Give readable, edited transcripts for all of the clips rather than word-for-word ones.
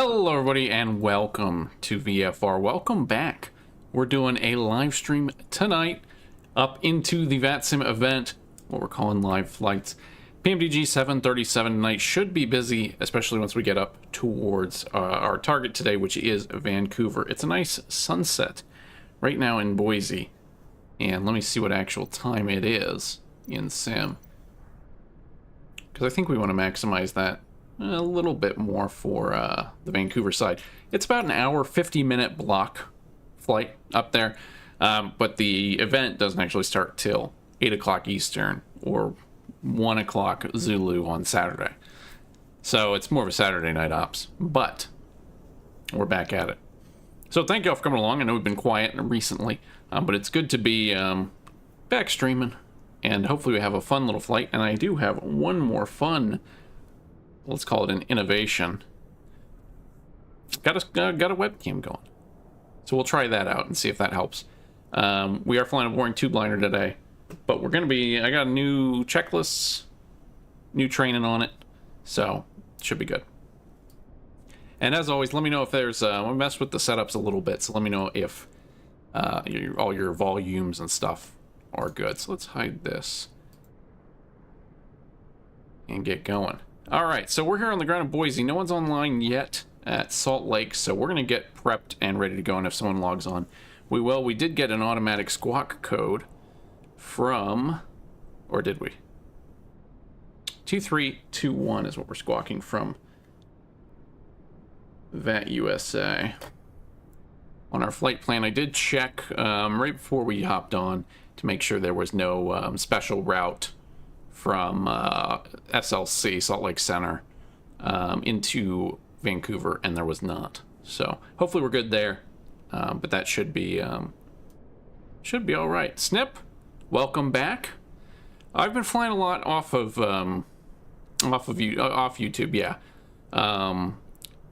Hello everybody and welcome to VFR. Welcome back. We're doing a live stream tonight up into the VATSIM event, what we're calling live flights. PMDG 737 tonight should be busy, especially once we get up towards our target today, which is Vancouver. It's a nice sunset right now in Boise. And let me see what actual time it is in sim, because I think we want to maximize that a little bit more for the Vancouver side. It's about an hour, 50-minute block flight up there, but the event doesn't actually start till 8 o'clock Eastern or 1 o'clock Zulu on Saturday. So it's more of a Saturday night ops, but we're back at it. So thank you all for coming along. I know we've been quiet recently, but it's good to be back streaming, and hopefully we have a fun little flight. And I do have one more fun, let's call it an innovation. Got a webcam going, so we'll try that out and see if that helps. We are flying a boring tube liner today, but we're gonna be, I got a new checklist, new training on it, so it should be good. And as always, let me know if there's we messed with the setups a little bit, so let me know if all your volumes and stuff are good. So let's hide this and get going. Alright, so we're here on the ground in Boise. No one's online yet at Salt Lake, so we're going to get prepped and ready to go, and if someone logs on, we will. We did get an automatic squawk code from, or did we? 2321 is what we're squawking from VAT USA. On our flight plan, I did check right before we hopped on to make sure there was no special route from SLC, Salt Lake Center, into Vancouver, and there was not. So hopefully we're good there, but that should be all right. Snip, welcome back. I've been flying a lot off YouTube, yeah.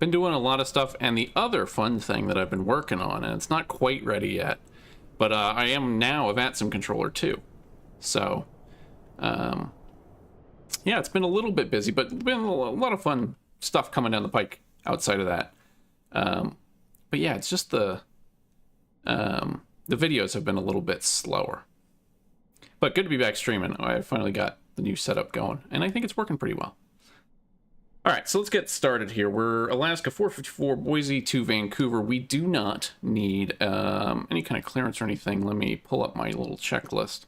Been doing a lot of stuff, and the other fun thing that I've been working on, and it's not quite ready yet, but I am now a VATSIM controller too. So yeah, it's been a little bit busy, but been a lot of fun stuff coming down the pike outside of that. But yeah, it's just the videos have been a little bit slower. But good to be back streaming. I finally got the new setup going, and I think it's working pretty well. All right, so let's get started here. We're Alaska 454, Boise to Vancouver. We do not need any kind of clearance or anything. Let me pull up my little checklist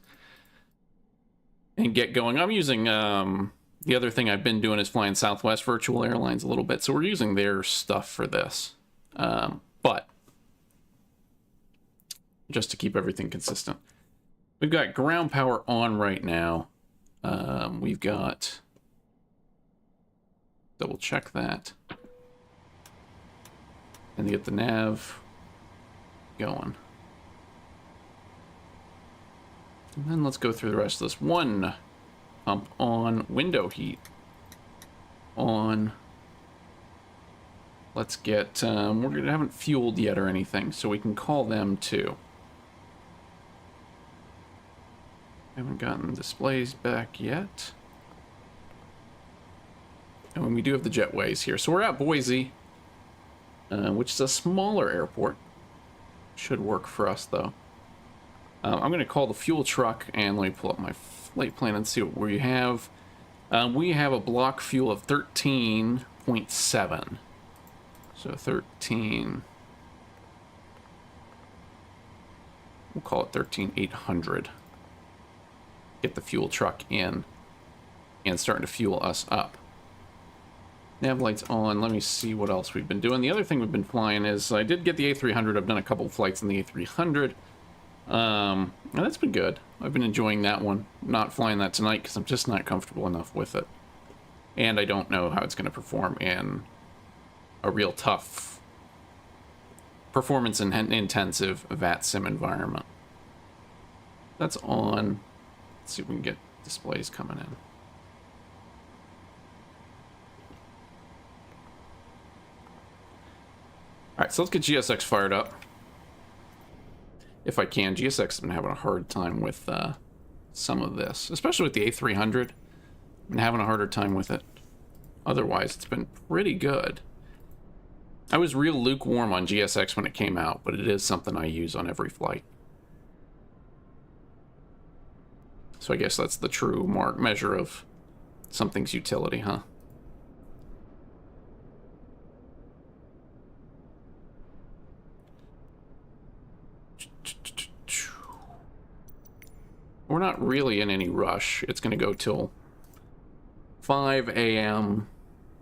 and get going. I'm using, the other thing I've been doing is flying Southwest Virtual Airlines a little bit, so we're using their stuff for this. But just to keep everything consistent. We've got ground power on right now. We've got, double check that, and get the nav going. And then let's go through the rest of this. One pump on, window heat on. Let's get, haven't fueled yet or anything, so we can call them too. Haven't gotten displays back yet. And we do have the jetways here. So we're at Boise, which is a smaller airport. Should work for us, though. I'm going to call the fuel truck, and let me pull up my flight plan and see what we have. We have a block fuel of 13.7. So 13. We'll call it 13,800. Get the fuel truck in and starting to fuel us up. Nav lights on. Let me see what else we've been doing. The other thing we've been flying is, I did get the A300. I've done a couple of flights in the A300. And that's been good. I've been enjoying that one. Not flying that tonight because I'm just not comfortable enough with it. And I don't know how it's going to perform in a real tough, performance-intensive VATSIM environment. That's on. Let's see if we can get displays coming in. Alright, so let's get GSX fired up. If I can. GSX has been having a hard time with some of this, especially with the A300. I've been having a harder time with it. Otherwise, it's been pretty good. I was real lukewarm on GSX when it came out, but it is something I use on every flight. So I guess that's the true measure of something's utility, huh? We're not really in any rush. It's going to go till 5 a.m.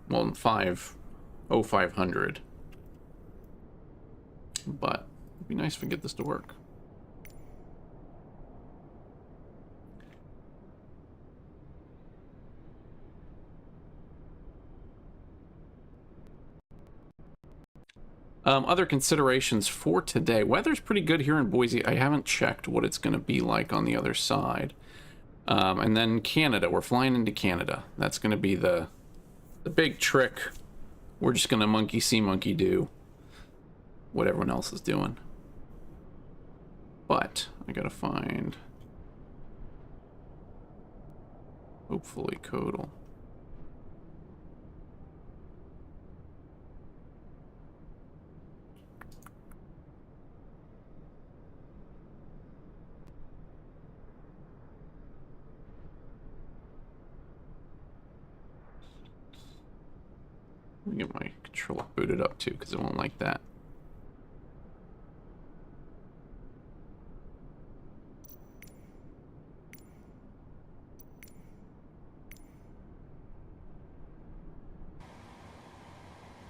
Well, 5:0500. But it'd be nice if we get this to work. Other considerations for today. Weather's pretty good here in Boise. I haven't checked what it's going to be like on the other side. And then Canada. We're flying into Canada. That's going to be the big trick. We're just going to monkey see, monkey do what everyone else is doing. But I got to find... hopefully Codal. Let me get my controller booted up too, because it won't like that.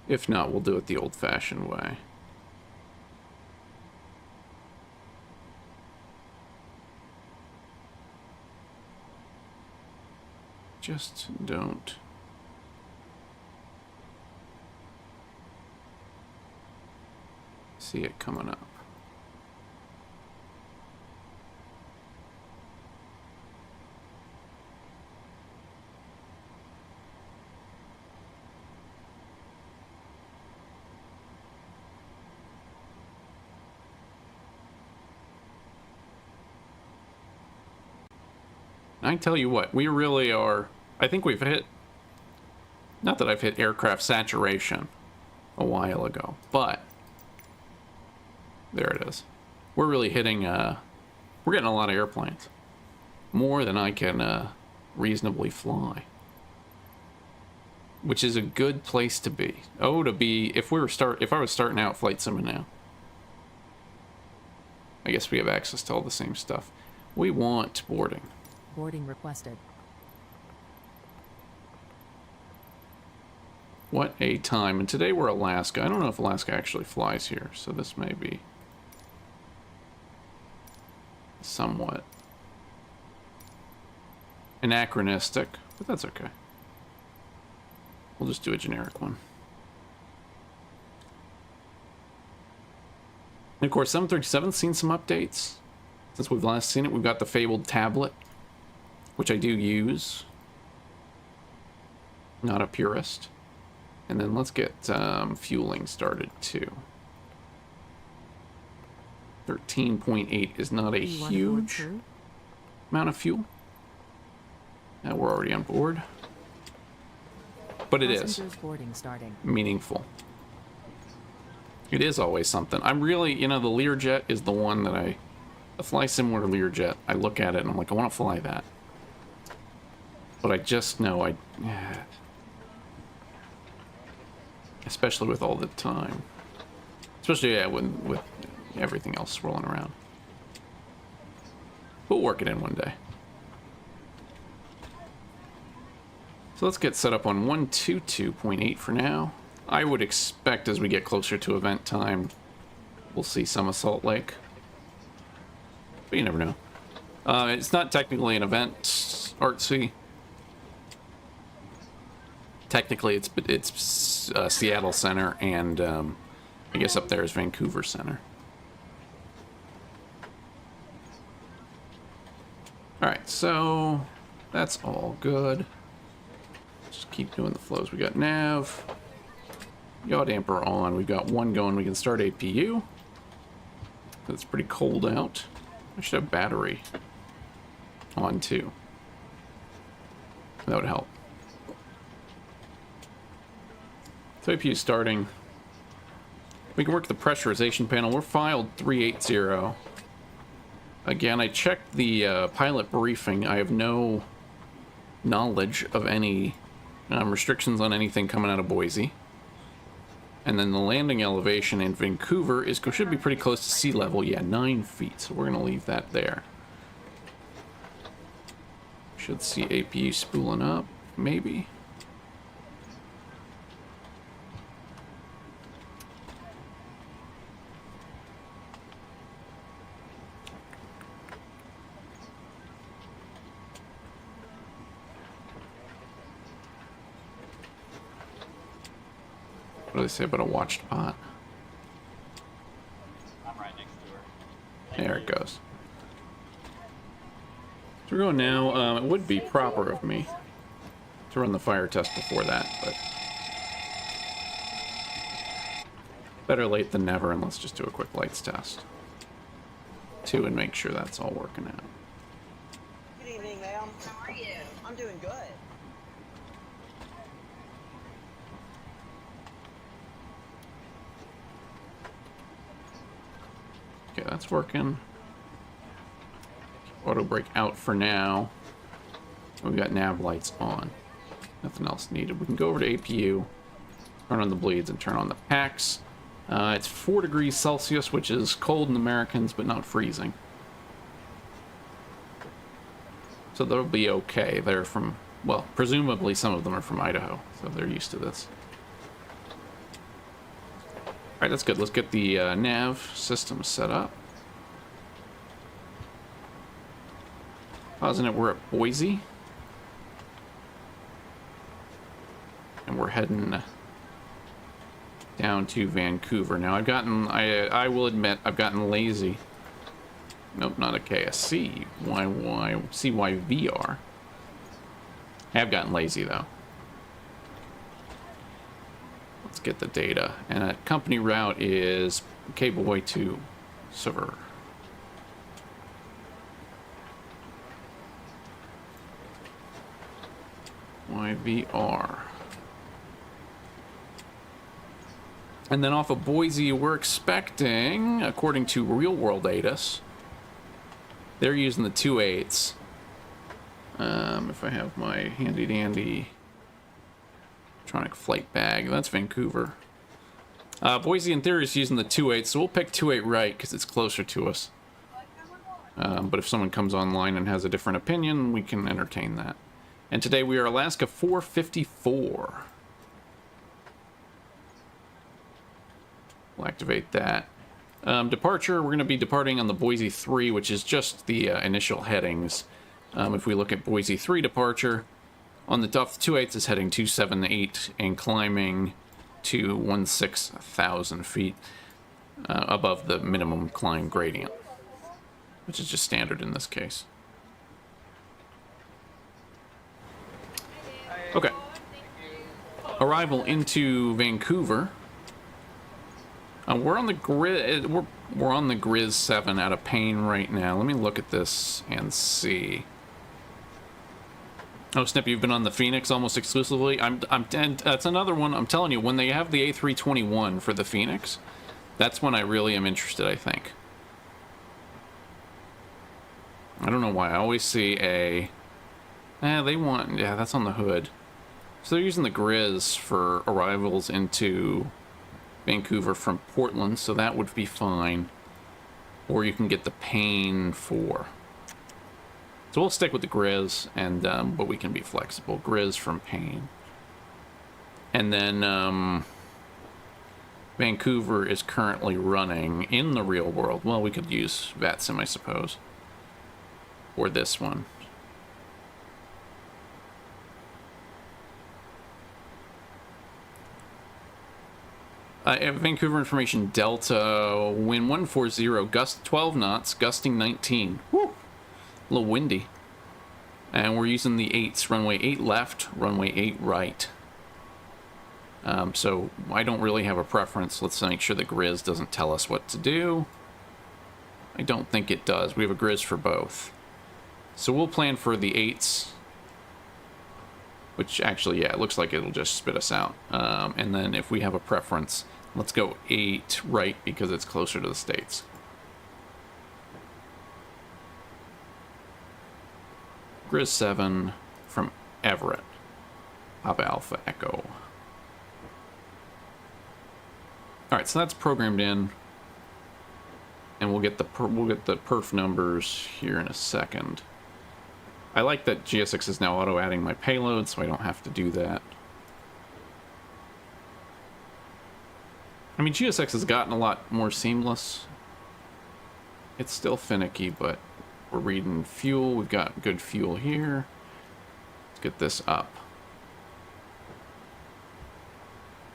If not, we'll do it the old-fashioned way. Just don't... see it coming up. I tell you what, we really are... I think we've hit... not that I've hit aircraft saturation a while ago, but... there it is. We're really hitting, we're getting a lot of airplanes. More than I can, reasonably fly. Which is a good place to be. Oh, to be, if I was starting out flight sim now. I guess we have access to all the same stuff. We want boarding. Boarding requested. What a time. And today we're Alaska. I don't know if Alaska actually flies here, so this may be... somewhat anachronistic, but that's okay. We'll just do a generic one. And of course, 737's seen some updates. Since we've last seen it, we've got the fabled tablet, which I do use. Not a purist. And then let's get fueling started too. 13.8 is not a huge amount of fuel. Now we're already on board. But it is meaningful. It is always something. I'm really, you know, the Learjet is the one that the fly similar to Learjet. I look at it and I'm like, I want to fly that. But I just know especially with all the time. Especially with everything else swirling around. We'll work it in one day. So let's get set up on 122.8 for now. I would expect as we get closer to event time, we'll see some of Salt Lake. But you never know. It's not technically an event, Artsy. Technically, it's Seattle Center, and I guess up there is Vancouver Center. Alright, so that's all good. Just keep doing the flows. We got nav, yaw damper on. We've got one going. We can start APU. It's pretty cold out. I should have battery on too. That would help. So APU starting. We can work the pressurization panel. We're filed 380. Again, I checked the pilot briefing. I have no knowledge of any restrictions on anything coming out of Boise. And then the landing elevation in Vancouver should be pretty close to sea level. Yeah, 9 feet. So we're going to leave that there. Should see APU spooling up, maybe. What do they say about a watched pot? I'm right next to her. There it goes. So we're going now. It would be proper of me to run the fire test before that, but better late than never, and let's just do a quick lights test. 2 and make sure that's all working out. Good evening, ma'am. How are you? I'm doing good. Okay, that's working. Auto brake out for now. We've got nav lights on. Nothing else needed. We can go over to APU, turn on the bleeds, and turn on the packs. It's 4 degrees Celsius, which is cold in Americans, but not freezing. So they'll be okay. They're from, well, presumably some of them are from Idaho, so they're used to this. Alright, that's good. Let's get the nav system set up. Pausing it, we're at Boise. And we're heading down to Vancouver. Now, I will admit, I've gotten lazy. Nope, not a KSC. CYVR. I have gotten lazy, though. Let's get the data. And that company route is K-Boy to server. YVR. And then off of Boise, we're expecting, according to Real World ATIS, they're using the 2.8s. If I have my handy-dandy electronic flight bag, that's Vancouver. Boise, in theory, is using the 2.8, so we'll pick 2.8 right because it's closer to us. But if someone comes online and has a different opinion, we can entertain that. And today we are Alaska 454. We'll activate that. Departure, we're going to be departing on the Boise 3, which is just the initial headings. If we look at Boise 3 departure, on the Duff 2.8 is heading 278 and climbing to 16,000 feet above the minimum climb gradient, which is just standard in this case. Okay. Arrival into Vancouver. We're on the grid. We're on the Grizz 7 out of Payne right now. Let me look at this and see. Oh, Snip, you've been on the Phoenix almost exclusively. And that's another one. I'm telling you, when they have the A321 for the Phoenix, that's when I really am interested, I think. I don't know why. I always see a... yeah, that's on the hood. So they're using the Grizz for arrivals into Vancouver from Portland, so that would be fine. Or you can get the Payne for... So we'll stick with the Grizz, and but we can be flexible. Grizz from Payne. And then Vancouver is currently running in the real world. Well, we could use VATSIM, I suppose. Or this one. Vancouver information, Delta, wind 140, gust 12 knots, gusting 19. Woo! A little windy. And we're using the 8s, runway 8 left, runway 8 right. So I don't really have a preference. Let's make sure the Grizz doesn't tell us what to do. I don't think it does. We have a Grizz for both. So we'll plan for the 8s. Which actually, yeah, it looks like it'll just spit us out. And then if we have a preference, Let's go 8 right because it's closer to the States. Grizz 7 from Everett. Papa Alpha Echo. Alright, so that's programmed in. And we'll get the perf numbers here in a second. I like that GSX is now auto-adding my payload, so I don't have to do that. I mean, GSX has gotten a lot more seamless. It's still finicky, but we're reading fuel. We've got good fuel here. Let's get this up.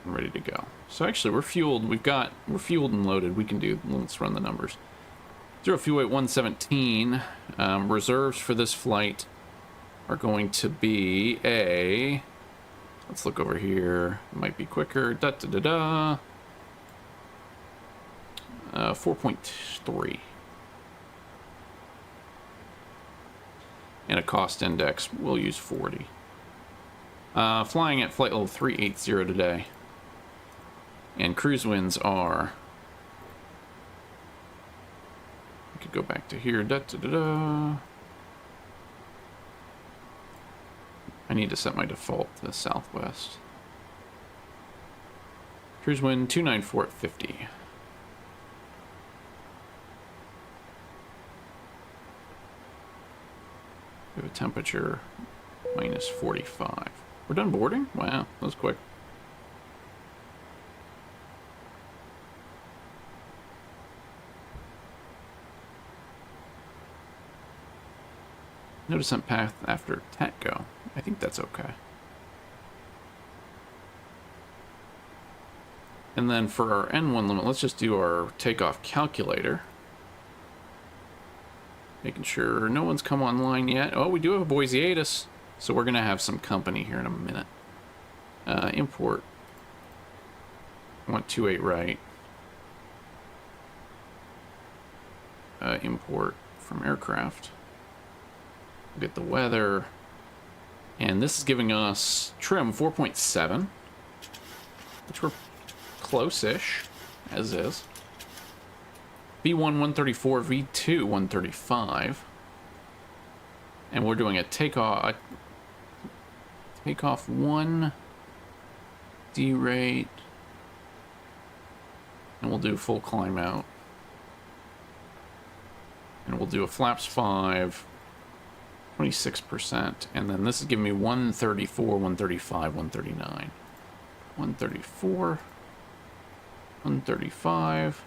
And ready to go. So actually, we're fueled. We're fueled and loaded. We can do. Let's run the numbers. 0 fuel weight 117. Reserves for this flight are going to be a. Let's look over here. It might be quicker. 4.3. And a cost index, we'll use 40. Flying at flight level 380 today. And cruise winds are... We could go back to here. I need to set my default to the southwest. Cruise wind 294 at 50. We have a temperature minus 45. We're done boarding? Wow, that was quick. No descent path after TATGO. I think that's okay. And then for our N1 limit, let's just do our takeoff calculator. Making sure no one's come online yet. Oh, we do have a Boise ATIS, so we're going to have some company here in a minute. Import. 128 right. Import from aircraft. We'll get the weather. And this is giving us trim 4.7, which we're close-ish, as is. V1 134, V2 135. And we're doing a takeoff 1 D rate. And we'll do full climb out. And we'll do a flaps 5, 26%. And then this is giving me 134, 135, 139. 134, 135.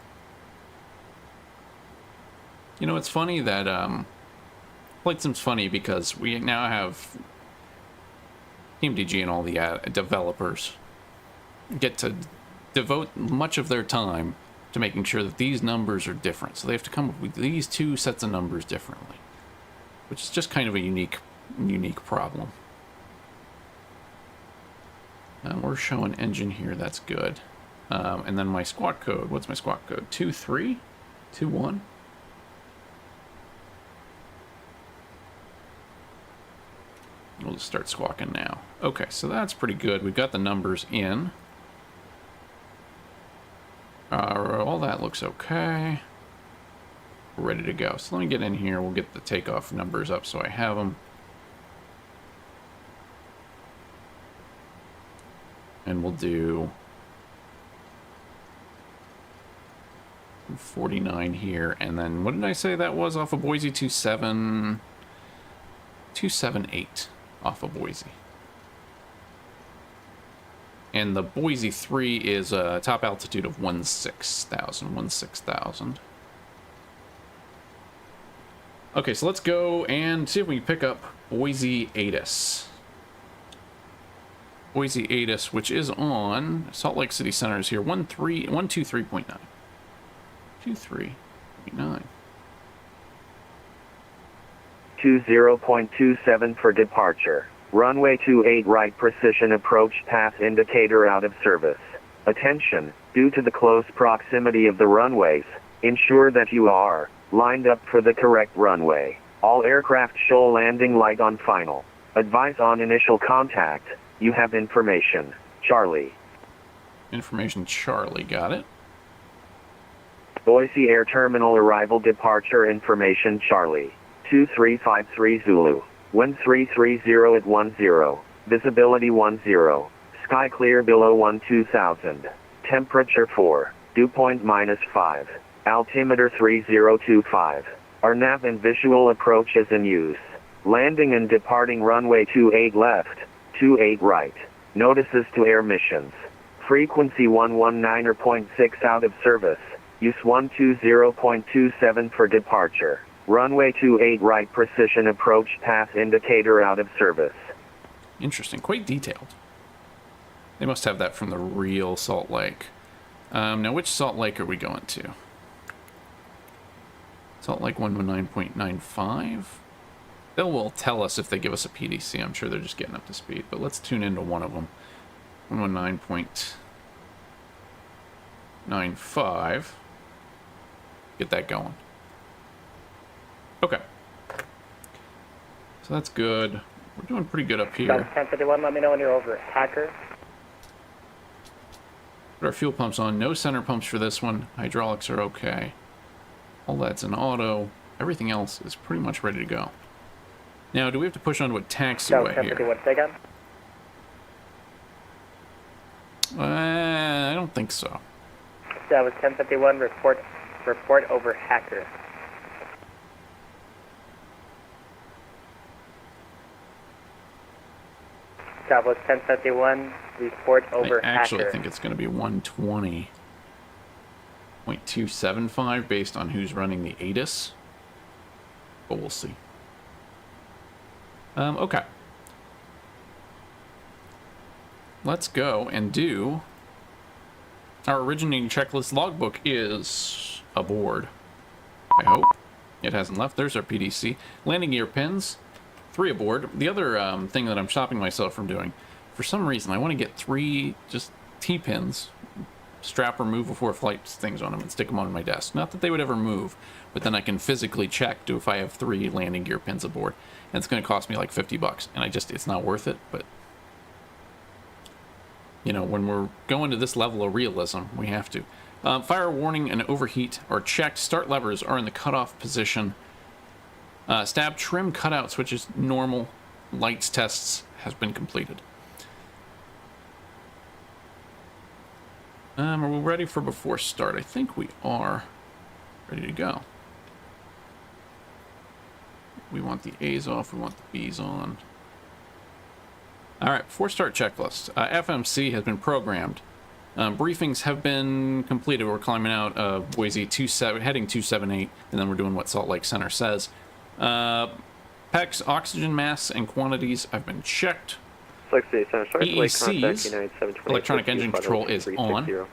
You know, it's funny that VATSIM's funny because we now have PMDG and all the developers get to devote much of their time to making sure that these numbers are different. So they have to come up with these two sets of numbers differently, which is just kind of a unique problem. We're showing engine here. That's good. And then my squawk code. What's my squawk code? 23? 21? We'll just start squawking now. Okay, so that's pretty good. We've got the numbers in. All that looks okay. We're ready to go. So let me get in here. We'll get the takeoff numbers up so I have them. And we'll do 49 here. And then what did I say that was off of Boise? 278 off of Boise. And the Boise 3 is a top altitude of 16,000. Okay, so let's go and see if we can pick up Boise ATIS. Boise ATIS, which is on Salt Lake City Center is here, 123.9. 23.9. 20.27 for departure. Runway 28 right, precision approach path indicator out of service. Attention, due to the close proximity of the runways, ensure that you are lined up for the correct runway. All aircraft show landing light on final. Advise on initial contact. You have information. Charlie. Information Charlie, got it. Boise Air Terminal arrival departure information Charlie. 2353 Zulu. Wind 330 at 10. Visibility 10. Sky clear below 12,000. Temperature 4. Dew point -5. Altimeter 3025. Our nav and visual approach is in use. Landing and departing runway 28 left, 28 right. Notices to air missions. Frequency 119.6 out of service. Use 120.27 for departure. Runway 28 right precision approach path indicator out of service. Interesting. Quite detailed. They must have that from the real Salt Lake. Now, which Salt Lake are we going to? Salt Lake 119.95? They will tell us if they give us a PDC. I'm sure they're just getting up to speed. But let's tune into one of them. 119.95. Get that going. Okay. So that's good. We're doing pretty good up here. 1051, let me know when you're over. Hacker. Put our fuel pumps on. No center pumps for this one. Hydraulics are okay. All that's in auto. Everything else is pretty much ready to go. Now, do we have to push onto a taxiway here? 1051, second. I don't think so. That was 1051, report over hacker. That was 1051, report over I actually hacker. think it's going to be 120.275 based on who's running the ATIS. But we'll see. Okay. Let's go and do... Our originating checklist logbook is aboard. I hope. It hasn't left. There's our PDC. Landing gear pins. 3 aboard. The other thing that I'm stopping myself from doing, for some reason, I want to get 3 just T-pins, strap remove before flight things on them, and stick them on my desk. Not that they would ever move, but then I can physically check if I have 3 landing gear pins aboard. And it's going to cost me like $50. And it's not worth it, but... You know, when we're going to this level of realism, we have to. Fire warning and overheat are checked. Start levers are in the cutoff position. Stab trim cutout switches normal. Lights tests has been completed. Are we ready for before start? I think we are ready to go. We want the A's off. We want the B's on. All right, before start checklist. FMC has been programmed. Briefings have been completed. We're climbing out Boise 27, heading 278, and then we're doing what Salt Lake Center says. PECs, oxygen masks, and quantities have been checked. EEC's electronic engine control is on.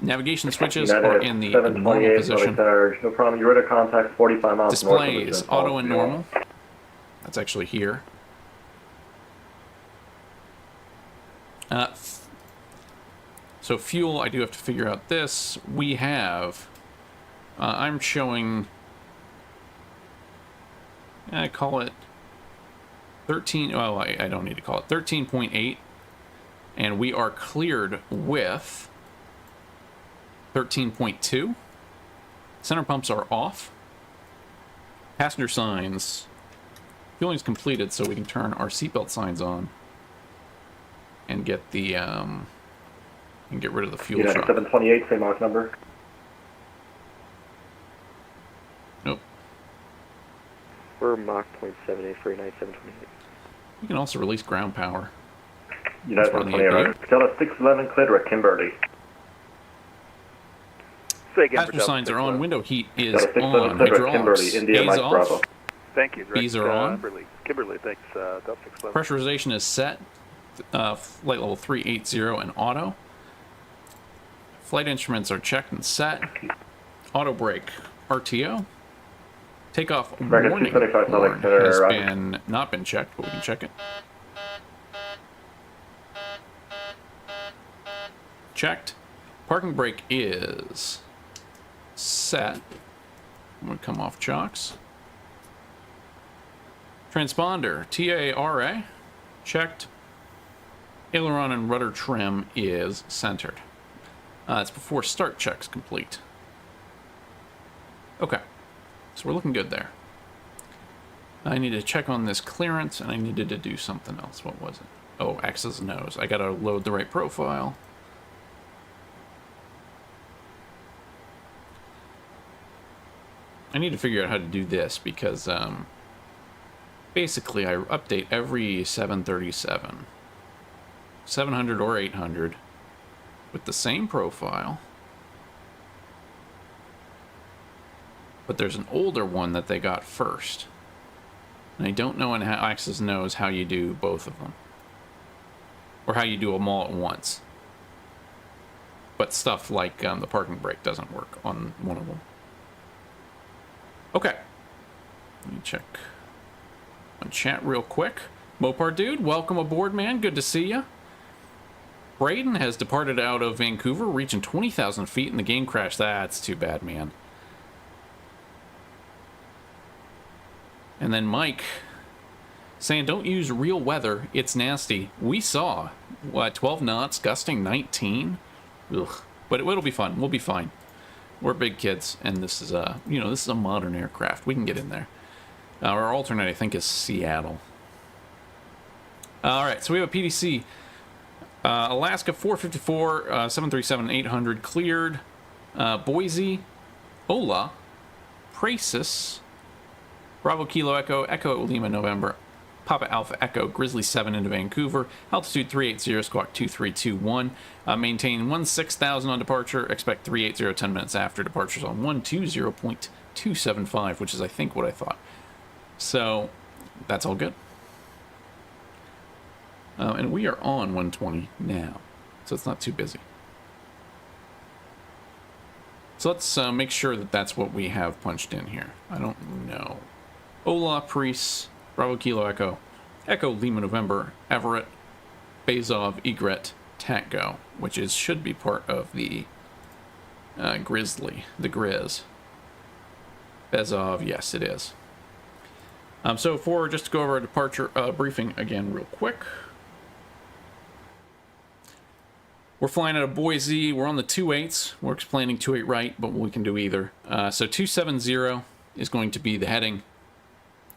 Navigation switches are in the normal position. No problem. You're ready to contact 45 miles. Displays auto and normal. That's actually here. So fuel, I do have to figure out this. We have, I'm showing, I call it 13, well, I don't need to call it 13.8, and we are cleared with 13.2. Center pumps are off. Passenger signs, fueling is completed, so we can turn our seatbelt signs on and get the, and get rid of the fuel truck. 728, same mark number. Nope. We're Mach .78 for United 728. You can also release ground power. United 728, right? Stella 611, cleared at Kimberly. Passenger signs are on. Window heat is Stella on. 611, cleared at Hydraulics. Kimberly, India A's Mike off. Bravo. Thank you. B's are on. Kimberly, thanks. Delta 611. Pressurization is set. Flight level 380 and auto. Flight instruments are checked and set. Auto brake RTO. Takeoff warning horn has not been checked, but we can check it. Checked. Parking brake is set. I'm going to come off chocks. Transponder TARA checked. Aileron and rudder trim is centered. It's before start check's complete. Okay, so we're looking good there. I need to check on this clearance, and I needed to do something else. What was it? Oh, X's and O's. I gotta load the right profile. I need to figure out how to do this because basically I update every 737, 700 or 800 with the same profile, but there's an older one that they got first, and I don't know, and Access knows how you do both of them, or how you do them all at once, but stuff like the parking brake doesn't work on one of them. Okay, let me check on chat real quick. Mopar dude, welcome aboard, man. Good to see you. Braden has departed out of Vancouver, reaching 20,000 feet, and the game crashed. That's too bad, man. And then Mike saying, don't use real weather. It's nasty. We saw, what, 12 knots, gusting 19? Ugh. But it'll be fun. We'll be fine. We're big kids, and this is a, you know, this is a modern aircraft. We can get in there. Our alternate, I think, is Seattle. All right, so we have a PDC. Alaska 454, 737-800 cleared. Boise, Ola, Prasis, Bravo Kilo Echo, Echo Lima November, Papa Alpha Echo, Grizzly 7 into Vancouver, altitude 380, squawk 2321, maintain 16,000 on departure, expect 380 10 minutes after departures on 120.275, which is I think what I thought. So that's all good. And we are on 120 now, so it's not too busy. So let's make sure that that's what we have punched in here. I don't know. Ola, Priest, Bravo Kilo Echo, Echo Lima November, Everett, Bazov, Egret, Tango, which is should be part of the Grizzly, the Grizz. Bazov, yes, it is. So just to go over our departure briefing again real quick. We're flying out of Boise. We're on the 28s. We're explaining 28 right, but we can do either. So 270 is going to be the heading.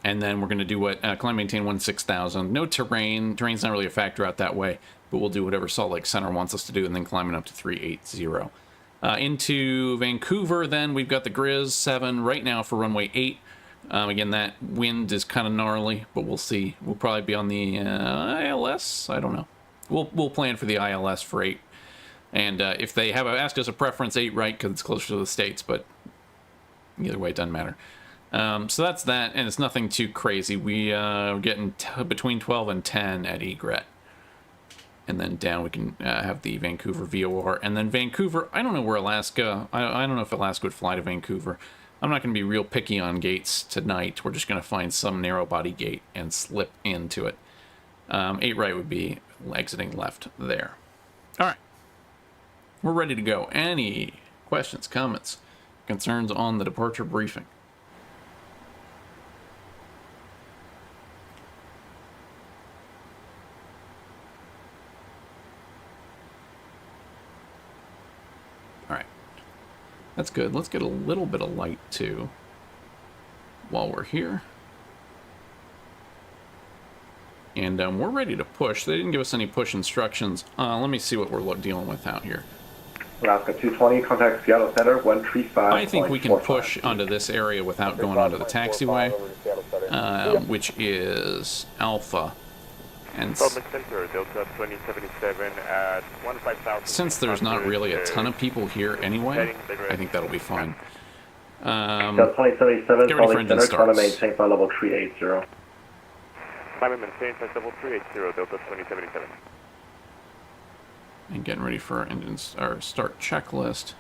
And then we're going to do what? Climb maintain 16,000. No terrain. Terrain's not really a factor out that way, but we'll do whatever Salt Lake Center wants us to do, and then climbing up to 380. Into Vancouver, then we've got the Grizz 7 right now for runway 8. Again, that wind is kind of gnarly, but we'll see. We'll probably be on the ILS. I don't know. We'll plan for the ILS for 8. And if they have asked us a preference, 8 right, because it's closer to the States, but either way, it doesn't matter. So that's that, and it's nothing too crazy. We're getting between 12 and 10 at Egret. And then down we can have the Vancouver VOR. And then Vancouver, I don't know where Alaska, I don't know if Alaska would fly to Vancouver. I'm not going to be real picky on gates tonight. We're just going to find some narrow body gate and slip into it. 8 right would be exiting left there. All right. We're ready to go. Any questions, comments, concerns on the departure briefing? All right. That's good. Let's get a little bit of light, too, while we're here. And we're ready to push. They didn't give us any push instructions. Let me see what we're dealing with out here. Alaska 220, contact Seattle Center, 135. I think we can push onto this area without going onto the taxiway, which is Alpha. And since there's not really a ton of people here anyway, I think that'll be fine. Delta 2077, get ready for engine Center, climb starts. maintain flight level 380. Climb maintain flight level 380, Delta 2077. And getting ready for our engines, our start checklist.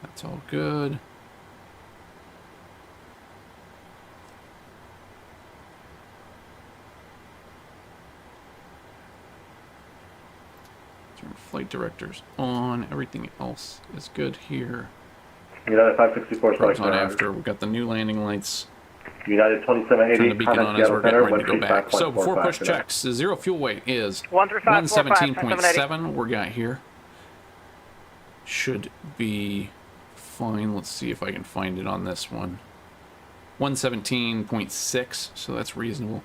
That's all good. Turn flight directors on. Everything else is good here. United 564 Probes select on after. We've got the new landing lights United Turn 2780, the beacon on as we're getting ready to go back. So before push checks, the zero fuel weight is 117.7. We're got here. Should be fine. Let's see if I can find it on this one. 117.6, so that's reasonable.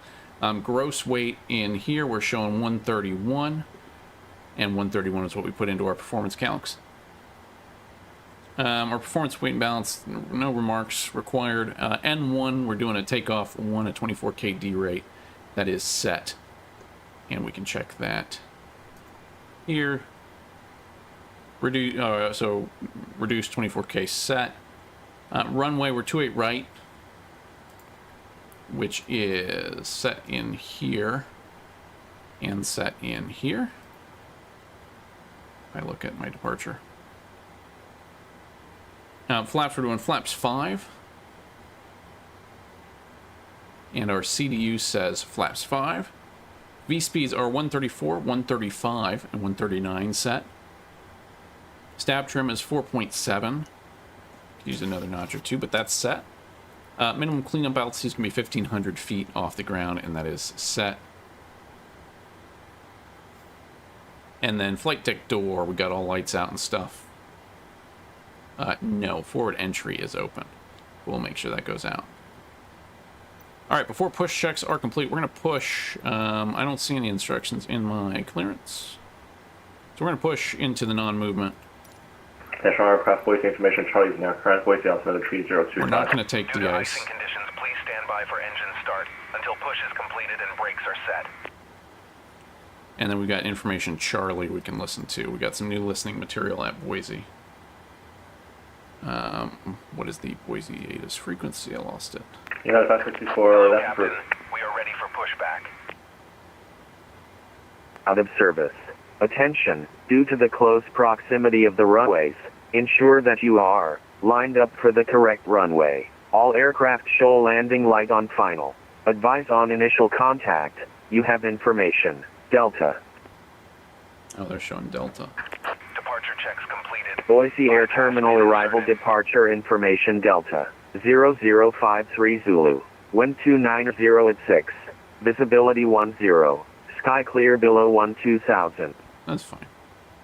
Gross weight in here, we're showing 131. And 131 is what we put into our performance calcs. Our performance weight and balance, no remarks required. N1, we're doing a takeoff 1 at 24 kd rate. That is set. And we can check that here. So reduced 24k set. Runway, we're 28 right, which is set in here and set in here. If I look at my departure. Flaps, we're doing flaps 5. And our CDU says flaps 5. V-speeds are 134, 135, and 139 set. Stab trim is 4.7. Use another notch or two, but that's set. Minimum cleanup altitude is going to be 1,500 feet off the ground, and that is set. And then flight deck door, we got all lights out and stuff. No, forward entry is open. We'll make sure that goes out. All right, before push checks are complete, we're going to push. I don't see any instructions in my clearance. So we're going to push into the non-movement. National Aircraft Boise information, Charlie's now current Boise, altimeter 3025. We're not going to take Due the to ice. icing conditions, please stand by for engine start until push is completed and brakes are set. And then we got information Charlie we can listen to. We got some new listening material at Boise. What is the Boise ATIS frequency? I lost it. United 564, Hello, that's Captain. approved. We are ready for pushback. Out of service. Attention, due to the close proximity of the runways, ensure that you are lined up for the correct runway. All aircraft show landing light on final. Advise on initial contact. You have information. Delta. Oh, they're showing Delta. Departure checks completed. Boise Air Terminal arrival departure information Delta. 0053 Zulu. Wind 290 at 6. Visibility 10. Sky clear below 12,000. That's fine.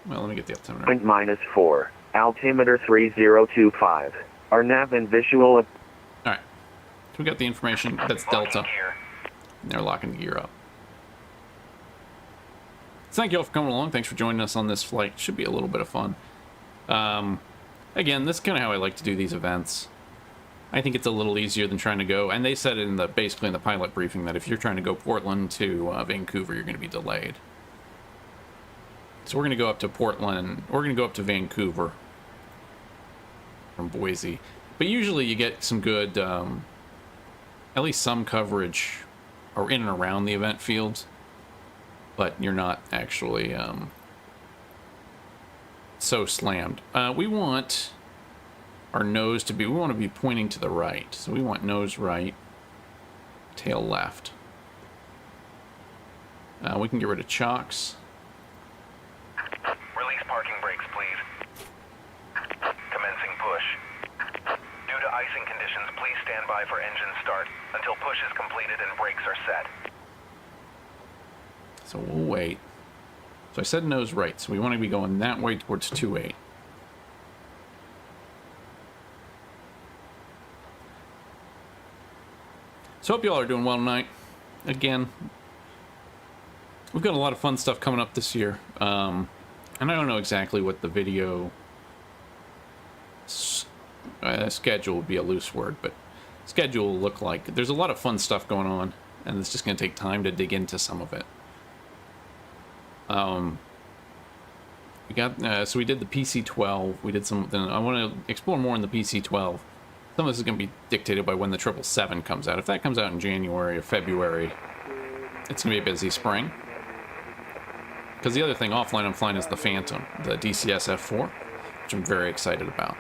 Well, let me get the altimeter. Wind -4. Altimeter 3025. Our nav and visual of... Alright. So we got the information. That's Delta. Locking gear. And they're locking the gear up. So thank you all for coming along. Thanks for joining us on this flight. Should be a little bit of fun. Again, this is kind of how I like to do these events. I think it's a little easier than trying to go, and they said in the basically in the pilot briefing that if you're trying to go Portland to Vancouver, you're going to be delayed. So we're going to go up to Portland. We're going to go up to Vancouver from Boise. But usually you get some good, at least some coverage or in and around the event fields. But you're not actually so slammed. We want our nose to be, we want to be pointing to the right. So we want nose right, tail left. We can get rid of chocks. Release parking brakes, please. Commencing push. Due to icing conditions, please stand by for engine start until push is completed and brakes are set. So we'll wait. So I said nose right, so we want to be going that way towards 28. So hope you all are doing well tonight. Again, we've got a lot of fun stuff coming up this year. And I don't know exactly what the video schedule would be a loose word, but schedule will look like. There's a lot of fun stuff going on, and it's just going to take time to dig into some of it. We got so we did the PC-12. We did some. Then I want to explore more in the PC-12. Some of this is going to be dictated by when the 777 comes out. If that comes out in January or February, it's going to be a busy spring. Because the other thing offline I'm flying is the Phantom, the DCS F4, which I'm very excited about.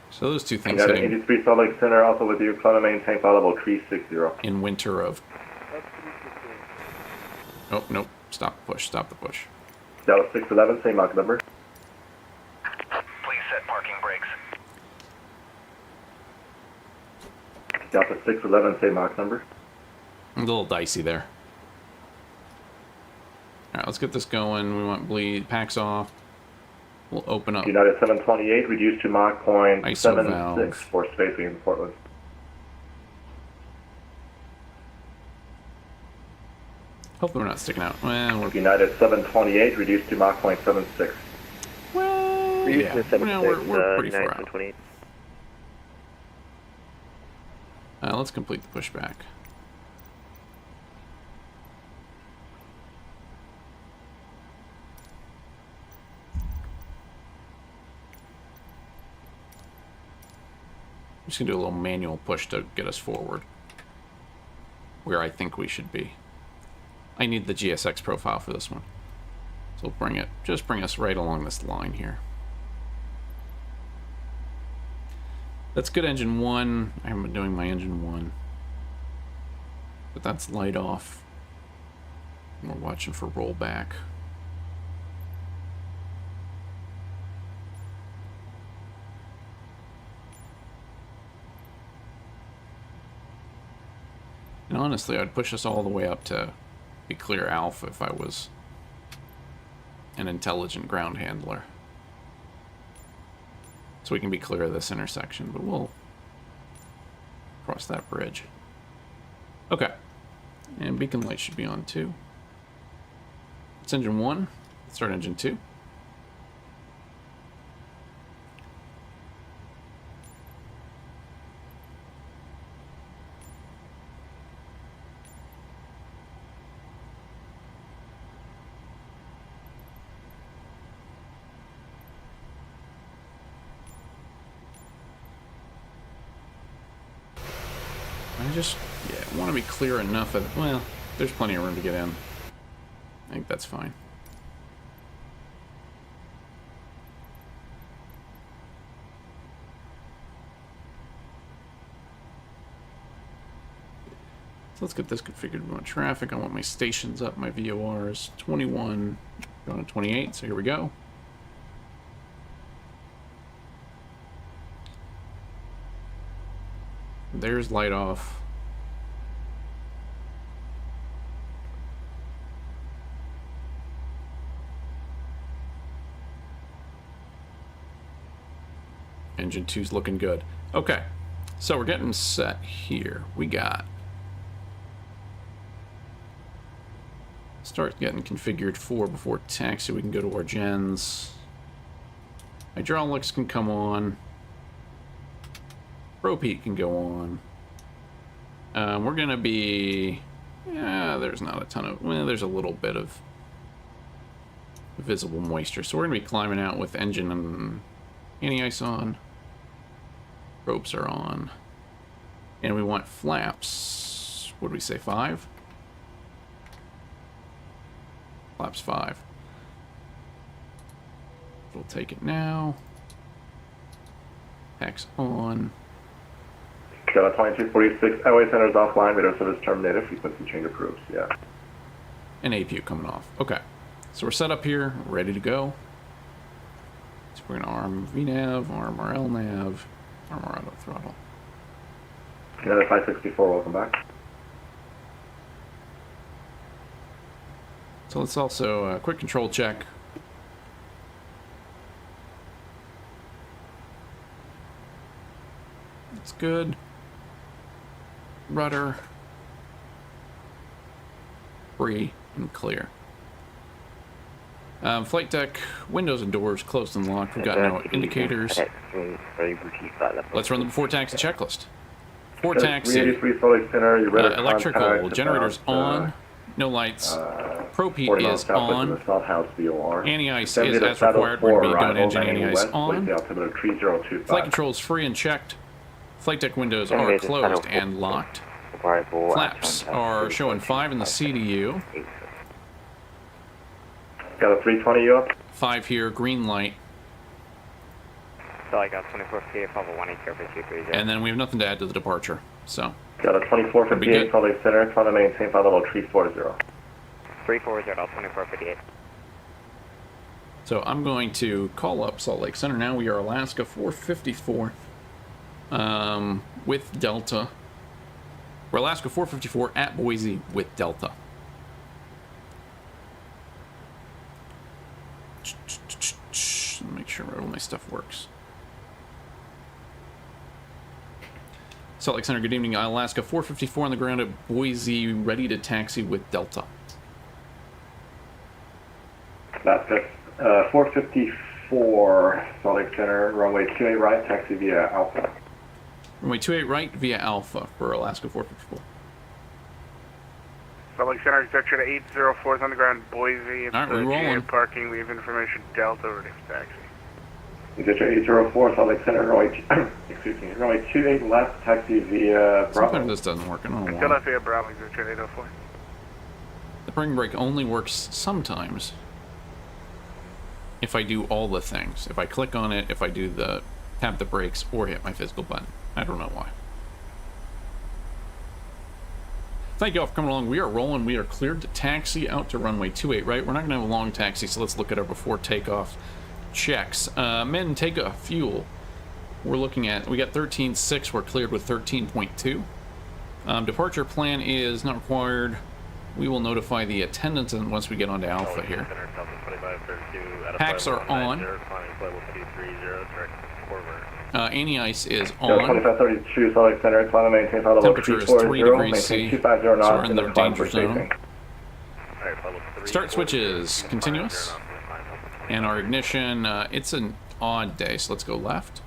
So those two things United hitting 83 Salt Lake Center, also with you, climate maintain flight level 360. in winter of. Oh nope! Stop the push! Stop the push! Dallas 611, same Mach number. Please set parking brakes. Delta 611, say Mach number. A little dicey there. Alright, let's get this going. We want bleed. Packs off. We'll open up. United 728, reduced to Mach point ISO 76 valve. for spacing in Portland. Hopefully we're not sticking out. Well, we're, United 728, reduced to Mach point 76. well Reducing yeah. to 76, Well, we're pretty United far out. 728. Let's complete the pushback. I'm just gonna do a little manual push to get us forward where I think we should be. I need the GSX profile for this one. So bring it, just bring us right along this line here. That's good, engine 1. I haven't been doing my engine 1. But that's light off. We're watching for rollback. And honestly, I'd push us all the way up to be clear alpha if I was an intelligent ground handler. So we can be clear of this intersection, but we'll cross that bridge. Okay. And beacon light should be on too. It's engine 1. Let's start engine 2. I just, yeah, want to be clear enough of, well, there's plenty of room to get in. I think that's fine. So let's get this configured. We want traffic. I want my stations up, my VORs. 21, going to 28, so here we go. There's light off. Engine 2's looking good. Okay, so we're getting set here. We got... Start getting configured for before taxi. We can go to our gens. Hydraulics can come on. Prop heat can go on. We're gonna be... Yeah, there's not a ton of... Well, there's a little bit of visible moisture. So we're gonna be climbing out with engine and anti-ice on. Ropes are on. And we want flaps. What do we say, 5? Flaps 5. We'll take it now. Packs on. Got a 2246, highway center is offline, radar service terminated, frequency change approved, yeah. And APU coming off. Okay. So we're set up here, ready to go. So we're gonna arm VNAV, arm our LNAV, arm our auto throttle. United 564, welcome back. So let's also quick control check. That's good. Rudder. Free and clear. Flight deck, windows and doors closed and locked. We've got no indicators. Let's run the before taxi checklist. Before taxi, 383 Salt Center, you read electrical, generators on, no lights. Prop heat is on. Anti-ice is as required. We're going to be doing engine anti-ice on. Flight control is free and checked. Flight deck windows are closed and locked. Flaps are showing 5 in the CDU. Got a 320 up. 5 here, green light. So I got 2458, Papa 1 for 230. And then we have nothing to add to the departure. So Got a 2458 Salt Lake Center, trying to maintain flight level 340. 340, 2458. So I'm going to call up Salt Lake Center now. We are Alaska 454 with Delta. We're Alaska 454 at Boise with Delta. Make sure all my stuff works. Salt Lake Center, good evening. Alaska 454 on the ground at Boise, ready to taxi with Delta. Alaska 454, Salt Lake Center, runway 28 right, taxi via Alpha. Runway 28 right via Alpha for Alaska 454. Salt Lake Center, executive 804 is on the ground, Boise. All right, we're rolling. Parking, leave information, Delta, ready for taxi. Executive 804, Salt Lake Center, runway, excuse me, runway 28 left, taxi via Bravo. Sometimes this doesn't work. I don't know why. Philadelphia, Bravo, executive 804. The parking brake only works sometimes if I do all the things. If I click on it, if I do the tap the brakes, or hit my physical button. I don't know why. Thank you all for coming along. We are rolling. We are cleared to taxi out to runway 28 right. We're not going to have a long taxi, so let's look at our before takeoff checks. Men, take a fuel. We're looking at, we got 13.6. We're cleared with 13.2. Departure plan is not required. We will notify the attendants and once we get onto Alpha here. Packs are on. Anti-ice is on. 2532, Salt Lake Center, climb and maintain flight level Temperature is 340, 3 degrees C, maintain 250 knots, so we're in and the then climb danger for zone. safety. Start switch is continuous. And our ignition, it's an odd day, so let's go left.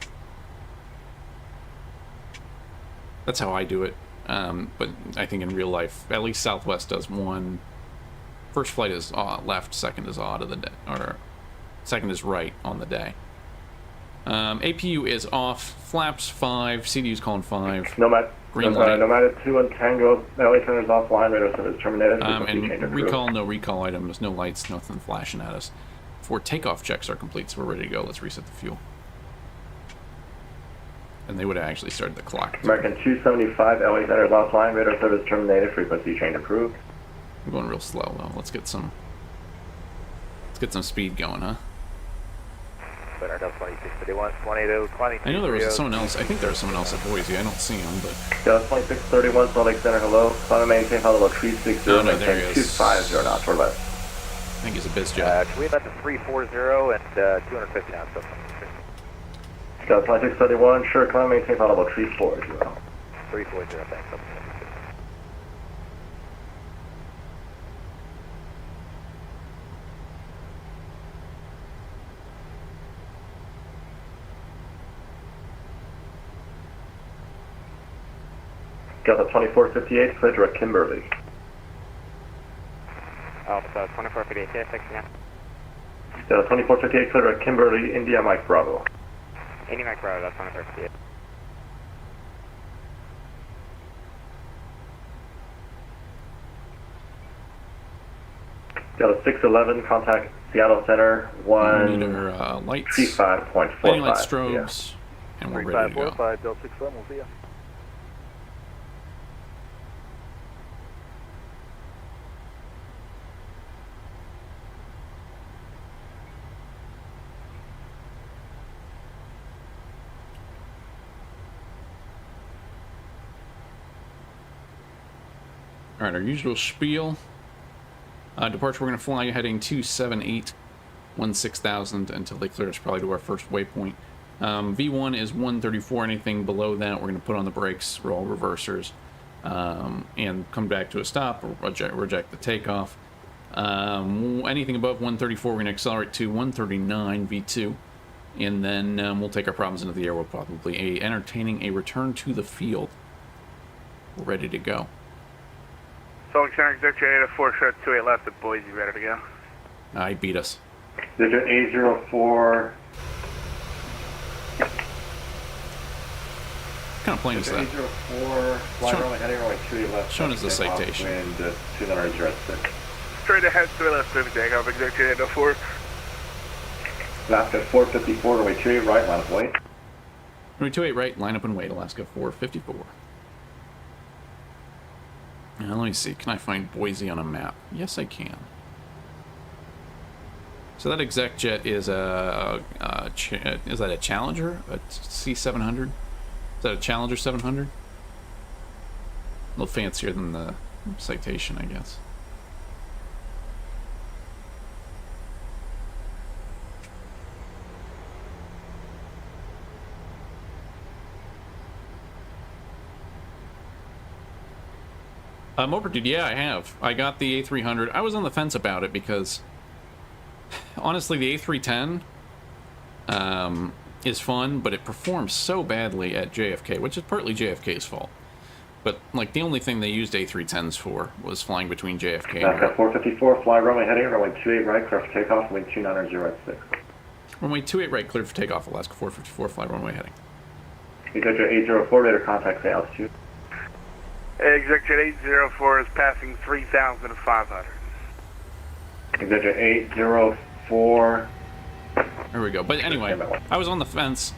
That's how I do it. But I think in real life, at least Southwest does one. First flight is left, second is odd of the day, or second is right on the day. APU is off, flaps 5, CDU's calling 5. Nomad, Green light. Nomad 2 and Tango, LA Center is offline, radar service terminated. And recall, no recall items, no lights, nothing flashing at us. Before takeoff checks are complete, so we're ready to go. Let's reset the fuel. And they would have actually started the clock. American 275, LA Center is offline, radar service terminated, frequency change approved. I'm going real slow though. Let's get some speed going, huh? I know there was someone else. I think there was someone else at Boise. I don't see him, but. Delta 2631, Salt Lake Center, hello. Climb and maintain flight level 360, Oh, no, there he maintain is. 250 knots or less. I think he's a biz jet. Can we let the 340 and 250 knots up? Delta 2631, sure, climb and maintain flight level 340. 340, thanks. Up. Delta 2458, clear direct Kimberly. Alpha 2458, yeah, fixing it. Delta 2458, clear direct Kimberly, India Mike Bravo. Indy Mike Bravo, that's 2458. Delta 611, contact Seattle Center, We need our lights, 135.45. lighting light strobes, and we're ready to go. 3545, Delta 611, we'll see ya. All right, our usual spiel. Departure, we're going to fly heading 278, 16,000 until they clear us probably to our first waypoint. V1 is 134. Anything below that, we're going to put on the brakes, roll reversers, and come back to a stop, or reject the takeoff. Anything above 134, we're going to accelerate to 139 V2, and then we'll take our problems into the air. We'll probably entertaining a return to the field. We're ready to go. Salt Lake Center, executive 804, short 28 left at Boise, ready to go. He beat us. Digit 804. What kind of plane is that? 804, fly Show- runway heading runway 28 left. shown as the citation. Wind 206. Straight ahead, 3 left, moving takeoff, executive 804. Alaska 454, runway 28 right, line of wait. Runway 28 right, line up and wait, Alaska 454. Now, let me see. Can I find Boise on a map? Yes, I can. So that exec jet is is that a Challenger? A C700? Is that a Challenger 700? A little fancier than the Citation, I guess. Moper Dude, yeah, I have. I got the A300. I was on the fence about it because, honestly, the A310 is fun, but it performs so badly at JFK, which is partly JFK's fault. But, like, the only thing they used A310s for was flying between JFK and... Alaska 454, fly runway heading, runway 28 right, clear for takeoff, wind 290 at 6. Runway 28 right, cleared for takeoff, Alaska 454, fly runway heading. Executive 804, radar contact, say altitude. Executive 804 is passing 3,500. Executive 804. There we go. But anyway, I was on the fence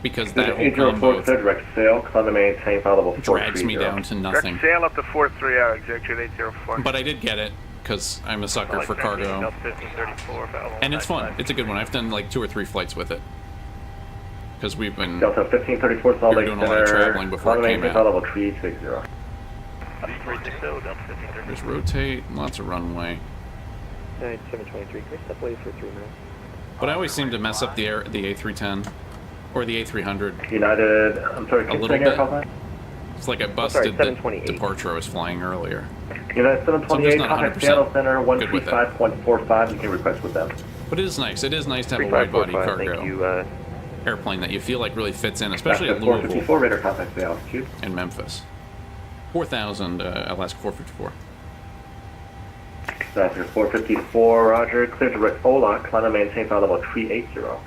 because that whole 804 combo clear direct sail, climb the maintain, file level 430. drags me down to nothing. Direct sail up to 430, Executive 804. But I did get it because I'm a sucker for cargo. And it's fun. It's a good one. I've done like 2 or 3 flights with it. Because we've been Delta 1534 Salt Lake doing Center, a lot of traveling before it came file out. level 360. There's rotate, lots of runway. 9723, can we step away for 3 minutes? But I always seem to mess up the A310 or the A300 United, I'm sorry, a can you little say again, bit. Cosmo? It's like I busted the 728. departure I was flying earlier. United So I'm just 728, not contact 100% Seattle Center, good with it. 135.45, you can request with them. But it is nice. It is nice to have a wide-body 3545, cargo thank you, airplane that you feel like really fits in, especially at Alaska Louisville 454, radar contact, say altitude. and Memphis. 4,000 Alaska 454. Alaska 454, roger, clear direct OLA, climb and maintain file level 380.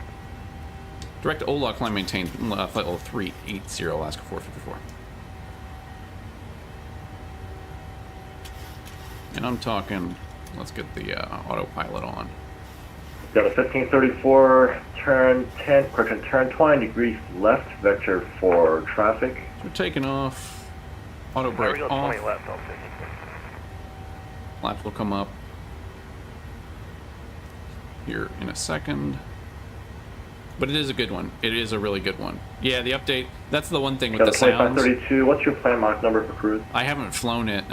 Direct OLA climb maintain flight level 380 Alaska 454. And I'm talking, let's get the autopilot on. Got a 1534, turn 10, correction, turn 20 degrees left, vector for traffic. So we're taking off, auto brake off, flaps will come up here in a second. But it is a good one. It is a really good one. Yeah, the update, that's the one thing with Got the a sounds. 2532, what's your plan Mach number for cruise? I haven't flown it,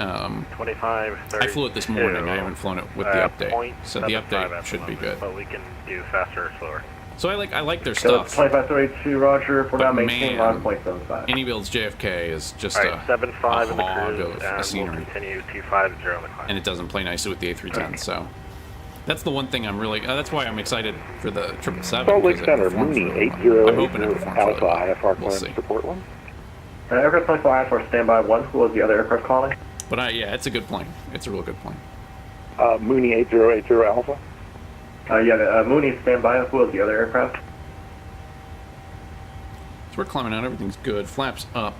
25, I flew it this morning. I haven't flown it with the update. So the update should be good. But we can do faster or slower. So I like their Got stuff. 2532, roger, for now But maintain man, 1.75. Any builds JFK is just Alright, 75 in the hog cruise, of a and we'll scenery. continue 250 on the climb. And it doesn't play nicely with the A310, so that's the one thing I'm really. That's why I'm excited for the 777. Salt Lake 'cause it Center, performs Mooney really well. I'm hoping it 8080 performs really Alpha well. IFR We'll clearance see. to Portland. Aircraft 24 IFR standby 1, who was the other aircraft calling? But yeah, it's a good plane. It's a real good plane. Mooney 8080 Alpha. Mooney standby, who was the other aircraft? So we're climbing out. Everything's good. Flaps up.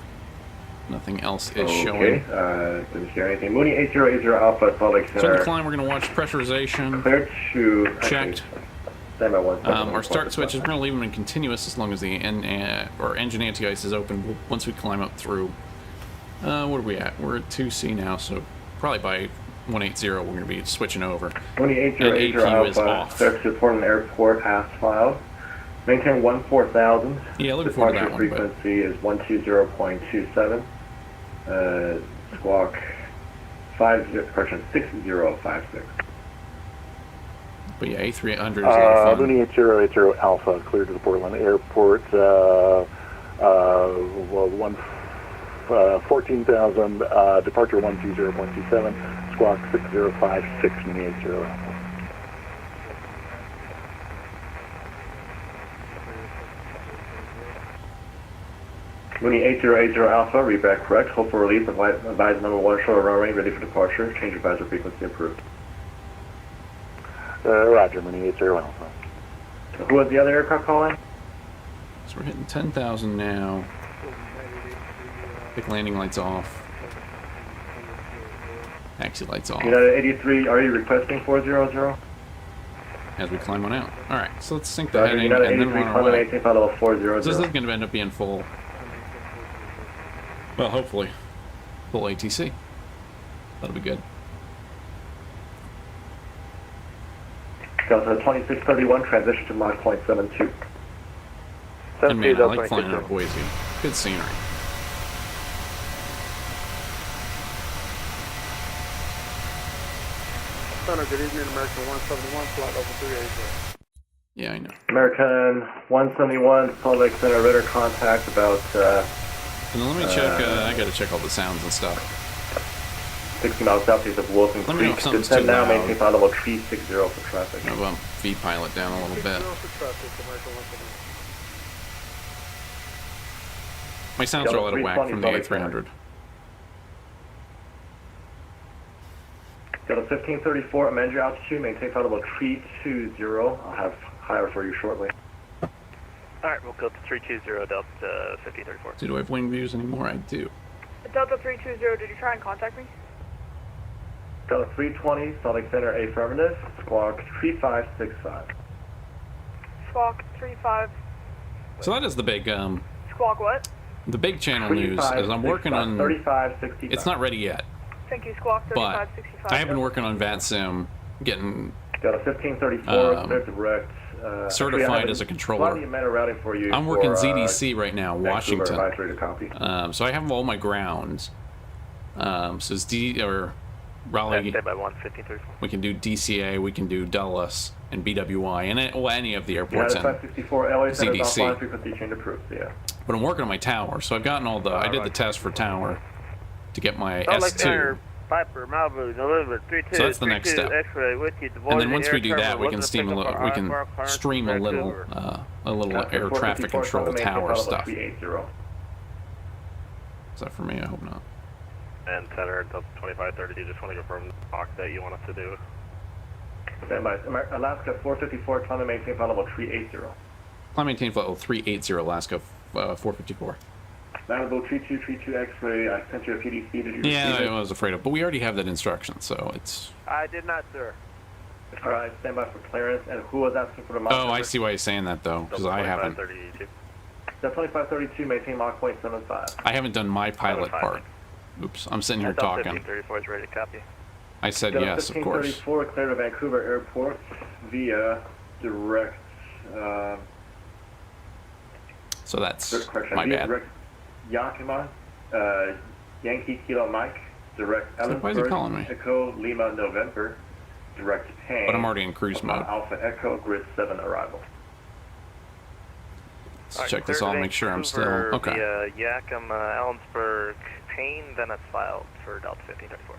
Nothing else is Okay, showing. didn't hear anything. Mooney 8080 Alpha, Salt Lake So on Center. the climb, we're going to watch pressurization. Clear to... Checked. Standby 1. Our start switch is going to leave them in continuous as long as the engine anti-ice is open. Once we climb up through, what are we at? We're at 2C now, so probably by 180 we're going to be switching over. Mooney 8080 And APU is Alpha, off. clear to Portland Airport, as filed. Maintain 14000. Yeah, looking forward to that one, but Frequency is 120.27. Squawk 6056. But yeah, A300 is a lot of fun. Mooney 8080 Alpha cleared to the Portland Airport. 14,000, departure 120.27, squawk 6056, Mooney 80 Alpha. Mooney 8080 Alpha, read back correct. Hope for relief. Advise number 1 short runway, ready for departure. Change advisor frequency approved. Roger, Mooney 80 Alpha. Who was the other aircraft calling? So we're hitting 10,000 now. Big landing lights off. Taxi lights off. United 83, are you requesting 400? As we climb on out. Alright, so let's sync the Roger, heading United and then 83, we're on our climb and way. maintain file level 400. So this is going to end up being full. Well, hopefully. Full ATC. That'll be good. Delta 2631, transition to Mach 0.72. And man, I like flying over Boise. Good scenery. Center, good evening, American 171, flight level 380. Yeah, I know. American 171, Salt Lake Center, radar contact about And then let me check. I gotta check all the sounds and stuff. 60 miles southeast of Wilson Let me know Creek. if something's Descend too now, loud. maintain flight level 360 for traffic. I'm gonna bump V-pilot down a little bit. My sounds are all out of whack from the A300. Got a 1534, amend your altitude, maintain flight level 320. I'll have higher for you shortly. Alright, we'll go to 320 Delta 1534. Do I have wing views anymore? I do. Delta 320, did you try and contact me? Got a 320, Salt Lake Center, affirmative, squawk 3565. Squawk 35. So that is the big Squawk what? the big channel news. Is I'm working on. 3565. It's not ready yet, Thank you, Squawk but 3565. I have been working on VATSIM, getting Got a 1534, clear direct. certified as a controller. Routing for you I'm working for, ZDC right now, Vancouver, Washington. advisory to copy. So I have all my grounds. So it's Raleigh. Stay by 1534. We can do DCA, we can do Dulles and BWI, and any of the airports in United 564, LA Center, ZDC. offline, frequency change approved, yeah. But I'm working on my tower, so I've gotten all the. I did the test for tower to get my Salt Lake S2. Center, Piper, Malibu, November 32. So that's the next step. X-ray with you, And then once we do that, we can stream a little. We can stream a little air traffic control tower stuff. 380. Is that for me? I hope not. And Center Delta 2532, just want to confirm the talk that you want us to do. Stand by. Alaska 454, climb and maintain flight level 380. Climb maintain flight level 380, Alaska 454. Malibu 3232 X-ray, I sent you a PDC, did you Yeah, receive it? I was afraid of, but we already have that instruction, so it's. I did not, sir. Alright, stand by for clearance, and who was asking for the Mach Oh, number? I see why you're saying that though, because I haven't. 2532. Delta 2532, maintain Mach 0.75. I haven't done my pilot part. Oops, I'm sitting here Delta talking. 1534 is ready to copy. I said Delta yes, of course. 1534, clear to Vancouver Airport via direct, So that's correction, my via bad. direct Yakima, Yankee Kilo Mike, direct So why is he calling me? Echo Lima November, direct Pang. But I'm already in cruise mode. Alpha Echo, grid 7 arrival. Let's check this all and make sure I'm still okay. Via Yakima, Ellensburg, Payne, then it's filed for Delta 1534.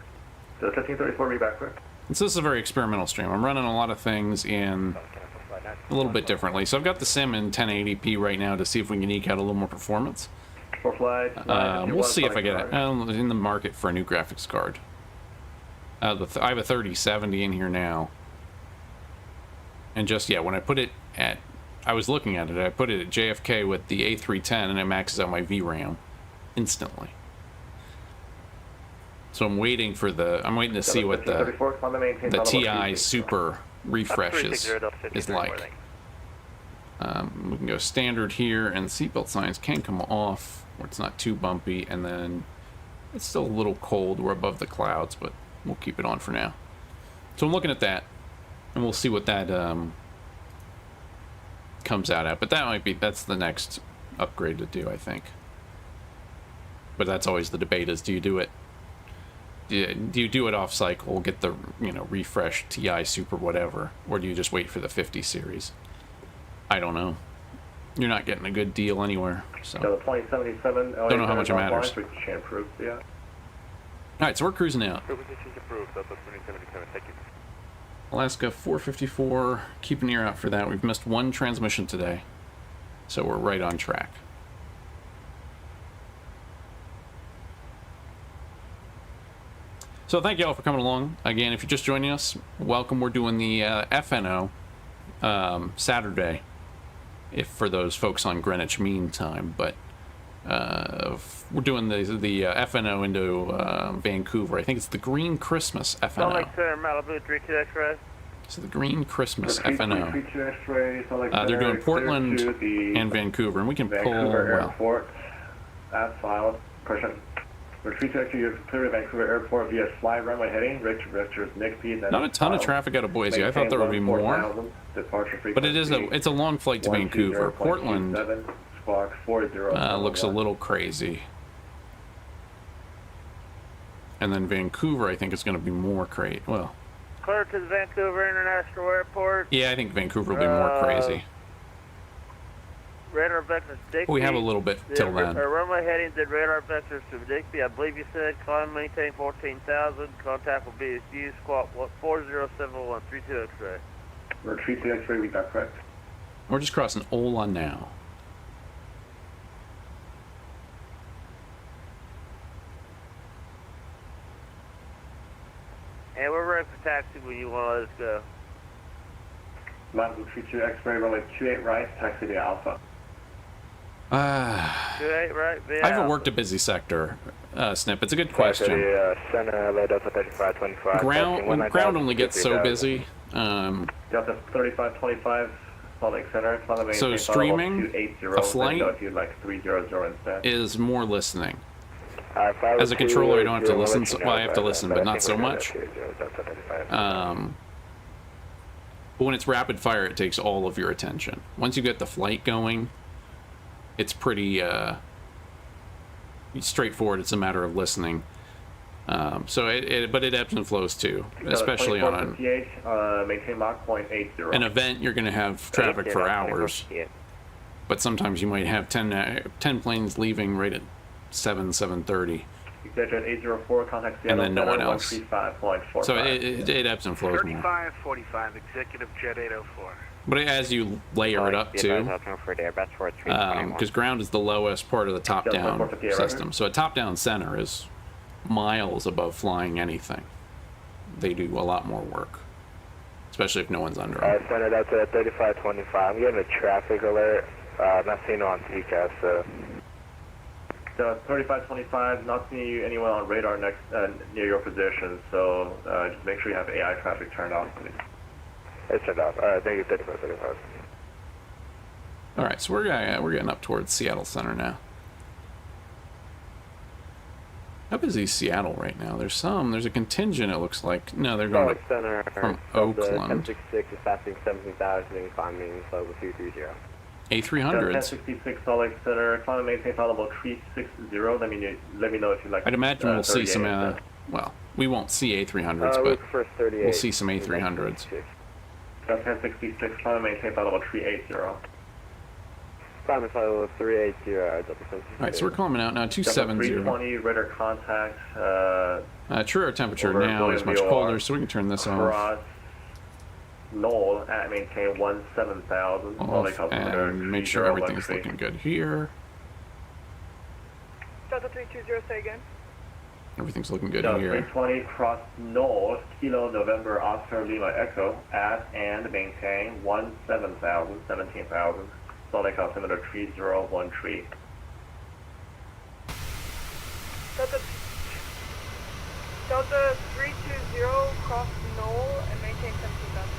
So 1534, read back quick. And so this is a very experimental stream. I'm running a lot of things in a little bit differently. So I've got the sim in 1080p right now to see if we can eke out a little more performance. For flight. We'll see if I get it. I'm in the market for a new graphics card. I have a 3070 in here now. And just, yeah, when I put it at, I was looking at it, I put it at JFK with the A310 and it maxes out my VRAM instantly. So I'm waiting for I'm waiting to see what the TI Super refresh is like. We can go standard here, and seatbelt signs can come off where it's not too bumpy, and then it's still a little cold. We're above the clouds, but we'll keep it on for now. So I'm looking at that, and we'll see what that comes out at. But that's the next upgrade to do, I think. But that's always the debate: is do you do it? Do you do it off cycle, get the refresh TI Super whatever, or do you just wait for the 50 series? I don't know. You're not getting a good deal anywhere, so. Don't know how much it matters. Yeah. All right, so we're cruising out. Alaska 454. Keep an ear out for that. We've missed one transmission today, so we're right on track. So thank you all for coming along. Again, if you're just joining us, welcome. We're doing the FNO Saturday, if for those folks on Greenwich Mean Time. But we're doing the FNO into Vancouver. I think it's the Green Christmas FNO. Salt Lake Center, Malibu 32 X-ray. So the Green Christmas FNO. 32 X-ray, Salt Lake They're Center, doing Portland clear to the and Vancouver, and we can pull. Vancouver Well, Airport. As filed. Question. Retreat to you're clear to Vancouver Airport via fly runway heading. Richter's NICP. not a ton of traffic out of Boise. I thought there would be more. But it's a long flight to Vancouver. Portland looks a little crazy. And then Vancouver, I think, is going to be more crazy. Well, clear to the Vancouver International Airport. Yeah, I think Vancouver will be more crazy. Radar vectors Digby. We have a little bit till then. Runway headings and radar vectors to Digby. I believe you said climb maintain 14,000. Contact will be you squawk 407-132 X-ray. We're 32 X-ray, read that correct. We're just crossing Ola now. And we're ready for taxi when you want to let us go. Mountain 32 X-ray, runway 28 right, taxi to Alpha. 28 right, via I haven't Alpha. worked a busy sector, Snip. It's a good question. Ground only gets so busy. Delta 3525, Salt Lake Center. So streaming, a flight if you'd like 300 instead. is more listening. As a controller, I don't have to listen. Well, I have to listen, but not so much. But when it's rapid fire, it takes all of your attention. Once you get the flight going, it's pretty straightforward. It's a matter of listening. But it ebbs and flows too, especially on maintain Mach 0.80. an event. You're going to have traffic for hours, but sometimes you might have 10 planes leaving right at 7:30. Executive 804, contact Seattle, and then no one else. 135.45. So it ebbs and flows more. 3545, Executive Jet 804. But as you layer it up too, because ground is the lowest part of the top-down system. So a top-down center is miles above flying anything. They do a lot more work, especially if no one's under them. Center, that's at 3525. I'm getting a traffic alert. Not seeing it on TCAS, so... 3525, not seeing anyone on radar next near your position, so just make sure you have AI traffic turned off, please. It's turned off. Alright, thank you, 3525. Alright, so we're getting up towards Seattle Center now. How busy is Seattle right now? There's a contingent, it looks like. No, they're going from Oakland. 1066 is passing 17,000 and climbing level 230. A300s. 1066 Salt Lake Center, climb and maintain flight level 360. Let me know if you'd like. I'd imagine we'll see some. Well, we won't see A300s, but we'll see some A300s. 1066, climb and maintain flight level 380. Climb and flight level 380. Alright, so we're climbing out now, 270. 320, radar contact. True air temperature now is much colder, so we can turn this off. Knoll at maintain 17,000. And make sure everything's looking good here. Delta 320, say again. Everything's looking good Delta here. 320 cross Knoll, Kilo November Oscar Lima Echo at and maintain 17,000. Salt Lake altimeter 3013. Delta 320 cross Knoll and maintain 17,000.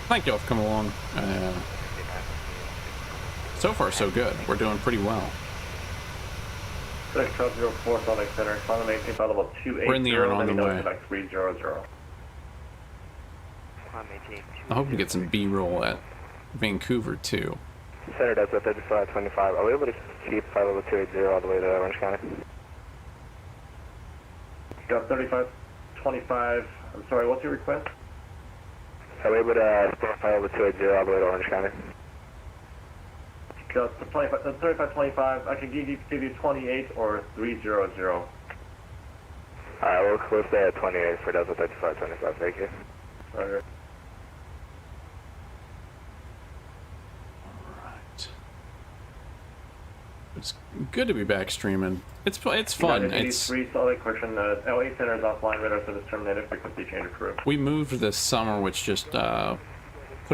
Thank y'all for coming along. So far, so good. We're doing pretty well. 6004 Salt Lake Center, climb and maintain flight level 280. We're in the air and on the way. Like 300. I hope we get some B-roll at Vancouver too. Center, that's at 3525. Are we able to keep flight level 280 all the way to Orange County? Got 3525. I'm sorry, what's your request? Are we able to stay flight level 280 all the way to Orange County? Got 3525. I can give you 28 or 300. Alright, we'll stay at 28 for Delta 3525. Thank you. Right. It's good to be back streaming. It's fun. It's Salt Lake question. LA Center is offline. Radar service terminated. Frequency change approved. We moved this summer, which just put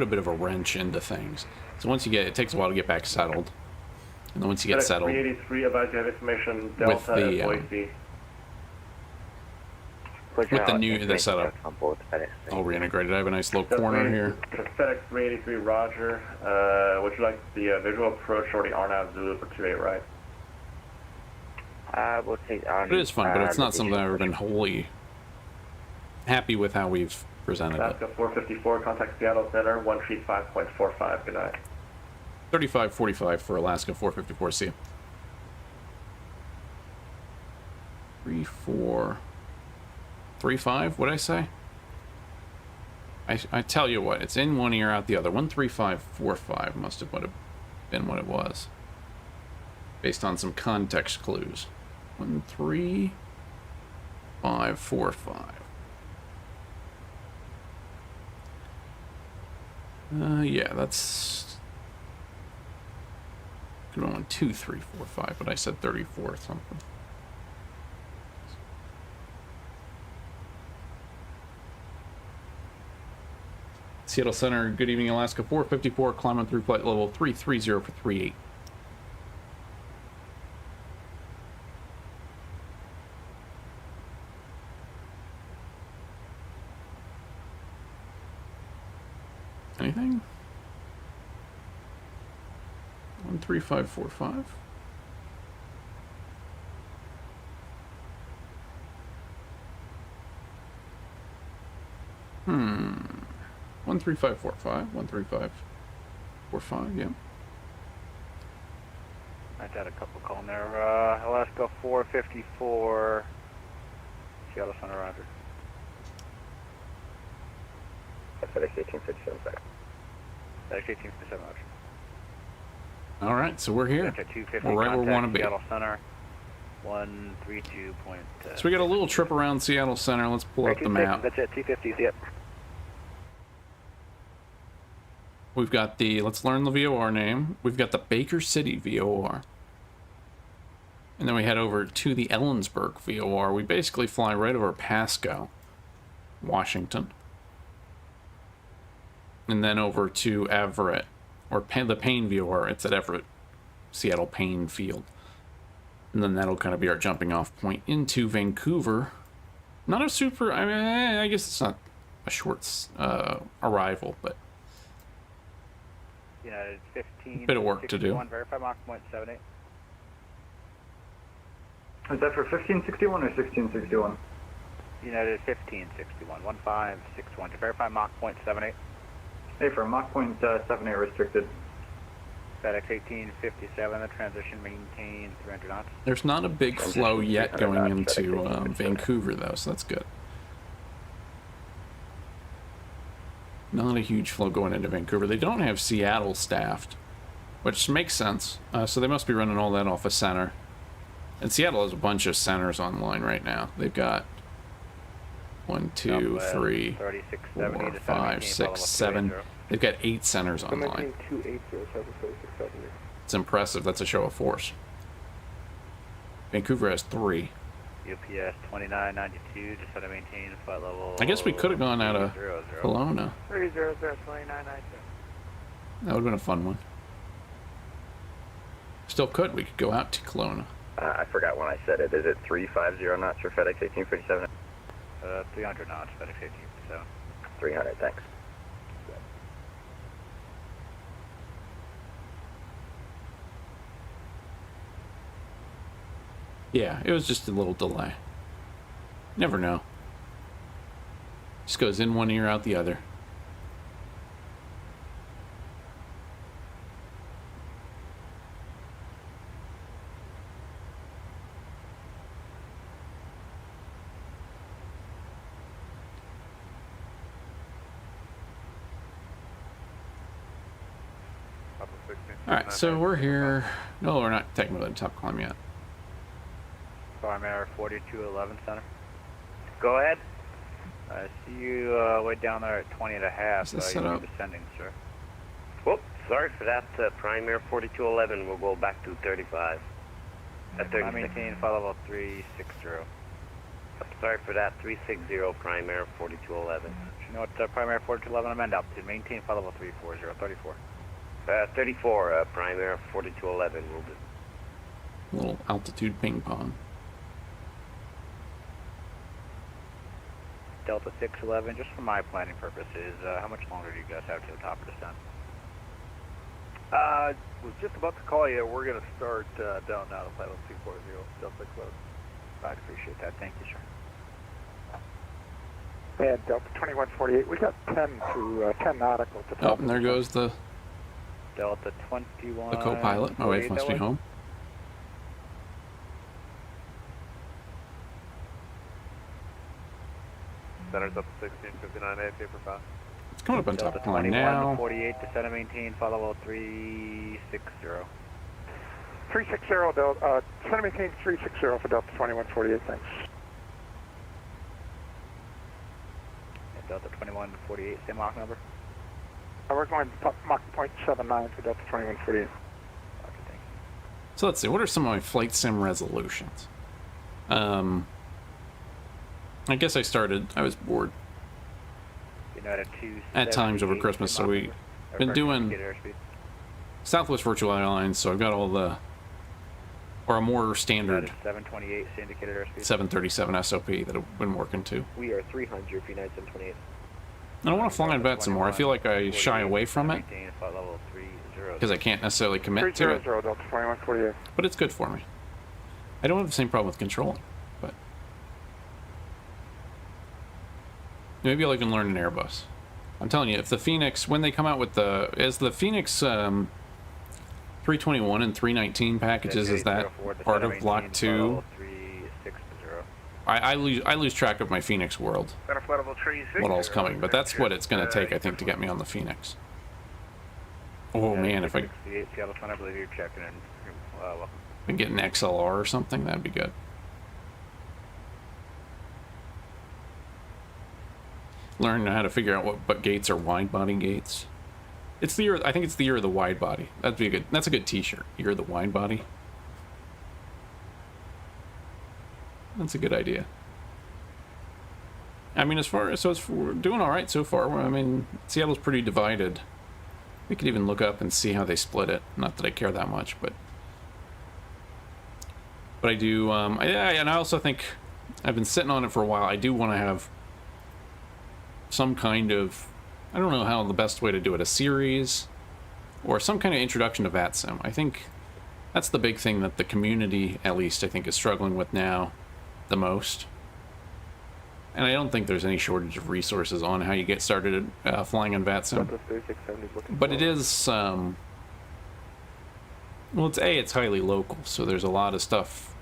a bit of a wrench into things. So once you get, it takes a while to get back settled, and then once you get settled, 383 advise you have information Delta with the Boise. with the new setup all reintegrated. I have a nice low corner here. FedEx 383 Roger. Would you like the visual approach or the RNAV Zulu for 28 right? We'll take on. It is fun, but it's not something I've ever been wholly happy with how we've presented it. Alaska 454, contact Seattle Center, 135.45. Good night. 3545 for Alaska 454. See you. 3435. What'd I say? I tell you what, it's in one ear, out the other. 13545 must have been what it was, based on some context clues. 13545. Yeah, that's could have been 12345, but I said 34 something. Seattle Center, good evening, Alaska 454, climbing through flight level 330 for 38. Anything? 13545. Hmm. 13545. 13545. Yeah. I had a couple calling there. Alaska 454, Seattle Center, Roger. FedEx 1857, second. FedEx 1857, Roger. All right, so we're here. We're right where we want to be. Seattle Center, 132. So we got a little trip around Seattle Center. Let's pull up the map. That's it, 250, yep. We've got the, let's learn the VOR name. We've got the Baker City VOR. And then we head over to the Ellensburg VOR. We basically fly right over Pasco, Washington. And then over to Everett, or the Payne VOR. It's at Everett, Seattle Payne Field. And then that'll kind of be our jumping off point into Vancouver. Not a super, I mean, I guess it's not a short arrival, but United 15. bit of work to do. Verify Mach 0.78. Is that for 1561 or 1661? United 1561, 1561. To verify Mach 0.78. Hey, for Mach 0.78 restricted. FedEx 1857, the transition maintain 300 knots. There's not a big flow yet going into Vancouver, though, so that's good. Not a huge flow going into Vancouver. They don't have Seattle staffed, which makes sense. So they must be running all that off a center. And Seattle has a bunch of centers online right now. They've got 1, 2, 3, 4, 5, 6, 7. They've got 8 centers online. It's impressive. That's a show of force. Vancouver has 3. UPS 2992, just how to maintain flight level. I guess we could have gone out of Kelowna. 300 2992. That would have been a fun one. Still could. We could go out to Kelowna. I forgot when I said it. Is it 350 knots for FedEx 1857? 300 knots, FedEx 1857. 300, thanks. Yeah, it was just a little delay. Never know. Just goes in one ear, out the other. Alright, so we're here. No, we're not technically at the top climb yet. Farm Air 4211 Center. Go ahead. I see you way down there at 20 and a half. Is this set up? Descending, sir. Whoop, sorry for that. Prime Air 4211 will go back to 35. At 36. I maintain flight level 360. Sorry for that. 360 Prime Air 4211. You know what, Prime Air 4211, I'm end altitude. Maintain flight level 340, 34. 34 Prime Air 4211 will do. A little altitude ping pong. Delta 611, just for my planning purposes, how much longer do you guys have to the top of descent? Was just about to call you. We're going to start down now to Pilot 240, Delta close. I appreciate that. Thank you, sir. And Delta 2148, we got 10 to 10 nautical to Oh, and there goes the Delta 21. the co-pilot. My wife must be home. Center's up to 1659A, paper 5. It's coming up on top Delta line 21 now. 48 to center maintain, follow 360. 360, Delta, center maintain 360 for Delta 2148, thanks. And Delta 2148, same Mach number? We're going Mach .79 for Delta 2148. Okay, thank you. So let's see. What are some of my flight sim resolutions? I guess I was bored United at times over Christmas, so we've been doing Southwest Virtual Airlines, so I've got all the, or a more standard 728 indicated airspeed. 737 SOP that I've been working to. We are 300 for United 728. I don't want to fly on VATSIM more. I feel like I shy away from it because I can't necessarily commit to it, 300, Delta 2148. but it's good for me. I don't have the same problem with controlling, but maybe I'll even learn an Airbus. I'm telling you, if the Phoenix, when they come out with as the Phoenix 321 and 319 packages, is that part of Block 2? I lose track of my Phoenix world, what all's coming, but that's what it's going to take, I think, to get me on the Phoenix. Oh man, if I can get an XLR or something, that'd be good. Learn how to figure out what gates are wide body gates. It's the year, I think it's the year of the wide body. That's a good t-shirt. Year of the wide body. That's a good idea. I mean, we're doing all right so far. I mean, Seattle's pretty divided. We could even look up and see how they split it. Not that I care that much, but I do. And I also think I've been sitting on it for a while. I do want to have some kind of, I don't know how the best way to do it, a series or some kind of introduction to VATSIM. I think that's the big thing that the community, at least, I think, is struggling with now the most. And I don't think there's any shortage of resources on how you get started flying on VATSIM. But it is, well, it's highly local, so there's a lot of stuff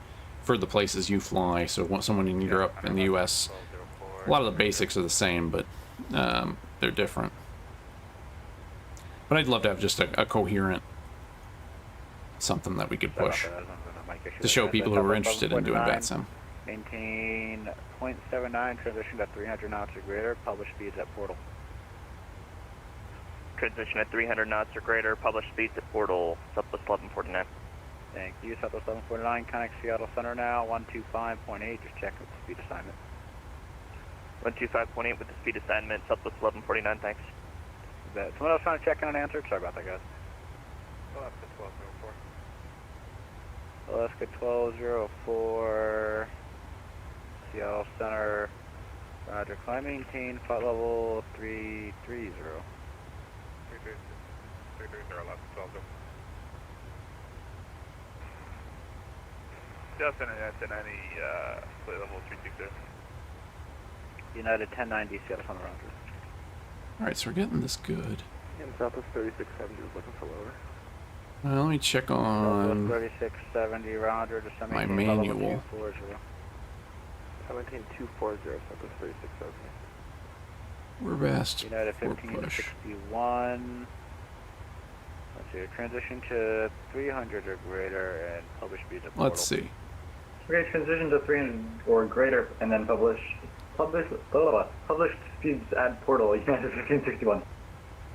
for the places you fly. So someone in Europe and the US, a lot of the basics are the same, but they're different. But I'd love to have just a coherent something that we could push to show people who are interested in doing VATSIM. Maintain 0.79, transition to 300 knots or greater, publish speeds at portal. Transition at 300 knots or greater, publish speeds at portal, Southwest 1149. Thank you, Southwest 1149, connect Seattle Center now, 125.8, just check with the speed assignment. 125.8 with the speed assignment, Southwest 1149, thanks. Is that someone else trying to check in unanswered? Sorry about that, guys. Alaska 1204, Seattle Center, Roger, climb maintain, flight level 330. 330, Alaska 12. Justin, at 1090, flight level 360. United 1090, Seattle Center, Roger. Alright, so we're getting this good. And Southwest 3670 is looking for lower. Well, let me check on 3670, Roger, just my manual. 17240, Southwest 3670. We're best United for push. 1561. Let's see, transition to 300 or greater and publish speed at portal. Let's see. Okay, transition to 300 or greater and then publish speeds at portal, United 1561.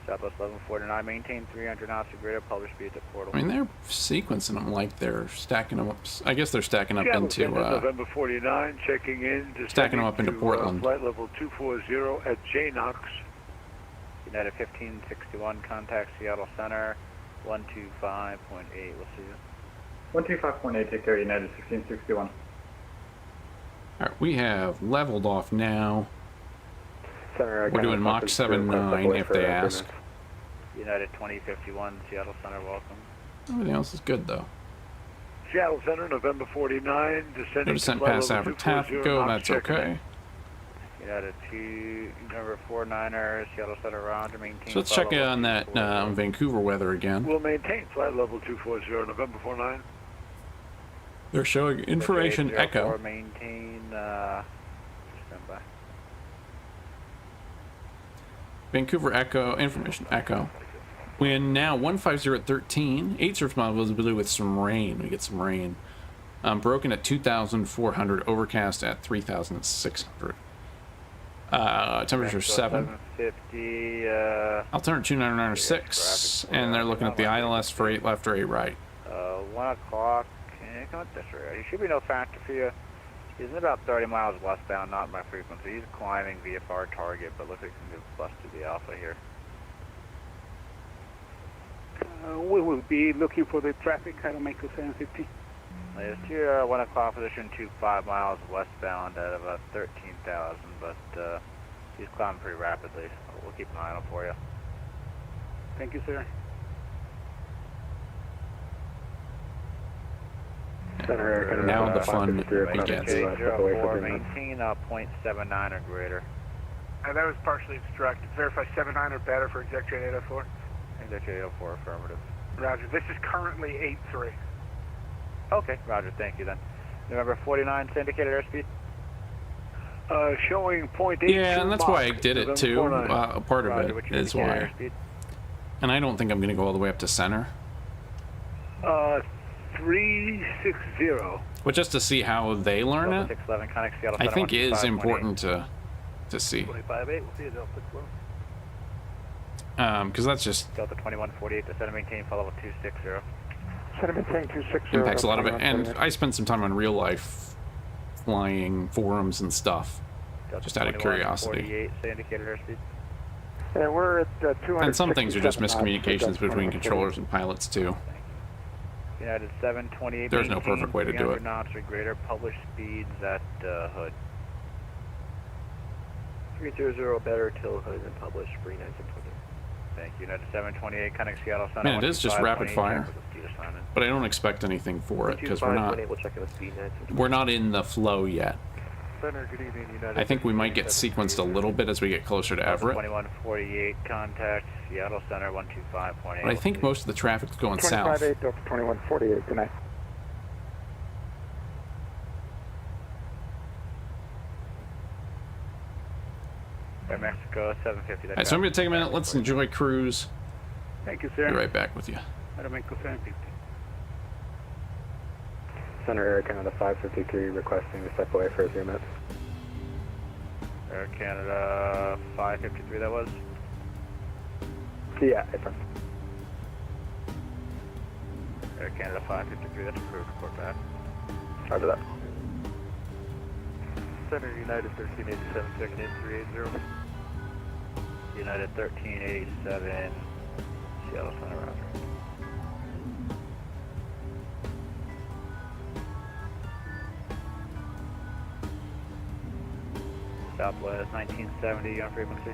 Southwest 1149, maintain 300 knots or greater, publish speeds at portal. I mean, they're sequencing them like they're stacking them up. I guess they're stacking up into November 49, checking in. stacking them up into Portland. Flight level 240 at JNOX. United 1561, contact Seattle Center, 125.8. We'll see you. 125.8, take care, United 1661. Alright, we have leveled off now. Center, We're doing Mach 79 if they ask. United 2051, Seattle Center, welcome. Everything else is good though. Seattle Center, November 49, descending No to descent flight past level average 240, Tafico, knots that's checking in. okay. United 2, number 49er, Seattle Center, round to maintain. So let's check in on that Vancouver weather again. We'll maintain flight level 240, November 49. They're showing information echo. Maintain, stand by. Vancouver echo, information echo. Wind now 150 at 13. 8 surface mile visibility with some rain. We get some rain. Broken at 2,400. Overcast at 3,600. Temperature 7. 750. Altimeter 2996. And they're looking at the ILS for 8 left or 8 right. 1 o'clock. Come this way. He should be no factor for you. He's about 30 miles westbound, not my frequency. He's climbing VFR target, but looks like he's going to bust to the alpha here. We will be looking for the traffic at Mako 750. It's to 1 o'clock position, 5 miles westbound at about 13,000, but he's climbing pretty rapidly, so we'll keep an eye on him for you. Thank you, sir. Now the fun begins. 04, maintain 0.79 or greater. That was partially obstructed. Verify 79 or better for executive 804. Executive 804, affirmative. Roger. This is currently 83. Okay, roger. Thank you then. November 49, indicated airspeed. Showing 0.8. Yeah, and that's why I did it too. Part of Roger, it is why. And I don't think I'm going to go all the way up to center. 360. But just to see how they learn it, I think it is important to see. 25.8, we'll see you Delta 12. Because that's just Delta 2148, descend and maintain flight level 260. Descend and maintain 260. impacts a lot of it. And I spent some time on real life flying forums and stuff, Delta just out of curiosity. 48, say indicated airspeed. And we're at 200. And some things are just miscommunications between controllers and pilots too. United 728. There's no perfect way to do it. Knots or greater. Published speeds at hood. 300 better till hood and published free 1920. Thank you. United 728, connect Seattle Center. Man, it is just rapid fire, but I don't expect anything for it because we're not in the flow yet. Center, good evening, United. I think we might get sequenced a little bit as we get closer to Everett. 2148, contact Seattle Center 125.8. But I think most of the traffic's going south. 25.8, Delta 2148, good night. Mexico 750. Alright, so I'm going to take a minute. Let's enjoy cruise. Thank you, sir. Be right back with you. Mako 750. Center Air Canada 553 requesting to step away for a few minutes. Air Canada 553, that was? Yeah, it's fine. Air Canada 553, that's approved. Report back. Roger that. Center United 1387, checking in 380. United 1387, Seattle Center, roger. Southwest 1970 on frequency.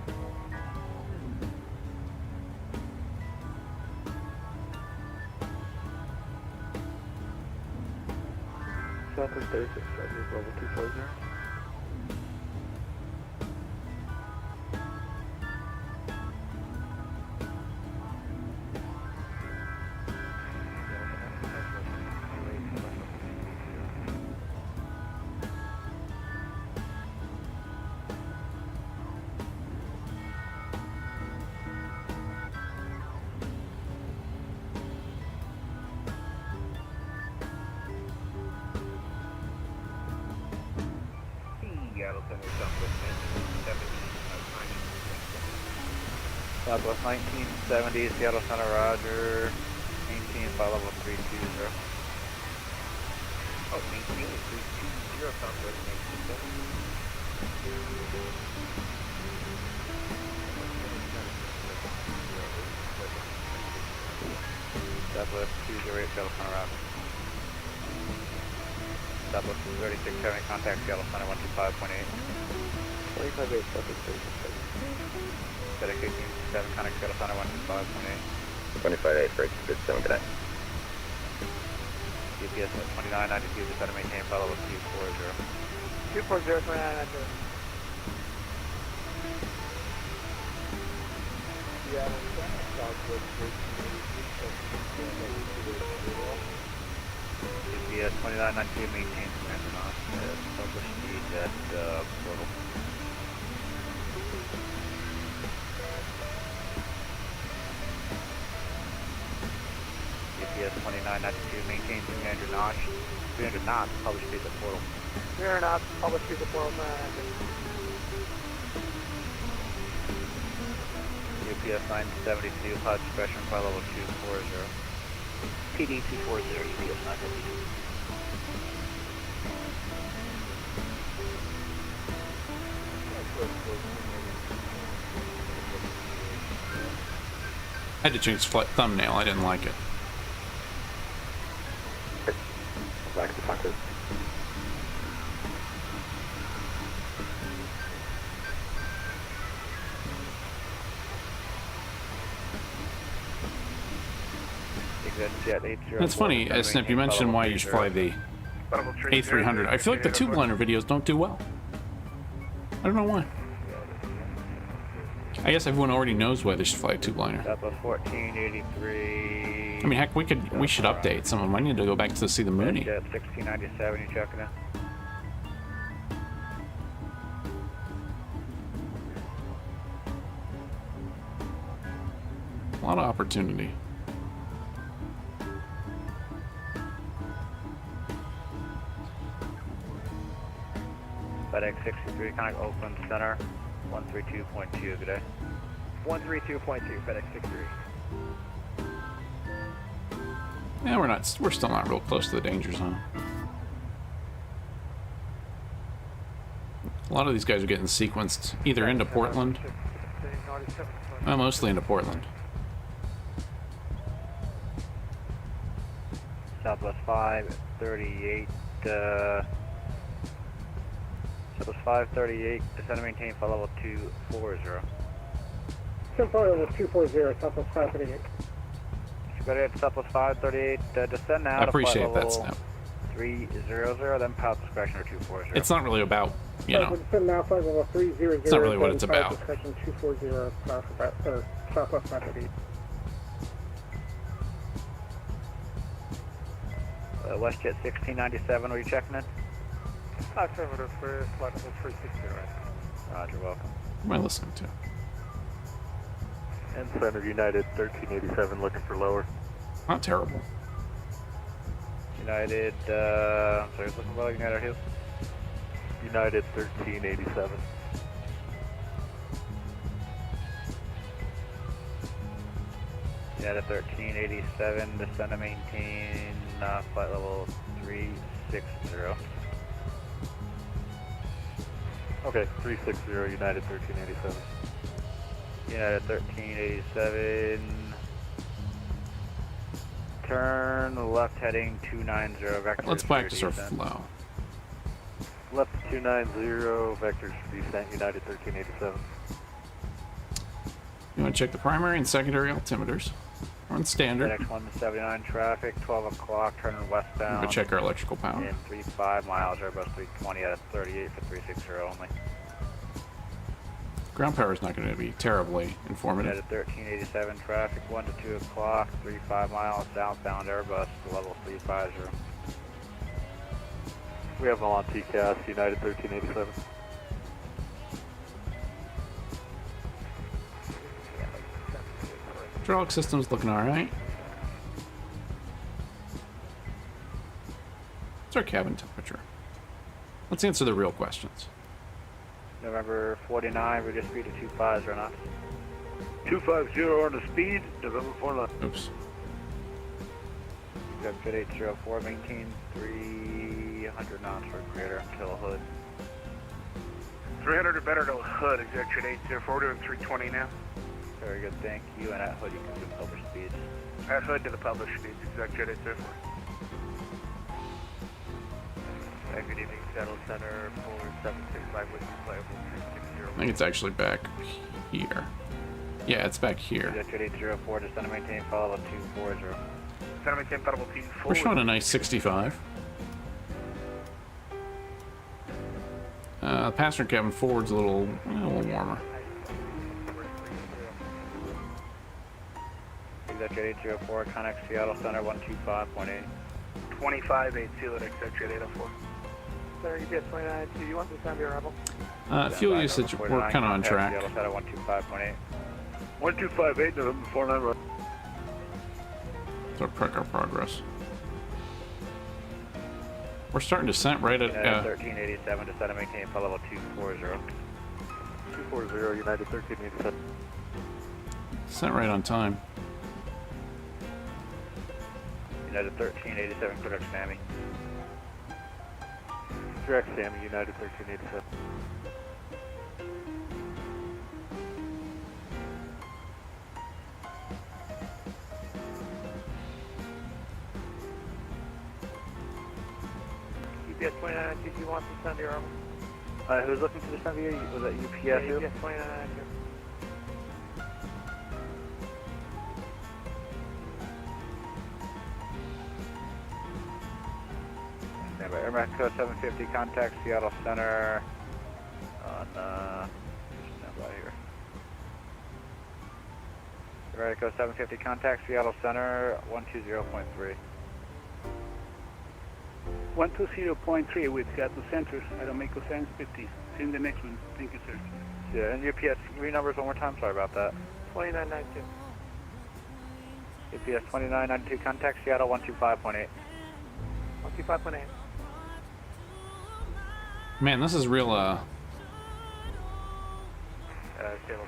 Southwest 3670, level 240. Southwest 1970, Seattle Center, roger. Maintain flight level 320. Oh, maintain 320, Southwest 1970. Southwest 208, Seattle Center, roger. Southwest 3670, contact Seattle Center 125.8. 25.8, Southwest 3670. FedEx 18-7, contact Seattle Center 125.8. 25.8 for good 7, good night. GPS at 2992, just had to maintain flight level 240. 240, 2992. GPS 2992, maintain command and off. Publish speed at portal. GPS 2992, maintain 300 knots. 300 knots, publish speed at portal. 300 knots, publish speed at portal 992. UPS 972, HUD expression flight level 240. PD 240, UPS 972. I had to change the thumbnail. I didn't like it. Back to Tucker. That's funny, Snip, you mentioned why you should fly the A300. I feel like the two-liner videos don't do well. I don't know why. I guess everyone already knows why they should fly a two-liner. Southwest 1483. I mean, heck, we should update some of them. I need to go back to see the Mooney. Jet 1697, you checking it? A lot of opportunity. FedEx 63, contact Oakland Center, 132.2, good day. 132.2, FedEx 63. Yeah, we're still not real close to the danger zone. A lot of these guys are getting sequenced either into Portland, well, mostly into Portland. Southwest 538, Southwest 538, descend and maintain flight level 240. Descend flight level 240, Southwest 538. Go ahead, Southwest 538, descend now I appreciate that, Snap. 300, then power discretion or 240. It's not really about, you know, Descend now, flight level 300. it's not really what it's about. Discretion 240, Southwest 538. WestJet 1697, are you checking in? Affirmative for flight level 360, right? Roger, welcome. What am I listening to? And Center United 1387 looking for lower. Not terrible. United, sorry, looking well, United Hills. United 1387. United 1387, descend and maintain flight level 360. Okay, 360, United 1387. United 1387. Turn left heading 290, vector. Let's practice our flow. Left 290, vectors for descent, United 1387. You want to check the primary and secondary altimeters? We're on standard. FedEx 179 traffic, 12 o'clock, turning westbound. We're going to check our electrical power. In 35 miles, Airbus 320 at 38 for 360 only. Ground power is not going to be terribly informative. At 1387 traffic, 1 to 2 o'clock, 35 miles southbound Airbus to level 350. We have them on TCAS, United 1387. Hydraulic system's looking alright. What's our cabin temperature? Let's answer the real questions. November 49, reduce speed to 25 knots. 250 on the speed, November 49. Oops. Got good 804, maintain 300 knots or greater until hood. 300 or better to hood, executive 804, doing 320 now. Very good, thank you. And at hood, you can do published speeds. At hood to the published speeds, executive 804. Good evening, Seattle Center, 4765 with playable 360. I think it's actually back here. Yeah, it's back here. Executive 804, descend and maintain, follow level 240. Descend and maintain, follow level 240. We're showing a nice 65. Passenger cabin forward's a little warmer. Executive 804, connect Seattle Center 125.8. 2580 at Executive 804. Center UPS 29, do you want to send your arrival? Fuel usage, we're kind of on track. Seattle Center 125.8. 1258, November 49, right. So track our progress. We're starting descent right at 1387, descend and maintain, follow level 240. 240, United 1387. descent right on time. United 1387, correct Sammy. Direct Sammy, United 1387. UPS 29, do you want to send your arrival? Who's looking to descend via? Was that UPS? UPS 29, Stand by. Airmax code 750, contact Seattle Center on, stand by here. Airmax code 750, contact Seattle Center 120.3. 120.3 with Seattle Center, Aeromexico 750. See you in the next one. Thank you, sir. Yeah, and UPS, read numbers one more time, sorry about that. 2992. UPS 2992, contact Seattle 125.8. 125.8. Man, this is real Seattle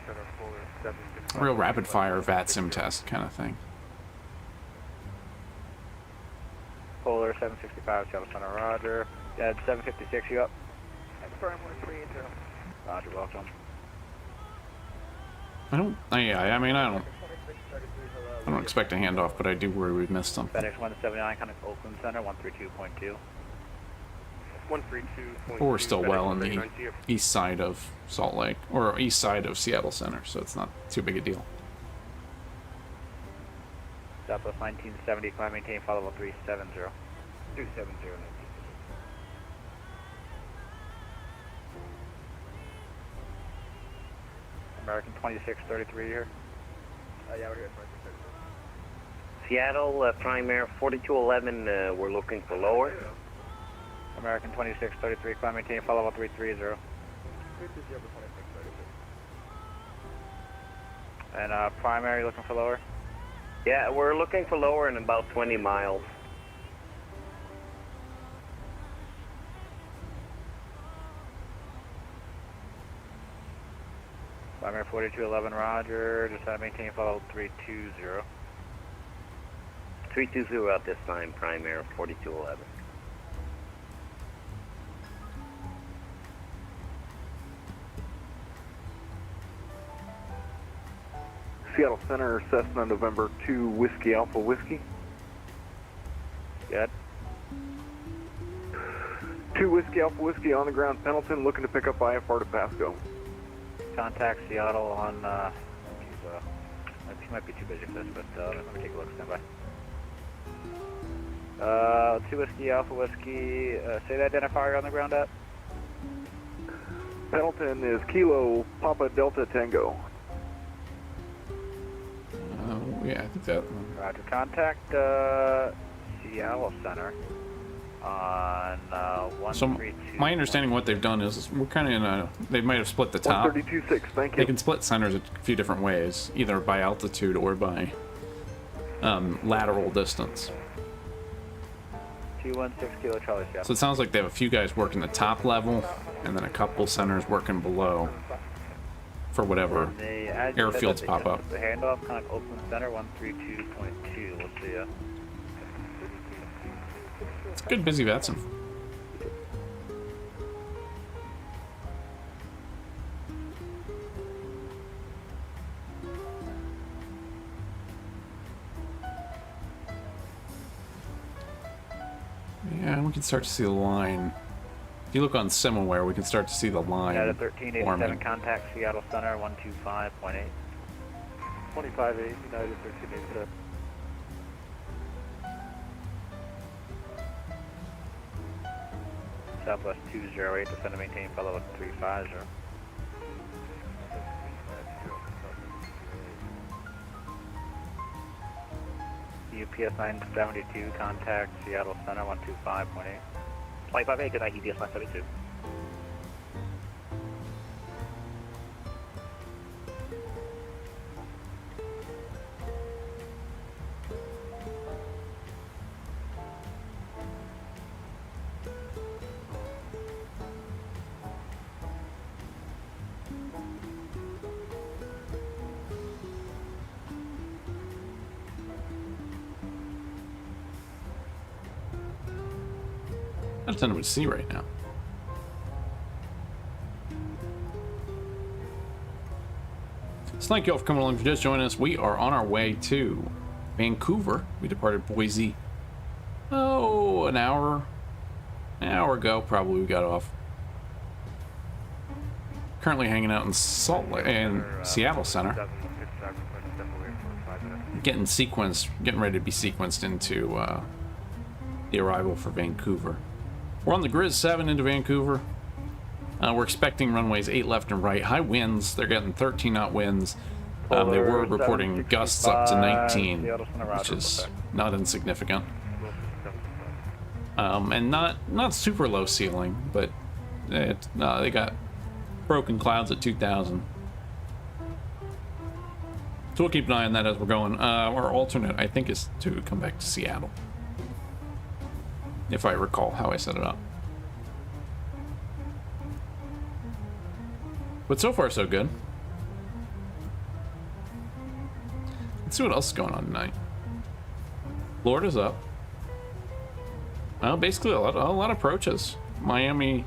Center forward 750. real rapid fire VATSIM test kind of thing. Polar 765, Seattle Center, roger. Yeah, 756, you up? Firm 1380. Roger, welcome. I don't expect a handoff, but I do worry we've missed something. FedEx 179, contact Oakland Center 132.2. 132.2. But we're still well in the east side of Salt Lake, or east side of Seattle Center, so it's not too big a deal. Southwest 1970, climb maintain, follow level 370. 370. American 2633 here. Yeah, we're here. Seattle, Prime Air 4211, we're looking for lower. American 2633, climb maintain, follow level 330. 330 for 2633. And primary looking for lower? Yeah, we're looking for lower in about 20 miles. Primary 4211, roger. Just maintain, follow 320. 320 out this time, Prime Air 4211. Seattle Center, Cessna, November 2, Whiskey Alpha Whiskey. Good. 2 Whiskey Alpha Whiskey on the ground, Pendleton, looking to pick up IFR to Pasco. Contact Seattle on, he might be too busy for this, but let me take a look, stand by. 2 Whiskey Alpha Whiskey, say the identifier on the ground at? Pendleton is Kilo Papa Delta Tango. Yeah, I think that. Roger. Contact Seattle Center on 132. So my understanding, what they've done is we're kind of in a. They might have split the top. 132.6. Thank you. They can split centers a few different ways, either by altitude or by lateral distance. 216 Kilo Charlie Seattle. So it sounds like they have a few guys working the top level, and then a couple centers working below. For whatever airfields pop up. The handoff, kind of Oakland Center 132.2. We'll see ya. It's good, busy VATSIM. Yeah, we can start to see the line. If you look on SimAware, we can start to see the line. United 1387, forming. contact Seattle Center 125.8. 25-8, United 1387. Southwest 208, descend and maintain, follow up 350. UPS 972, contact Seattle Center 125.8. 25-8, good night, UPS 972. I don't know what to see right now. So thank you all for coming along. If you just joined us, we are on our way to Vancouver. We departed Boise, an hour ago, probably we got off. Currently hanging out in Seattle Center. Getting ready to be sequenced into the arrival for Vancouver. We're on the Grizz 7 into Vancouver. We're expecting runways 8 left and right. High winds. They're getting 13 knot winds. They were reporting gusts up to 19, which is not insignificant. And not super low ceiling, but they got broken clouds at 2,000. So we'll keep an eye on that as we're going. Our alternate, I think, is to come back to Seattle, if I recall how I set it up. But so far, so good. Let's see what else is going on tonight. Florida's up. Basically a lot of approaches. Miami,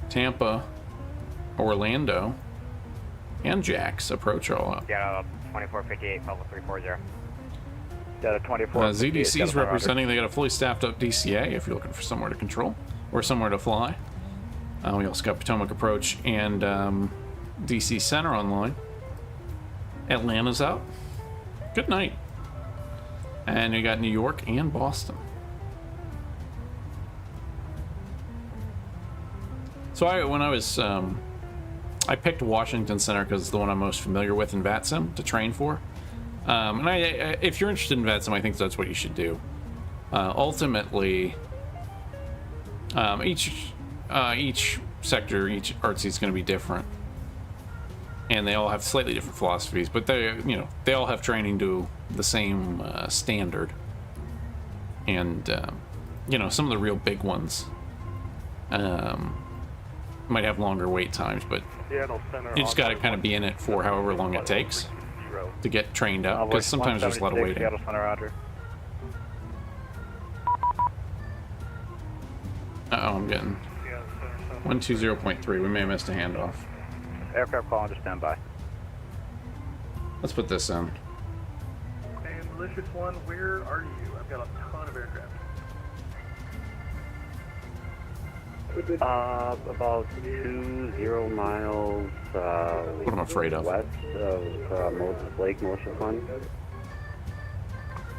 Tampa, Orlando, and Jax approach are all up. Yeah, 2458, follow 340. Got a 24. ZDC's representing. They got a fully staffed up DCA if you're looking for somewhere to control or somewhere to fly. We also got Potomac approach and DC Center online. Atlanta's out. Good night. And we got New York and Boston. So I picked Washington Center because it's the one I'm most familiar with in VATSIM to train for. And if you're interested in VATSIM, I think that's what you should do. Ultimately, each sector, each ARTC is going to be different, and they all have slightly different philosophies, but they all have training to the same standard. And some of the real big ones might have longer wait times, but you just got to kind of be in it for however long it takes to get trained up, because sometimes there's a lot of waiting. I'm getting 120.3. We may have missed a handoff. Aircraft calling to stand by. Let's put this in. And Malicious One, where are you? I've got a ton of aircraft. About 20 miles what I'm afraid of. west of Moses Lake, Malicious One.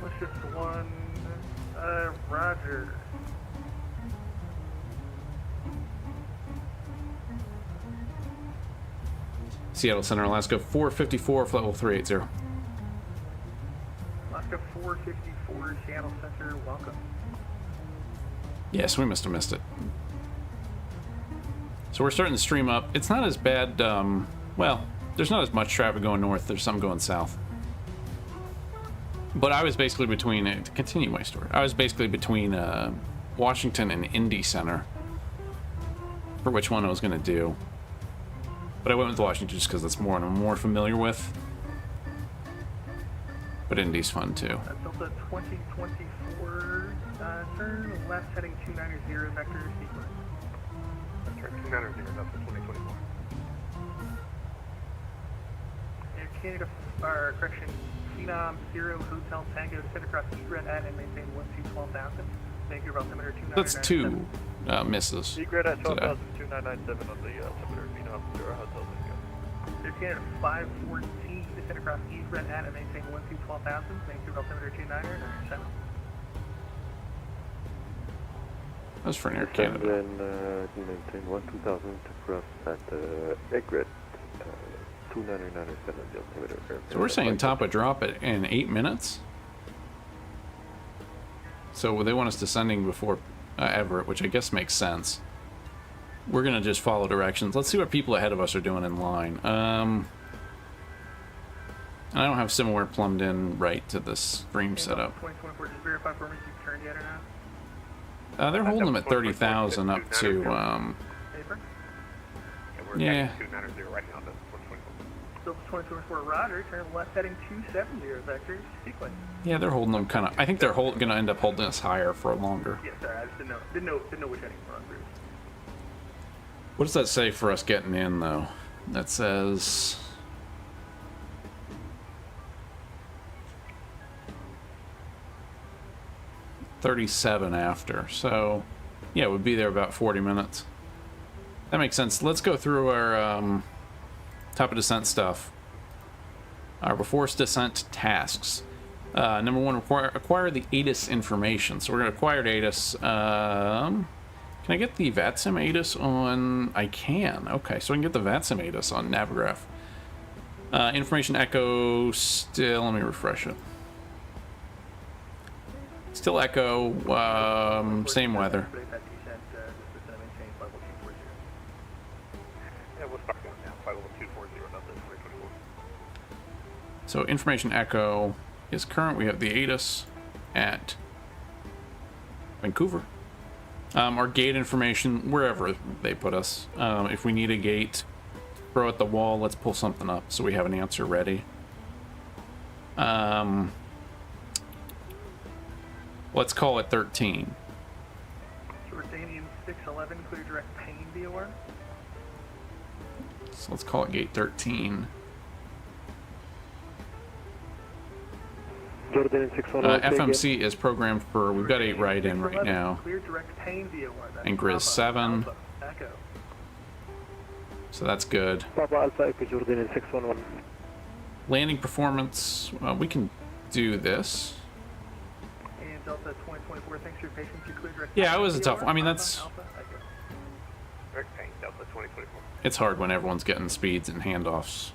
Malicious One, roger. Seattle Center, Alaska 454, flight level 380. Alaska 454, Seattle Center, welcome. Yes, we must have missed it. So we're starting to stream up. It's not as bad, well, there's not as much traffic going north, there's some going south. But I was basically between, to continue my story, I was basically between Washington and Indy Center for which one I was going to do. But I went with Washington just because that's more I'm more familiar with. But Indy's fun too. Delta 2024, turn left heading 290 vector sequence. That's right, 290, that's the 2024. Air Canada, correction, Phenom 0 Hotel Tango, descend across Egret at and maintain 12,000. Vancouver altimeter 290. That's two misses. Egret at 12,2997 on the altimeter, Phenom 0 Hotel Tango. Air Canada 514, descend across egret at and maintain 12,000, Vancouver altimeter 2997. That's for an Air Canada. Then maintain 12,000 to cross at egret 2997, the altimeter. So we're saying top a drop it in 8 minutes? So they want us descending before Everett, which I guess makes sense. We're gonna just follow directions. Let's see what people ahead of us are doing in line. I don't have similar plumbed in right to this stream setup. 2024, just verify for me if you've turned yet or not. They're holding them at 30,000 up to, Paper? yeah. So 2024 Roger, turn left heading 270, vector sequence. Yeah, they're holding them kind of, I think they're gonna end up holding us higher for longer. Yeah, sorry, I just didn't know which heading we're on, Bruce. What does that say for us getting in, though? That says... $37 after, so yeah, we'd be there about 40 minutes. That makes sense. Let's go through our top of descent stuff. Our before descent tasks. Number one, acquire the ATIS information. So we're going to acquire ATIS. Can I get the VATSIM ATIS on... I can. Okay, so I can get the VATSIM ATIS on Navigraph. Information echo still... Let me refresh it. Still echo, same weather. So information echo is current. We have the ATIS at Vancouver. Our gate information, wherever they put us. If we need a gate, throw at the wall, let's pull something up so we have an answer ready. Let's call it 13. Jordanian 611, clear direct pain VOR. So let's call it gate 13. Jordanian 611. FMC is programmed for, we've got 8 right in right now. Clear direct pain VOR. And Grizz 7. Echo. So that's good. Papa Alpha Echo Jordanian 611. Landing performance, we can do this. And Delta 2024, thanks for your patience. You clear direct Yeah, it was a tough one. I mean, that's... Direct pain, Delta 2024. It's hard when everyone's getting speeds and handoffs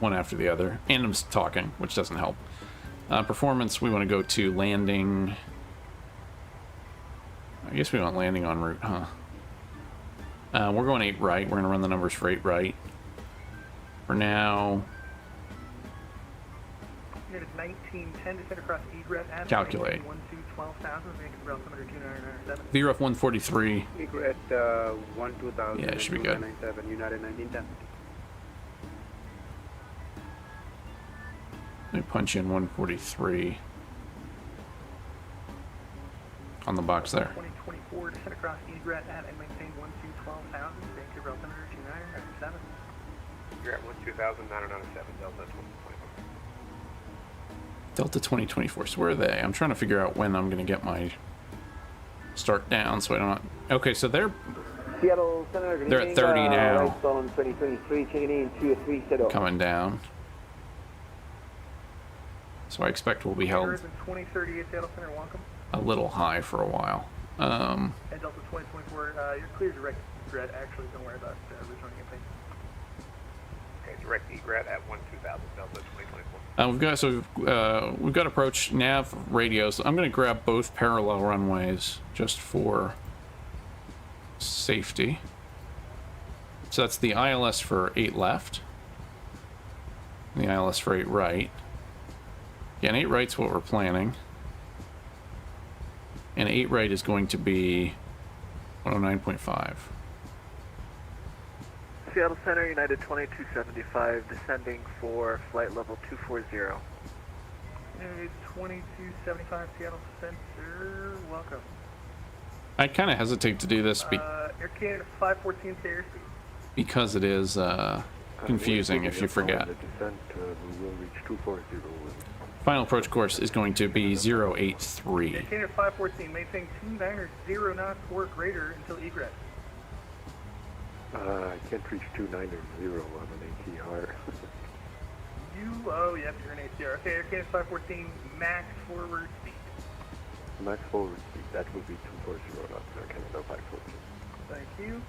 one after the other. And I'm talking, which doesn't help. Performance, we want to go to landing. I guess we want landing en route, huh? We're going 8 right. We're going to run the numbers for 8 right. For now. Unit 1910, descend across egret at Calculate. 12,000, Vancouver altimeter 2997. VRF 143. Egret 12,000. Yeah, it should be good. United 1910. Let me punch in 143 on the box there. 2024, descend across egret at and maintain 12,000, Vancouver altimeter 2997. You're at 12,997, Delta 2024. Delta 2024. So where are they? I'm trying to figure out when I'm going to get my start down so I don't... Okay, so they're at 30 now. Coming down. So I expect we'll be held 2038 Seattle Center, welcome. a little high for a while. And Delta 2024, you're clear direct egret. Actually, don't worry about returning a ping. Okay, direct egret at 12,000, Delta 2024. We've got approach nav radios. I'm going to grab both parallel runways just for safety. So that's the ILS for 8 left, and the ILS for 8 right. Yeah, and 8 right's what we're planning. And 8 right is going to be 109.5. Seattle Center, United 2275, descending for flight level 240. United 2275 Seattle Center, welcome. I kind of hesitate to do this Air Canada 514 KRC. because it is confusing if you forget. We will reach 240. Final approach course is going to be 083. Air Canada 514, maintain 290 knots or greater until egret. I can't reach 290 on an ATR. Oh, yep, you're an ATR. Okay, Air Canada 514, max forward speed. Max forward speed, that would be 240 knots, Air Canada 514. Thank you.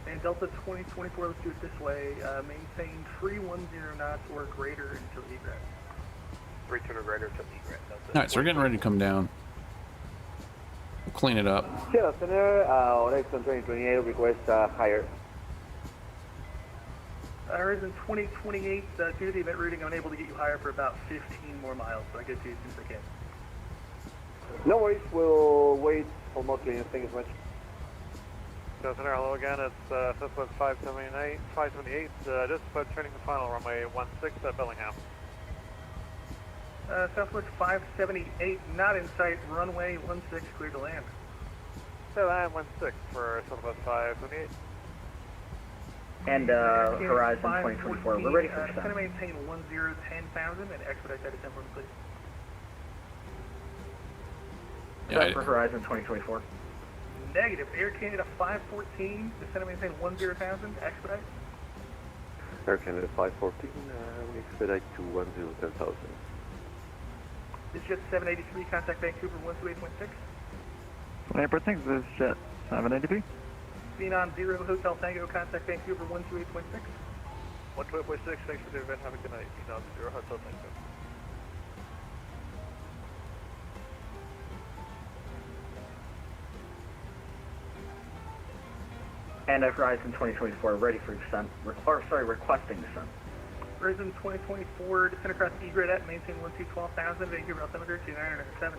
And Delta 2024, let's do it this way. Maintain 310 knots or greater until egress. 310 or greater until egress. Alright, so we're getting ready to come down. We'll clean it up. Seattle Center, Horizon 2028, request higher. Horizon 2028, due to the event routing, I'm unable to get you higher for about 15 more miles, so I get to you as soon as I can. No worries, we'll wait for more clearance. Thank you so much. Seattle Center, hello again. It's Southwest 578, just about turning the final runway 16 at Bellingham. Southwest 578, not in sight, runway 16, clear to land. So that 16 for Southwest 578. And Horizon 2024, we're ready for It's going to descent. maintain 10,000 and expedite that descent for me, please. Yeah, For Horizon 2024. Negative. Air Canada 514, descend and maintain 10,000, expedite. Air Canada 514, we expedite to 10,000. This is Jet 783, contact Vancouver 128.6. 28%, this is Jet 783. Phenom 0 Hotel Tango, contact Vancouver 128.6. 128.6, thanks for the event. Have a good night. Phenom 0 Hotel Tango. And Horizon 2024, ready for descent. Requesting descent. Horizon 2024, descend across egret at maintain 12,000, Vancouver altimeter 2997.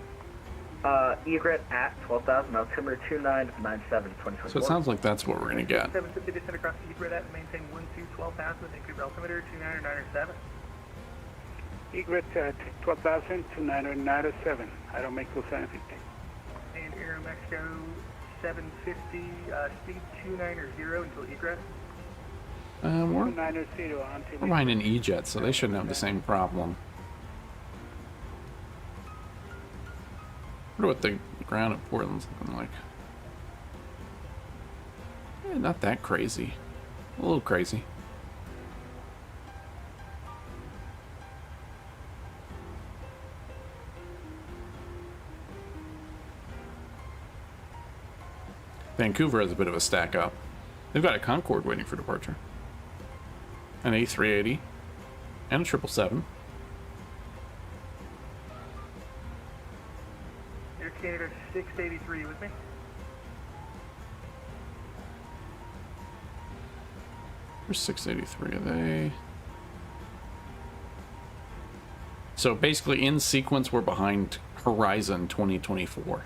Egret at 12,000, altimeter 2997, 2024. so it sounds like that's what we're gonna get. 750, descend across egret at maintain 12,000, Vancouver altimeter 2997. Egret at 12,000 to 997. I don't make those 750. And Aero Mexico 750, speed 290 until egret. We're 290 until behind an E-Jet, so they shouldn't have the same problem. I wonder what the ground at Portland's looking like. Yeah, not that crazy. A little crazy. Vancouver has a bit of a stack up. They've got a Concorde waiting for departure. An A380 and a 777. Air Canada 683 with me. Where's 683? Are they? So basically, in sequence, we're behind Horizon 2024.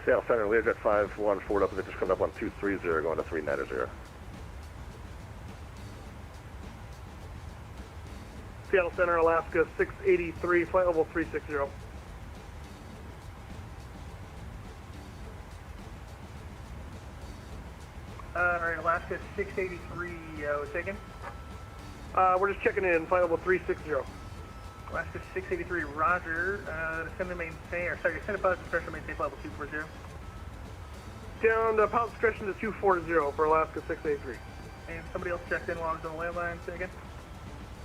Seattle Center, Learjet 514 up, just coming up on 230, going to 390. Seattle Center, Alaska 683, flight level 360. Alright, Alaska 683, taken. We're just checking in, flight level 360. Alaska 683, roger. Descend and maintain, or sorry, descend and pilot discretion, maintain level 240. Down to pilot discretion to 240 for Alaska 683. And somebody else checked in while I was on the landline, say again?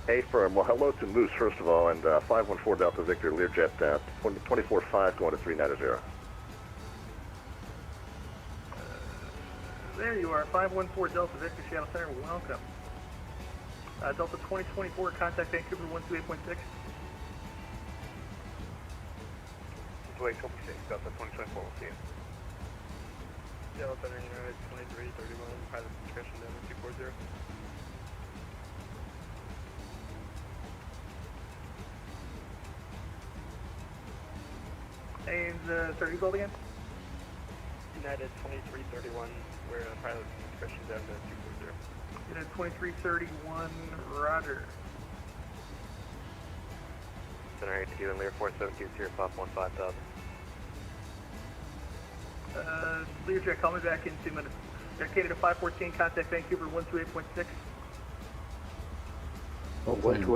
A firm, well hello to Moose first of all, and 514 Delta Victor, Learjet 245 going to 390. There you are, 514 Delta Victor, Seattle Center, welcome. Delta 2024, contact Vancouver 128.6. Wait, couple six, Delta 2024, we'll see you. Seattle Center, United 2331, pilot discretion down to 240. And, sorry, you called again? United 2331, we're on pilot discretion down to 240. United 2331, roger. Center HQ and Lear 472, here, Pop 15,000. Learjet, call me back in 2 minutes. Air Canada 514, contact Vancouver 128.6. 128.6,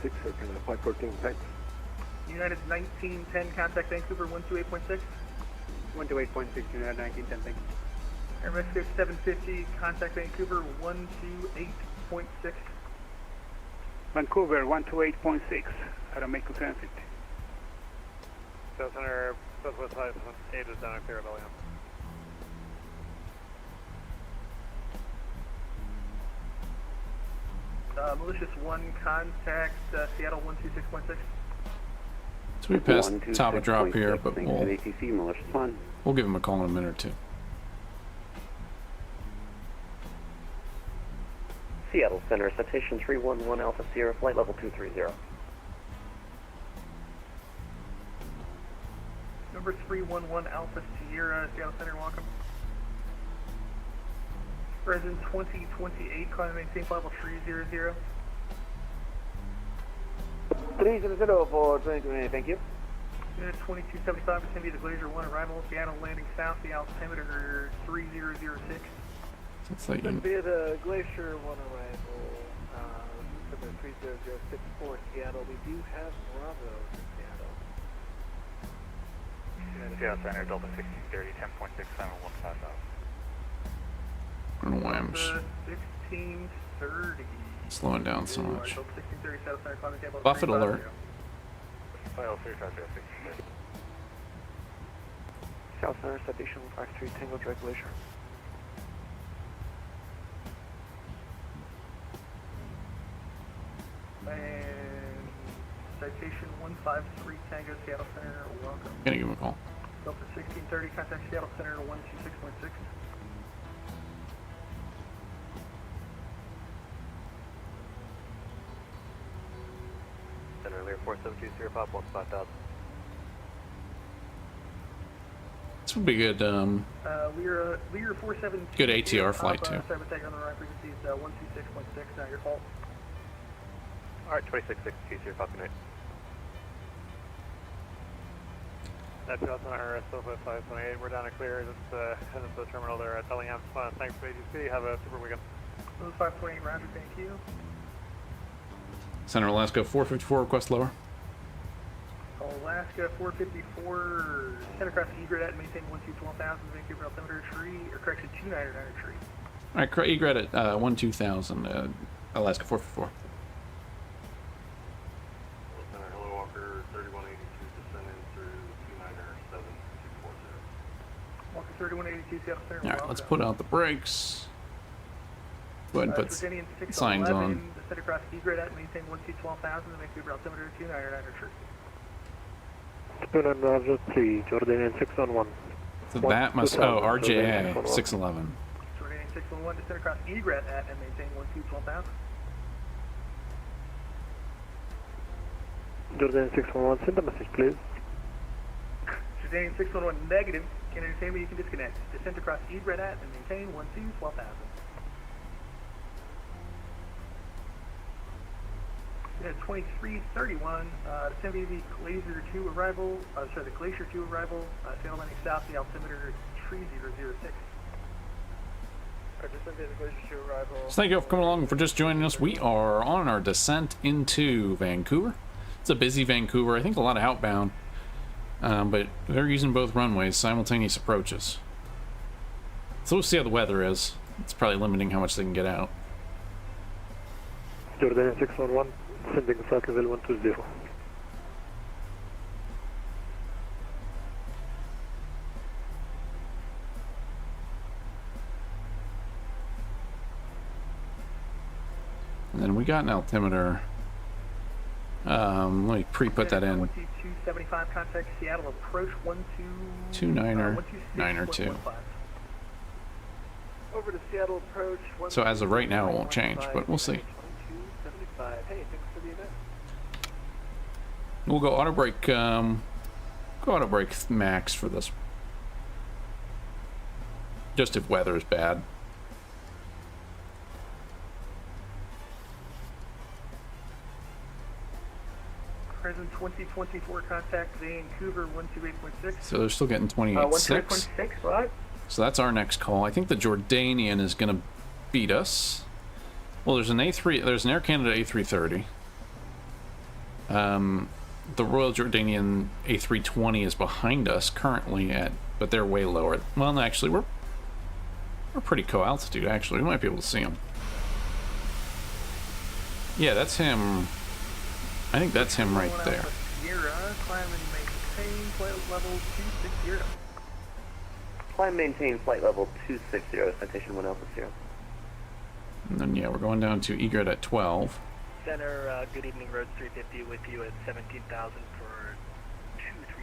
Air Canada 514, thanks. United 1910, contact Vancouver 128.6. 128.6, United 1910, thank you. Air Mexico 750, contact Vancouver 128.6. Vancouver 128.6, Aeromexico 750. South Center, Southwest 518 is down clear at William. Malicious 1, contact Seattle 126.6. So we passed top of drop here, but ATC, Malicious 1. we'll give him a call in a minute or two. Seattle Center, citation 311 Alpha Sierra, flight level 230. Number 311 Alpha Sierra, Seattle Center, welcome. President 2028, climb and maintain flight level 300. 300 for 2028, thank you. Unit 2275, vicinity of the Glacier 1, arrival, Seattle landing south, the altimeter 3006. It's like Should be at the Glacier 1 arrival, for the 30064 Seattle. We do have Bravo in Seattle. Seattle Center, Delta 1630, 10.6, 7150. I don't know why I'm 1630. slowing down so much. 1630, Seattle Center, climbing table. Buffett alert. File 350. South Center, citation 53 Tango Direct Glacier. And citation 153 Tango, Seattle Center, welcome. Gonna give him a call. Delta 1630, contact Seattle Center 126.6. Center, Lear 4720, Pop 5000. This would be good. Lear 47. Good ATR flight too. Sorry, but taking on the right frequency is 126.6, not your fault. Alright, 26620, copy night. That's South Center, Southwest 528. We're down to clear. Just heading to the terminal there at Tellingham. Thanks for ATC. Have a super weekend. 528 Roger, thank you. Center Alaska 454, request lower. Alaska 454, send across egret at maintain 121,000, Vancouver altimeter tree, or correction 299 tree. Alright, egret at 12000, Alaska 454. Center, hello Walker 3182, descending through 297-240. Walker 3182, Seattle Center. Alright, let's put out the brakes. Go ahead and put signs on. Descend across egret at maintain 112,000, Vancouver altimeter 299 tree. 293, Jordanian 611. So that must, RJA 611. Jordanian 611, descend across egret at and maintain 112,000. Jordanian 611, send a message, please. Jordanian 611, negative. Can't understand me, you can disconnect. Descend across egret at and maintain 112,000. 2331, descend via the Glacier 2 arrival, the Glacier 2 arrival, sail landing south, the altimeter 3006. Descend via the Glacier 2 arrival. So thank you all for coming along and for just joining us. We are on our descent into Vancouver. It's a busy Vancouver, I think a lot of outbound, but they're using both runways, simultaneous approaches. So we'll see how the weather is. It's probably limiting how much they can get out. Jordanian 611, sending flight level 120. And then we got an altimeter. Let me pre-put that in. 275 contact Seattle approach 29er2. Over to Seattle approach. So as of right now, it won't change, but we'll see. 275. Hey, thanks for the event. We'll go auto brake. Go auto brake max for this. Just if weather is bad. Present 2024 contact Vancouver 128.6. So they're still getting 28.6. 128.6, right? So that's our next call. I think the Jordanian is going to beat us. Well, there's an Air Canada A330. the Royal Jordanian A320 is behind us currently but they're way lower. Well, no, actually, we're pretty co-altitude, actually. We might be able to see them. Yeah, that's him. I think that's him right there. Climb and maintain flight level 260. Climb maintain flight level 260, citation 1 Alpha 0. And then, yeah, we're going down to egret at 12. Center, good evening, Roads 350 with you at 17,000 for 230.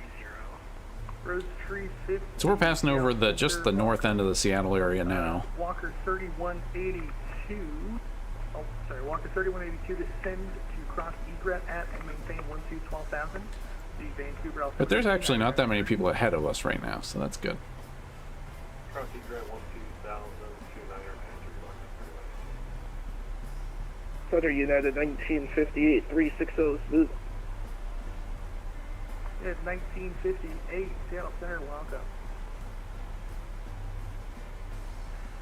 Roads 350. So we're passing over just the north end of the Seattle area now. Walker 3182. Oh, sorry, Walker 3182 descend to cross egret at and maintain 12,000. The Vancouver Alpha. But there's actually not that many people ahead of us right now, so that's good. Cross egret 12,000, 29er. Southern United 1958, 360 smooth. It's 1958, Seattle Center, welcome.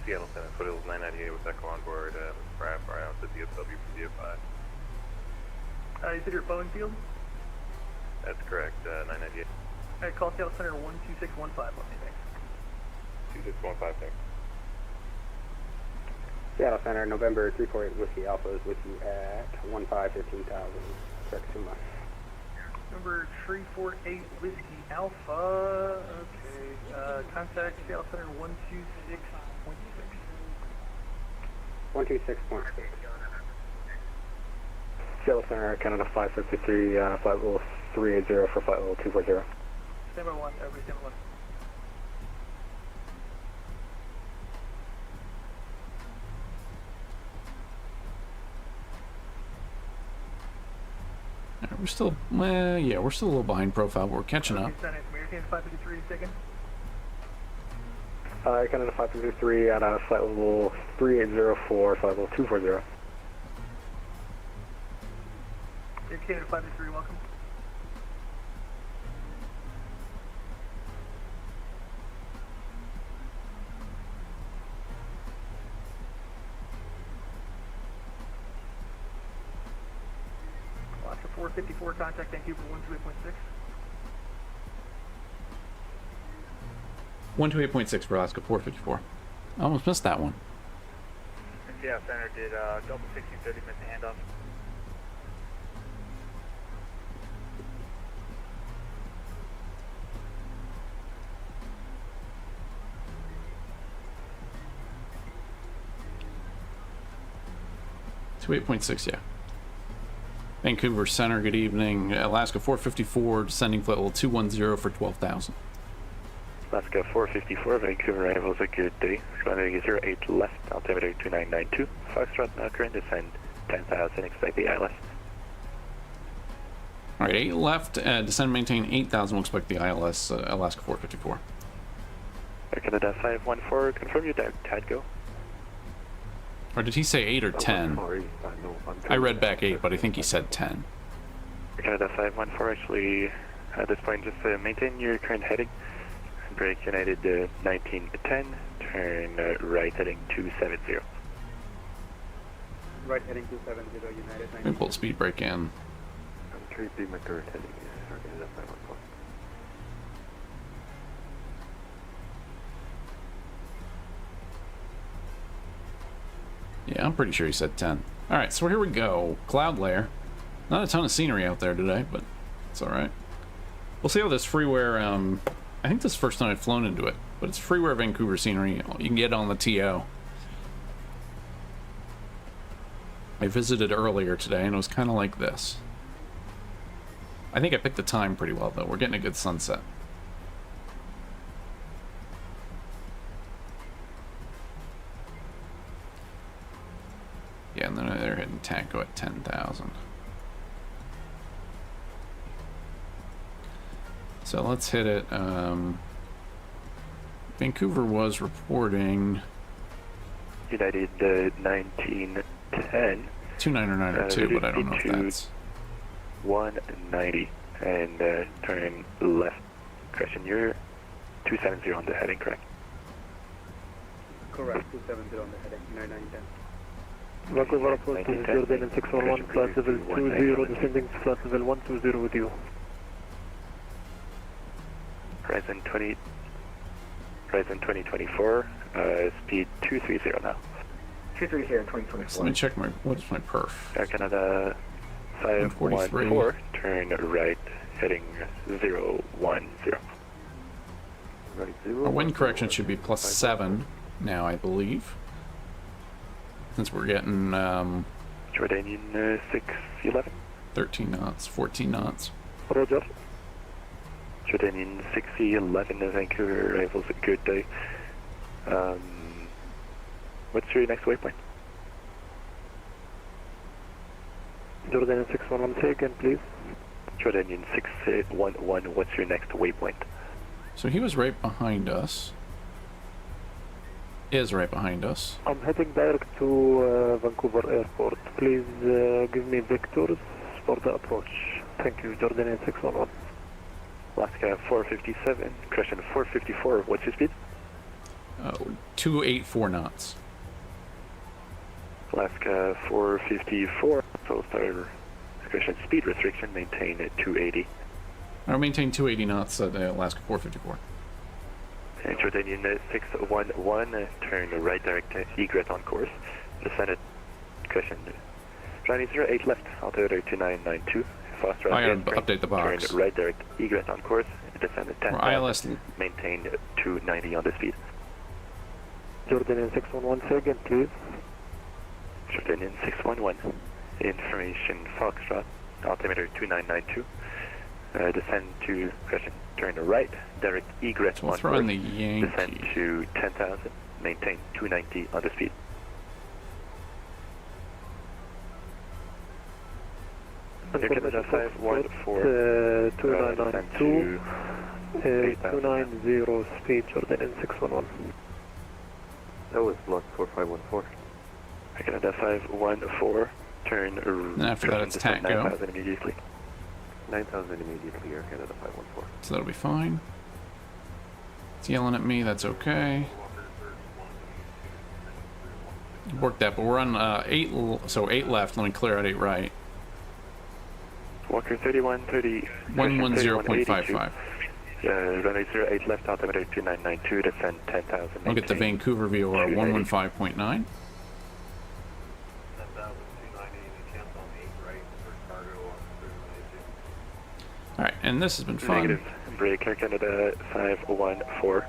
Seattle Center, foothills 998 with Echo on board, fry out to DFW for DF5. You said you're at Boeing Field? That's correct, 998. Alright, call Seattle Center 12615, let me thanks. 2615, thanks. Seattle Center, November 348 Whiskey Alpha is with you at 15,000. Correct, too much. Number 348 Whiskey Alpha. Okay. Contact Seattle Center 126.6. 126.6. Seattle Center, Canada 553, flight level 380 for flight level 240. Stand by 1, everybody stand by 1. We're still, yeah, we're still a little behind profile, but we're catching up. American 553 second. Canada 553 at flight level 3804, flight level 240. Canada 553, welcome. Alaska 454, contact Vancouver 128.6. 128.6 for Alaska 454. I almost missed that one. Yeah, Center did double 6030 miss the handoff. To 8.6, yeah. Vancouver Center, good evening. Alaska 454, descending flight level 210 for 12,000. Alaska 454, Vancouver arrivals a good day. Runway 08 left, altimeter 2992. Foxtrot now current descend 10,000, expect the ILS. Alright, 8 left, descend maintain 8,000, we'll expect the ILS, Alaska 454. Canada 514, confirm your tide go. Or did he say 8 or 10? I read back 8, but I think he said 10. Canada 514, actually, at this point, just maintain your current heading. Break United 19 to 10, turn right heading 270. Right heading 270, United 19. And pull speed brake in. I'm 3B, my current heading is Canada 514. Yeah, I'm pretty sure he said 10. Alright, so here we go. Cloud layer. Not a ton of scenery out there today, but it's alright. We'll see how this freeware, I think this is the first time I've flown into it, but it's freeware Vancouver scenery. You can get on the TO. I visited earlier today, and it was kind of like this. I think I picked the time pretty well, though. We're getting a good sunset. Yeah, and then they're hitting Tango at 10,000. So let's hit it. Vancouver was reporting United 1910. 2992, but I don't know if that's 190 and turn left. Question, you're 270 on the heading, correct? Correct, 270 on the heading, 9910. Vancouver approach to Jordan and 611, flight level 20, descending to flight level 120 with you. Horizon 2024, speed 230 now. 230, 2024. So let me check what's my perf. Air Canada 514, turn right, heading 010. Right, Our wind correction should be +7 now, I believe. Since we're getting Jordanian 611. 13 knots, 14 knots. Roger. Jordanian 611, Vancouver arrivals at good day. What's your next waypoint? Jordan 611, say again, please. Jordanian 611, what's your next waypoint? So he was right behind us. Is right behind us. I'm heading direct to Vancouver Airport. Please give me vectors for the approach. Thank you, Jordan 611. Alaska 457, correction 454, what's your speed? 284 knots. Alaska 454, so start correction speed restriction, maintain at 280. I'll maintain 280 knots at Alaska 454. And Jordanian 611, turn right direct egret on course. Descend at correction. Johnny 08 left, altitude 2992. Foster I gotta update the box. Turn right direct egret on course. Descend at 10. ILS. Maintain 290 on the speed. Jordan 611, say again, please. Jordanian 611, information Foxtrot, altimeter 2992. Descend to correction. Turn right, direct egret So we'll on throw course. in the Yankee. Descend to 10,000. Maintain 290 on the speed. Canada 514. 2992. 290 speed, Jordan 611. That was block 4514. Canada 514. Turn And after that, it's descend TAC go. 9,000 immediately. 9,000 immediately, Air Canada 514. So that'll be fine. It's yelling at me, that's okay. Worked that, but we're on 8 left. Let me clear out 8 right. Walker 3130. 110.55. Runway 08 left, altimeter 2992, descend 10,000. I'll get the Vancouver VOR 115.9. Alright, and this has been fun. Negative. Break Air Canada 514.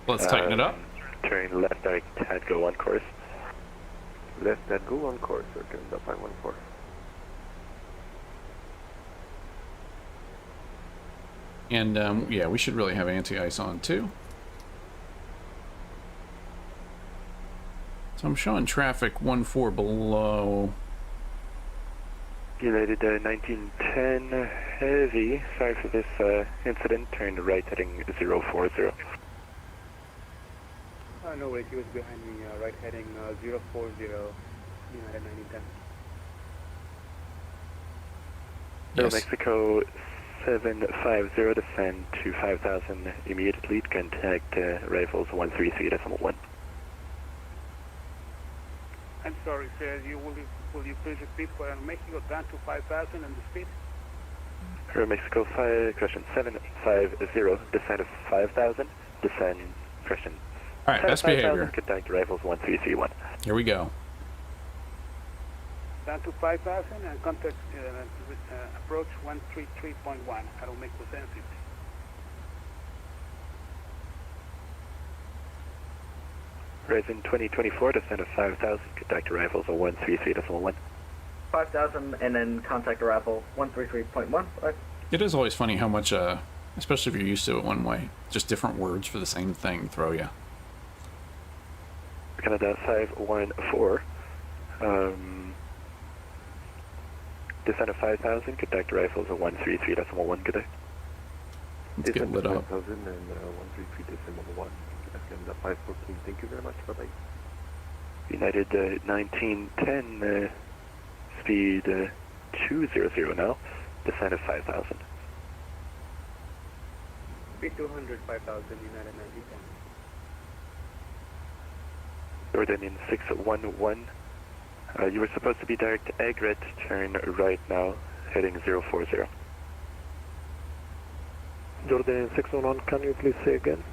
Let's tighten it up. Turn left direct head go on course. Left that go on course, Air Canada 514. And yeah, we should really have anti-ice on too. So I'm showing traffic 14 below. United 1910 heavy. Sorry for this incident. Turn right heading 040. No worries, he was behind me, right heading 040, United 1910. Yes. Mexico 750, descend to 5,000 immediately. Contact rifles 133.1. I'm sorry, sir. Will you please repeat for Mexico down to 5,000 and the speed? Mexico 5, correction 750, descend to 5,000, descend, correction. Alright, best behavior. Contact rifles 1331. Here we go. Down to 5,000 and contact approach 133.1. I don't make the sense. Horizon 2024, descend to 5,000, contact rifles 133.1. 5,000 and then contact arrival 133.1. Right. It is always funny how much, especially if you're used to it one way, just different words for the same thing throw you. Canada 514, descend to 5,000, contact rifles 133.1, good day. Let's get lit up. 5,000 and 133.1. Canada 514, thank you very much, bye-bye. United 1910, speed 200 now, descend to 5,000. Speed 200, 5,000, United 1910. Jordanian 611, You were supposed to be direct to Egret, turn right now, heading 040. Jordanian 611, can you please say again?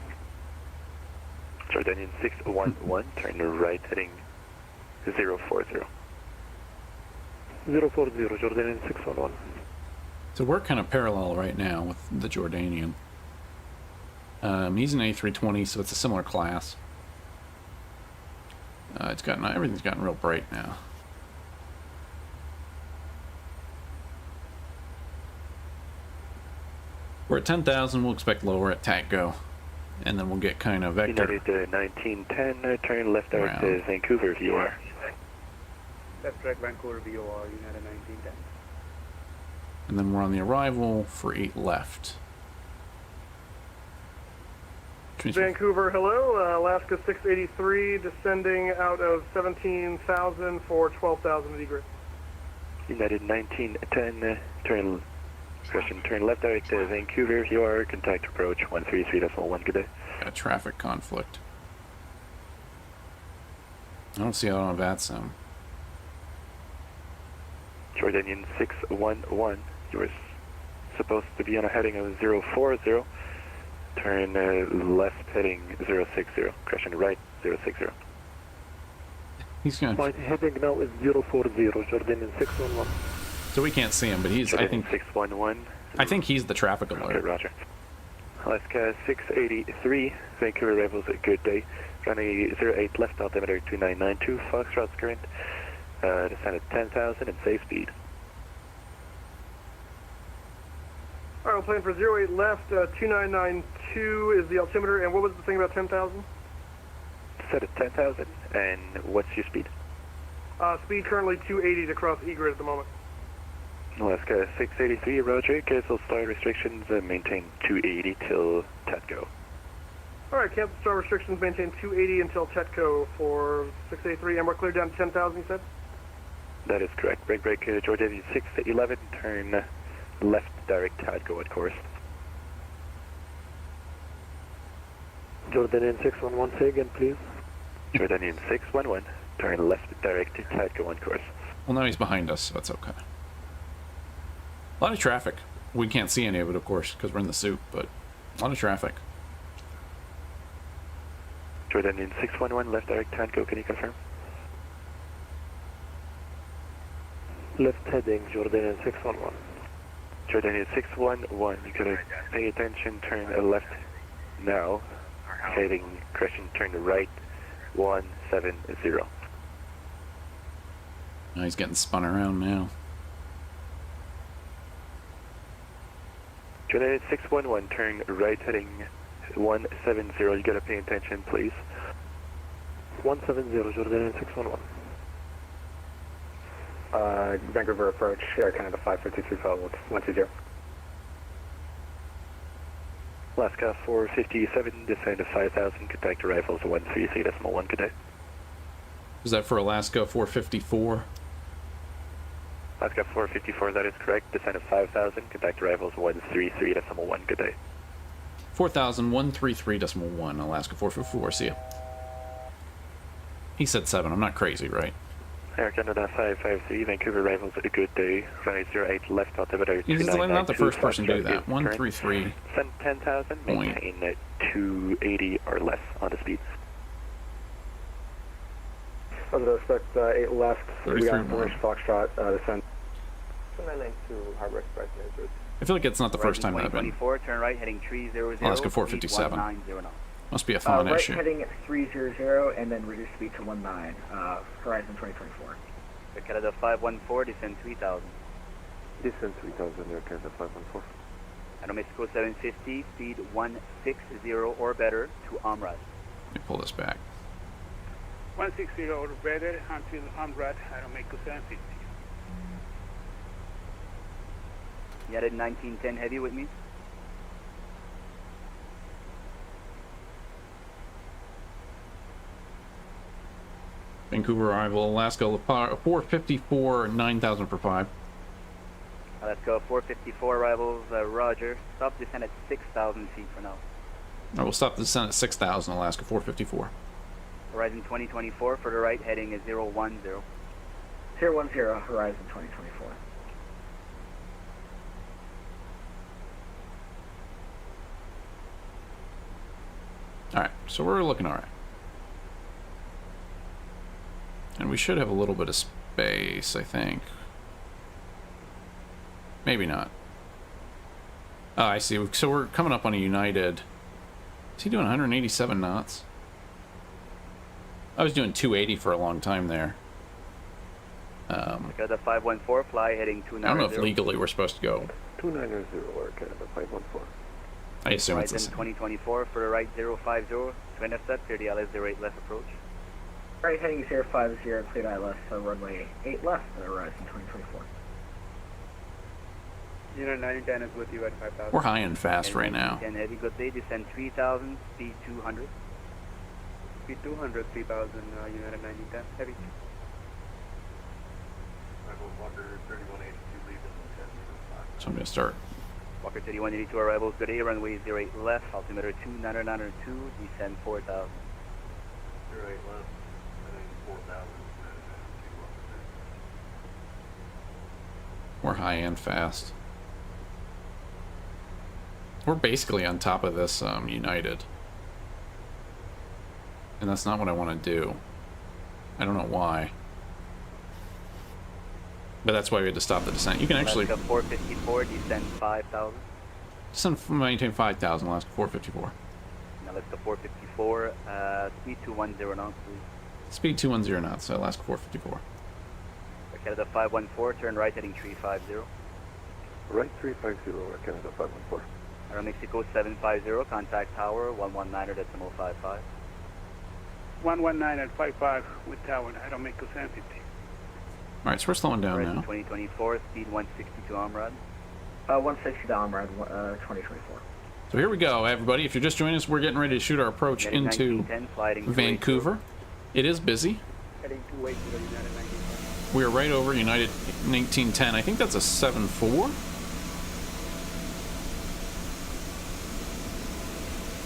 Jordanian 611, turn right, heading 040. 040, Jordanian 611. So we're kind of parallel right now with the Jordanian. He's an A320, so it's a similar class. Everything's gotten real bright now. We're at 10,000. We'll expect lower at TACGO, and then we'll get kind of vector. United 1910, turn left out to Vancouver VOR. Left direct Vancouver VOR, United 1910. And then we're on the arrival for 8 left. Vancouver, hello. Alaska 683, descending out of 17,000 for 12,000 at egret. United 1910, turn left out to Vancouver, VOR, contact approach 133.1, good day. A traffic conflict. I don't see it on VATSIM. Jordanian 611, you're supposed to be on a heading of 040, turn left heading 060, correction right 060. He's going My heading now is 040, Jordanian 611. So we can't see him, but he's, I think, 611. I think he's the traffic alert. Okay, roger. Alaska 683, Vancouver arrivals at good day. Runway 08 left, altimeter 2992, Foxtrot's current. Descend at 10,000 and safe speed. All right, we're playing for 08 left, 2992 is the altimeter, and what was the thing about 10,000? Set at 10,000, and what's your speed? Speed currently 280 to cross egret at the moment. Alaska 683, roger, cancel star restrictions and maintain 280 till TETCO. All right, cancel star restrictions, maintain 280 until TETCO for 683, and we're cleared down to 10,000, you said? That is correct. Break, Jordanian 611, turn left direct TETCO at course. Jordanian 611, say again, please. Jordanian 611, turn left direct to TETCO on course. Well, now he's behind us, so that's okay. A lot of traffic. We can't see any of it, of course, because we're in the soup, but a lot of traffic. Jordanian 611, left direct TETCO, can you confirm? Left heading, Jordanian 611. Jordanian 611, you gotta pay attention, turn left now, heading, correction, turn right, 170. Now he's getting spun around now. Jordanian 611, turn right heading 170, you gotta pay attention, please. 170, Jordanian 611. Vancouver approach, Canada 553, follow 120. Alaska 457, descend to 5,000, contact arrivals 133.1, good day. Is that for Alaska 454? Alaska 454, that is correct, descend to 5,000, contact arrivals 133.1, good day. 4,133.1, Alaska 454, see ya. He said 7, I'm not crazy, right? Air Canada 553, Vancouver arrivals a good day. Runway 08 left, altimeter 2992. He's not the first person to do that. 133. Send 10,000, maintain 280 or less on the speed. Other respect, 8 left, we got information Foxtrot, descend. 992 Harbor Express, I feel like it's not the first time that I've been. 24, turn right, heading 300. Alaska 457. Must be a phone right issue. heading at 300 and then reduce speed to 19, Horizon 2024. Air Canada 514, descend 3000. Descend 3000, Air Canada 514. Mexico 750, speed 160 or better to Amrat. Let me pull this back. 160 or better until Amrat, Mexico 750. United 1910 heavy with me. Vancouver arrival, Alaska 454, 9,000 for 5. Let's go 454 arrivals, roger. Stop descent at 6,000 feet for now. I will stop the descent at 6,000, Alaska 454. Horizon 2024 for the right heading is 010. 010, Horizon 2024. Alright, so we're looking alright. And we should have a little bit of space, I think. Maybe not. Oh, I see. So we're coming up on a United. Is he doing 187 knots? I was doing 280 for a long time there. Canada 514, fly heading 290. I don't know if legally we're supposed to go. 290 or Canada 514. I assume it's the Horizon same. 2024 for the right 050 to intercept 30 LS 08 left approach. Right heading 050, cleared ILS, runway 8 left, Horizon 2024. Unit 9010 is with you at 5,000. We're high and fast right now. 10 heavy, good day, descend 3,000, speed 200. Speed 200, 3,000, United 9010, heavy. So I'm going to start. Walker 3182 arrivals, good day, runway 08 left, altimeter 2992, descend 4,000. 08 left, heading 4,000. We're high and fast. We're basically on top of this United. And that's not what I want to do. I don't know why. But that's why we had to stop the descent. You can actually... Alaska 454, descend 5,000. maintain 5,000, Alaska 454. Alaska 454, speed 210 knots, please. Speed 210 knots, so Alaska 454. Canada 514, turn right heading 350. Right 350 or Canada 514. Aeromexico 750, contact tower 119.55. 119 at 55 with tower, Aeromexico 750. Alright, so we're slowing down Horizon now. 2024, speed 160 to Amrad. 160 to Amrad, 2024. So here we go, everybody. If you're just joining us, we're getting ready to shoot our approach into Vancouver. It is busy. Heading 280, United 9010. We are right over United 1910. I think that's a 7-4.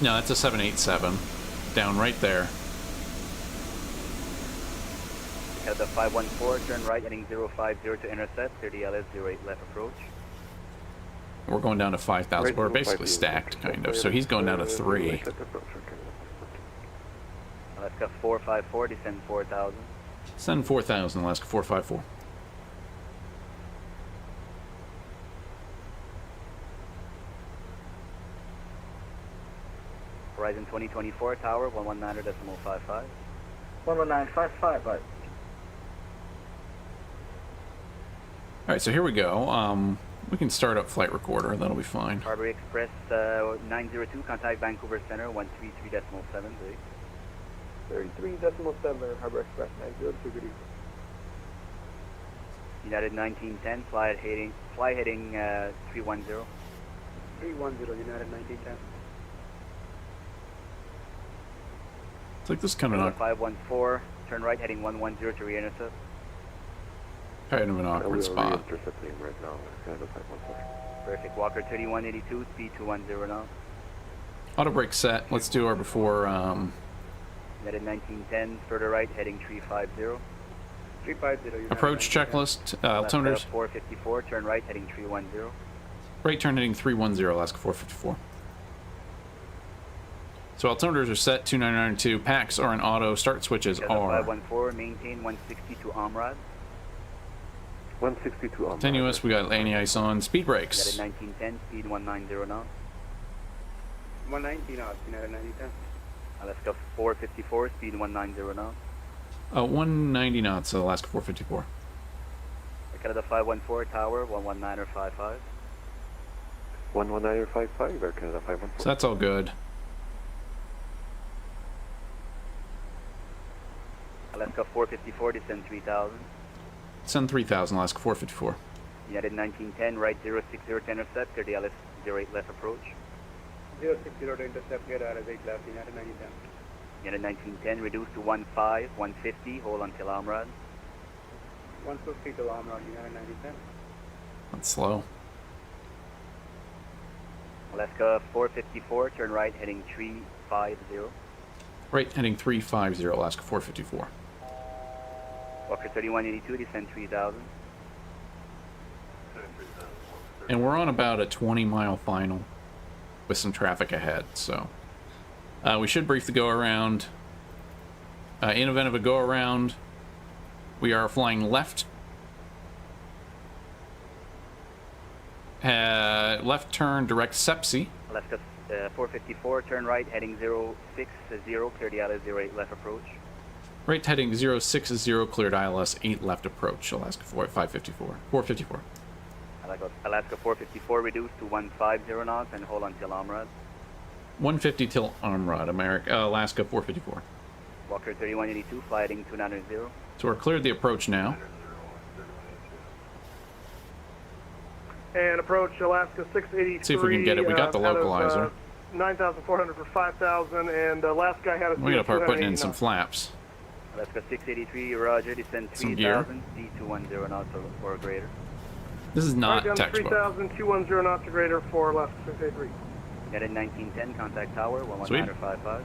No, that's a 787. Down right there. Canada 514, turn right heading 050 to intercept, 30 LS 08 left approach. We're going down to 5,000. We're basically stacked, kind of. So he's going down to 3. Alaska 454, descend 4,000. Send 4,000, Alaska 454. Horizon 2024, tower 119.55. 119.55, but... Alright, so here we go. We can start up flight recorder. That'll be fine. Harbor Express 902, contact Vancouver Center 133.7. 33.7, Harbor Express 902, good evening. United 1910, fly heading 310. 310, United 1910. It's like this is kind of not 514, turn right heading 110 to re-intercept. kind of an awkward spot. Right now, Canada 514. Perfect, Walker 3182, speed 210 now. Auto brake set. Let's do our before. United 1910, further right heading 350. 350, United Approach 1910. checklist. Altimeters. 454, turn right heading 310. Right turn heading 310, Alaska 454. So altimeters are set 2992. Packs are in auto. Start switches Canada are 514, maintain 160 to Amrad. 162 on. continuous. We got anti-ice on. Speed brakes. United 1910, speed 190 knots. 190 knots, United 9010. Alaska 454, speed 190 knots. 190 knots, Alaska 454. Canada 514, tower 119.55. 11955 or Canada 514. So that's all good. Alaska 454, descend 3000. Send 3,000, Alaska 454. United 1910, right 060 to intercept, 30 LS 08 left approach. 060 to intercept, get out of 8 left, United 9010. United 1910, reduce to 150, hold until Amrad. 150 to Amrad, United 9010. That's slow. Alaska 454, turn right heading 350. Right heading 350, Alaska 454. Walker 3182, descend 3000. And we're on about a 20-mile final with some traffic ahead, so we should brief the go-around. In event of a go-around, we are flying left. Left turn, direct Sepsi. Alaska 454, turn right, heading 060, clear the ILS 08 left approach. Right heading 060, cleared ILS 8 left approach, Alaska 454. Alaska 454, reduce to 150 knots and hold until Amrad. 150 till Amrad, Alaska 454. Walker 3182, fly heading 290. So we're cleared the approach now. And approach Alaska 683. See if we can get it. We got the localizer. 9,400 for 5,000, and last guy had a. We gotta start putting in some flaps. Alaska 683, roger, descend 3,000, D210 knots or greater. This is not right down textbook. 3,210 knots or greater for Alaska 683. United 1910, contact tower, 11955.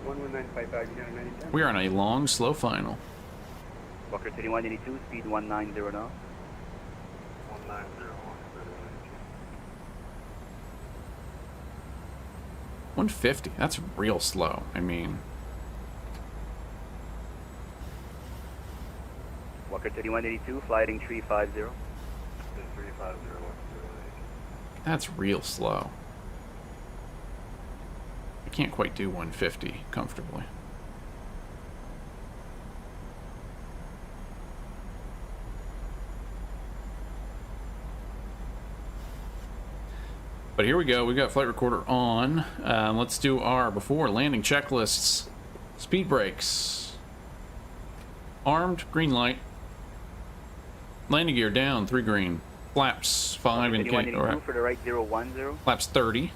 11955, United 1910. We are on a long, slow final. Walker 3182, speed 190 knots. 150. That's real slow. I mean, Walker 3182, fly heading 350. that's real slow. I can't quite do 150 comfortably. But here we go. We've got flight recorder on. Let's do our before landing checklists. Speed brakes. Armed, green light. Landing gear down, 3 green. Flaps, 5 indicating. Right. For the right 010. Flaps 30,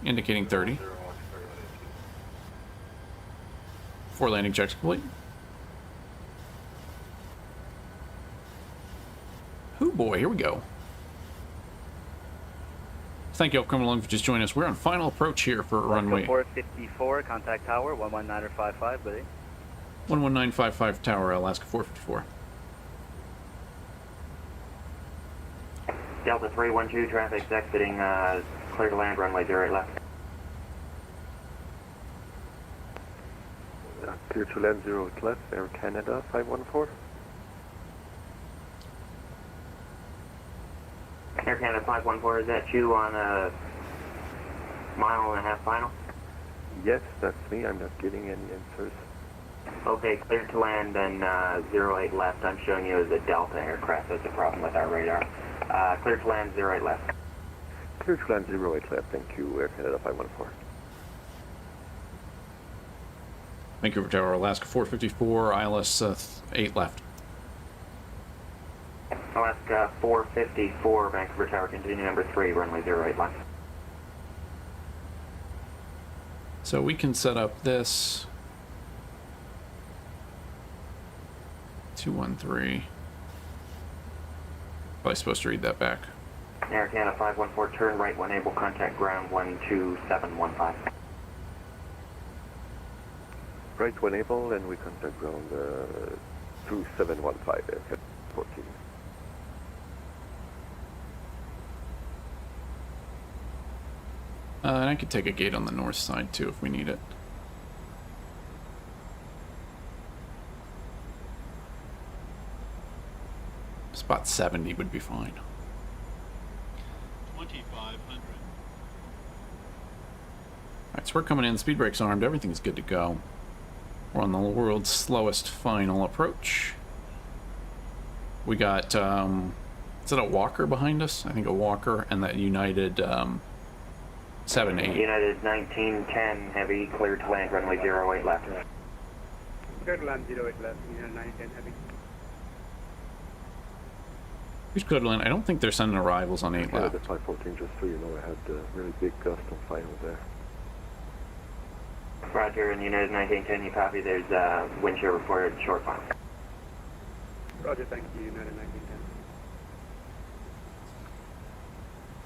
indicating 30. 4 landing checks complete. Oh boy, here we go. Thank you all for coming along for just joining us. We're on final approach here for runway 454, contact tower, 11955, buddy. 11955 tower, Alaska 454. Delta 312, traffic's exiting, clear to land, runway 08 left. Clear to land 08 left, Air Canada 514. Air Canada 514, is that you on a 1.5 mile final? Yes, that's me. I'm not getting any answers. Okay, clear to land and 08 left. I'm showing you as a Delta aircraft. That's a problem with our radar. Clear to land 08 left. Clear to land 08 left. Thank you, Air Canada 514. Vancouver Tower, Alaska 454, ILS 8 left. Alaska 454, Vancouver Tower, continue number 3, runway 08 left. So we can set up this 213. Probably supposed to read that back. Air Canada 514, turn right when able, contact ground 12715. Right when able, and we contact ground 2715, Air 14. And I could take a gate on the north side too if we need it. Spot 70 would be fine. 2500. Alright, so we're coming in, speed brakes armed, everything's good to go. We're on the world's slowest final approach. We got, is it a Walker behind us? I think a Walker and that United 7-8. United 1910, heavy, clear to land, runway 08 left. Clear to land 08 left, United 1910, heavy. Who's clear to land? I don't think they're sending arrivals on 8 left. The 514, just so you know, I had a really big gust on final there. Roger, and United 1910, you copy. There's wind shear reported, short final. Roger, thank you, United 1910.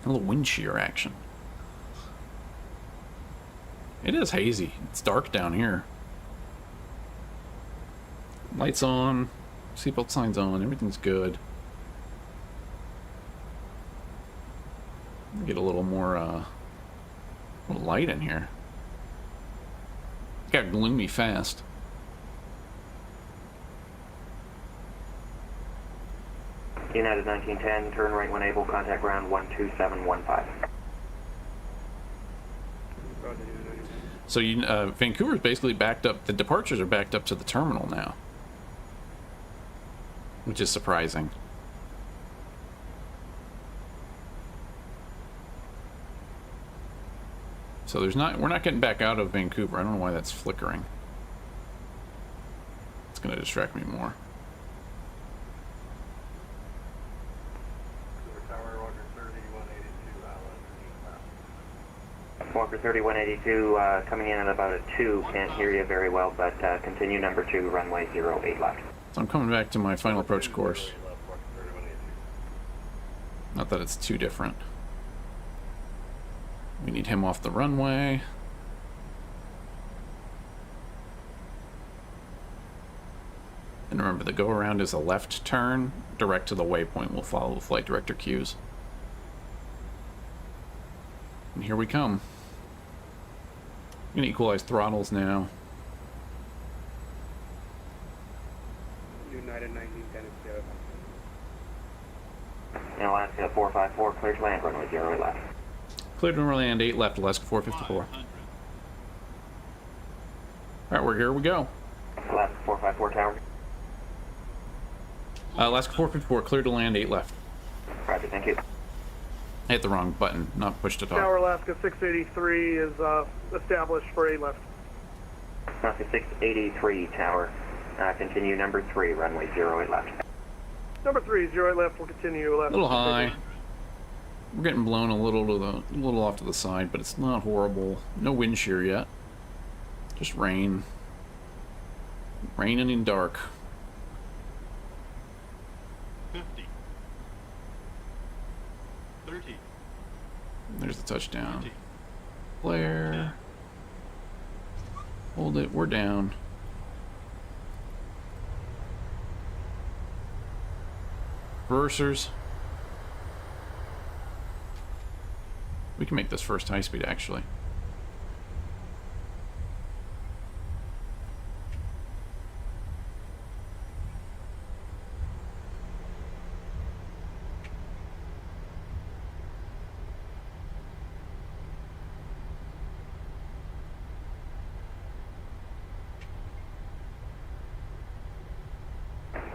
A little wind shear action. It is hazy. It's dark down here. Lights on. Seatbelt signs on. Everything's good. Get a little more light in here. It got gloomy fast. United 1910, turn right when able, contact ground 12715. So Vancouver's basically backed up. The departures are backed up to the terminal now, which is surprising. So we're not getting back out of Vancouver. I don't know why that's flickering. It's going to distract me more. Walker 3182, coming in at about a 2. Can't hear you very well, but continue number 2, runway 08 left. So I'm coming back to my final approach course. Not that it's too different. We need him off the runway. And remember, the go-around is a left turn, direct to the waypoint. We'll follow the flight director cues. And here we come. I'm gonna equalize throttles now. United 1910 is 0. In Alaska 454, clear to land, runway 08 left. Cleared to land 8 left, Alaska 454. Alright, we're here we go. Alaska 454 tower. Alaska 454, cleared to land 8 left. Roger, thank you. I hit the wrong button, not push to talk. Tower Alaska 683 is established for 8 left. Alaska 683 tower. Continue number 3, runway 08 left. Number 3, 08 left, will continue left. A little high. We're getting blown a little off to the side, but it's not horrible. No wind shear yet. Just rain. Raining in dark. 50. 30. There's the touchdown. Flare. Hold it, we're down. Reversers. We can make this first high speed actually.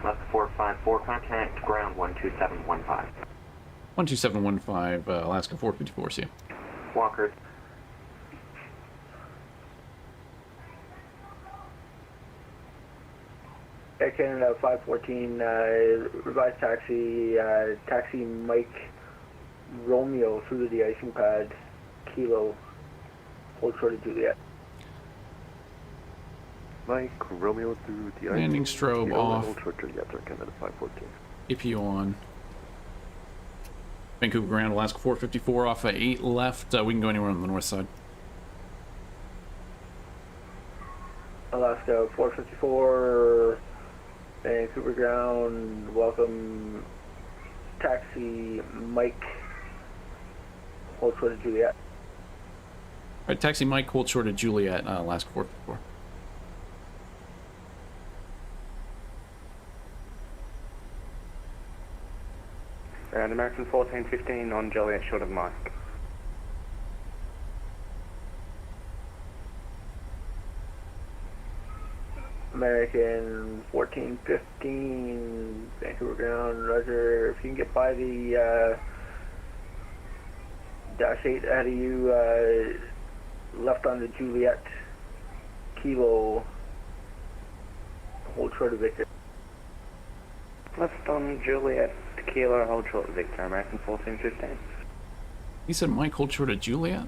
Left 454, contact ground 12715. 12715, Alaska 454, see you. Walker. Air Canada 514, revised taxi, taxi Mike Romeo through the icing pad, Kilo, hold short of Juliet. Mike Romeo through the Landing strobe off. Hold short to Juliet, Air Canada 514. APU on. Vancouver ground, Alaska 454 off at 8 left. We can go anywhere on the north side. Alaska 454, Vancouver ground, welcome, taxi Mike, hold short of Juliet. Alright, taxi Mike, hold short of Juliet, Alaska 454. And American 1415 on Joliet, short of Mike. American 1415, Vancouver ground, roger. If you can get by the dash 8 ahead of you, left on the Juliet, Kilo, hold short of Victor. Left on Juliet, Kilo, hold short of Victor, American 1415. He said Mike, hold short of Juliet?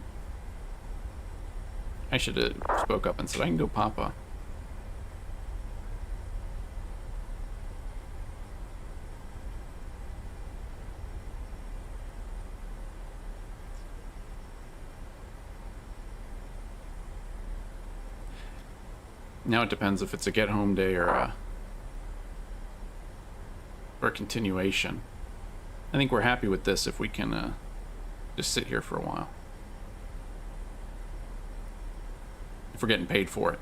I should have spoke up and said I can go Papa. Now it depends if it's a get home day or a or a continuation. I think we're happy with this if we can just sit here for a while. If we're getting paid for it.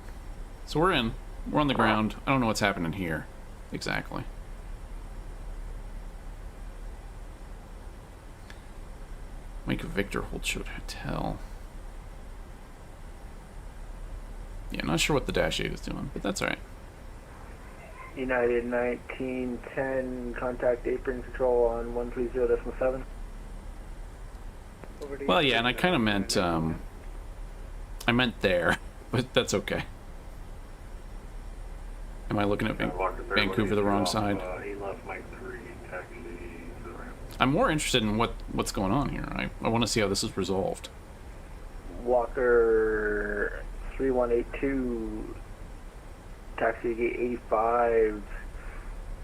So we're in. We're on the ground. I don't know what's happening here exactly. Mike Victor hold short hotel. Yeah, not sure what the Dash 8 is doing, but that's alright. United 1910, contact apron control on 130.7. Well, yeah, and I kind of meant, I meant there, but that's okay. Am I looking at Vancouver the wrong side? He left Mike 3, taxi to the ramp. I'm more interested in what's going on here. I want to see how this is resolved. Walker 3182, taxi gate 85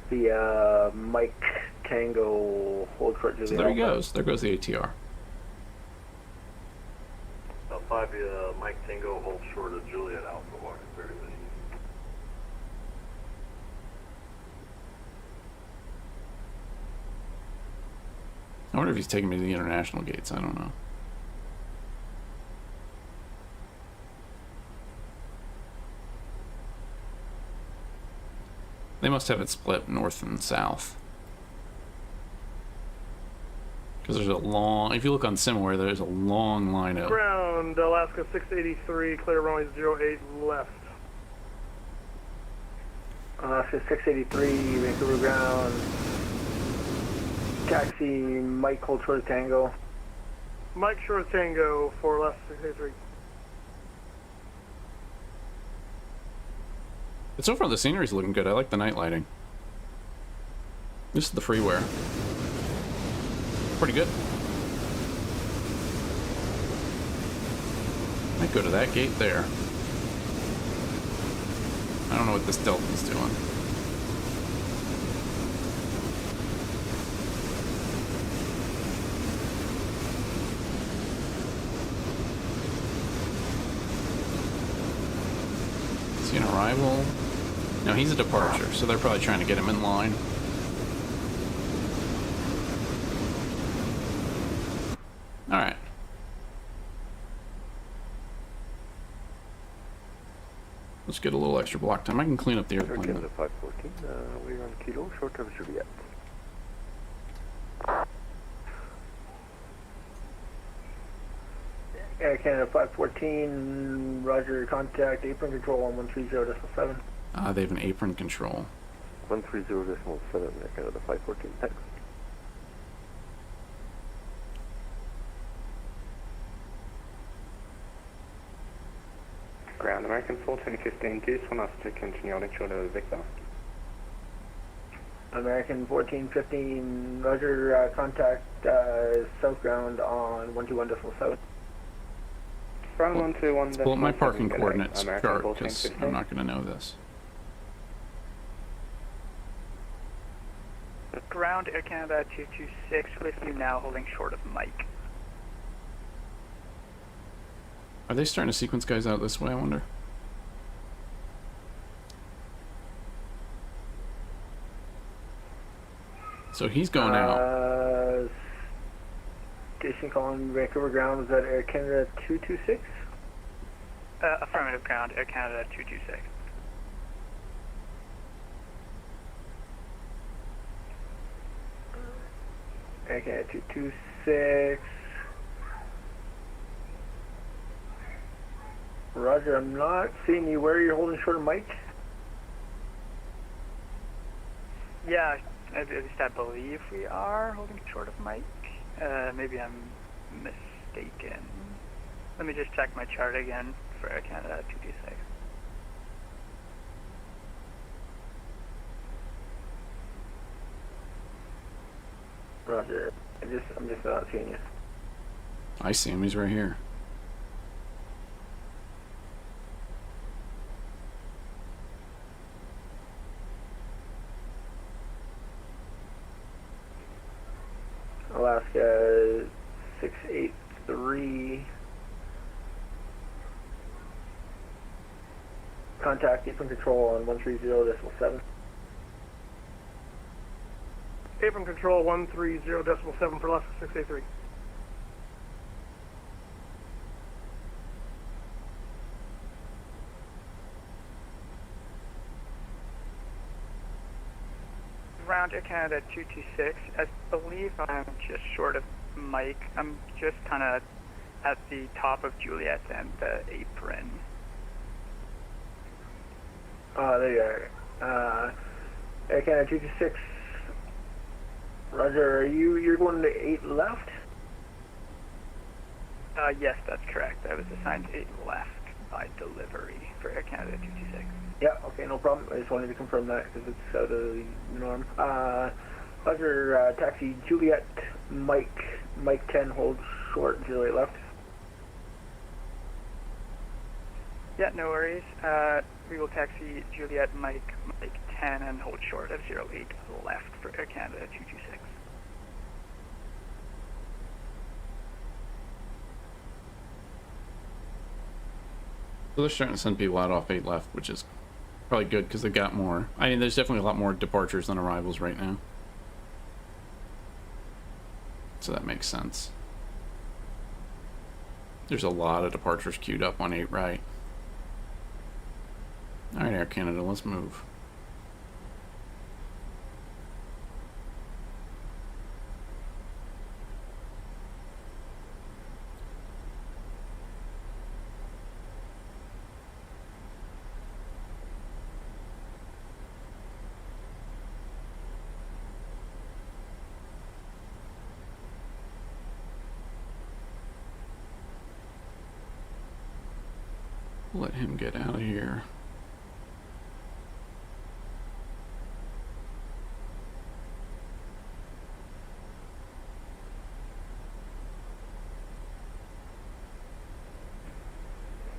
via Mike Tango, hold short Juliet. So there he goes. There goes the ATR. 5 via Mike Tango, hold short of Juliet Alpha, Walker 3182. I wonder if he's taking me to the international gates. I don't know. They must have it split north and south. Because there's a long, if you look on SimWare, there's a long line of... Ground, Alaska 683, clear runway 08 left. Alaska 683, Vancouver ground. Taxi Mike, hold short of Tango. Mike short Tango, 4 left, 683. But so far the scenery's looking good. I like the night lighting. This is the freeware. Pretty good. Might go to that gate there. I don't know what this Delta's doing. Is he an arrival? No, he's a departure, so they're probably trying to get him in line. Alright. Let's get a little extra block time. I can clean up the airplane. Canada 514, we're on Kilo, short of Juliet. Air Canada 514, roger, contact apron control on 130.7. They have an apron control. 130.7, Air Canada 514, thanks. Ground American 42015, do you just want us to continue on short of Victor? American 1415, roger, contact south ground on 121.7. Ground 121. Let's pull up my parking coordinates chart, because I'm not going to know this. Ground Air Canada 226 with you now holding short of Mike. Are they starting to sequence guys out this way, I wonder? So he's going out. Station calling Vancouver ground, was that Air Canada 226? Affirmative ground, Air Canada 226. Air Canada 226. Roger, I'm not seeing you. Where you're holding short of Mike? Yeah, at least I believe we are holding short of Mike. Maybe I'm mistaken. Let me just check my chart again for Air Canada 226. Roger. I'm just not seeing you. I see him, he's right here. Alaska 683. Contact apron control on 130.7. Apron control 130.7 for left 683. Round Air Canada 226. I believe I'm just short of Mike. I'm just kind of at the top of Juliet and the apron. There you are. Air Canada 226. Roger, you're going to 8 left? Yes, that's correct. I was assigned 8 left by delivery for Air Canada 226. Yeah, okay, no problem. I just wanted to confirm that because it's out of the norm. Roger, taxi Juliet, Mike 10, hold short, 08 left. Yeah, no worries. We will taxi Juliet, Mike 10, and hold short of 08 left for Air Canada 226. So they're starting to send people out off 8 left, which is probably good because they've got more. I mean, there's definitely a lot more departures than arrivals right now. So that makes sense. There's a lot of departures queued up on 8 right. Alright, Air Canada, let's move. Let him get out of here.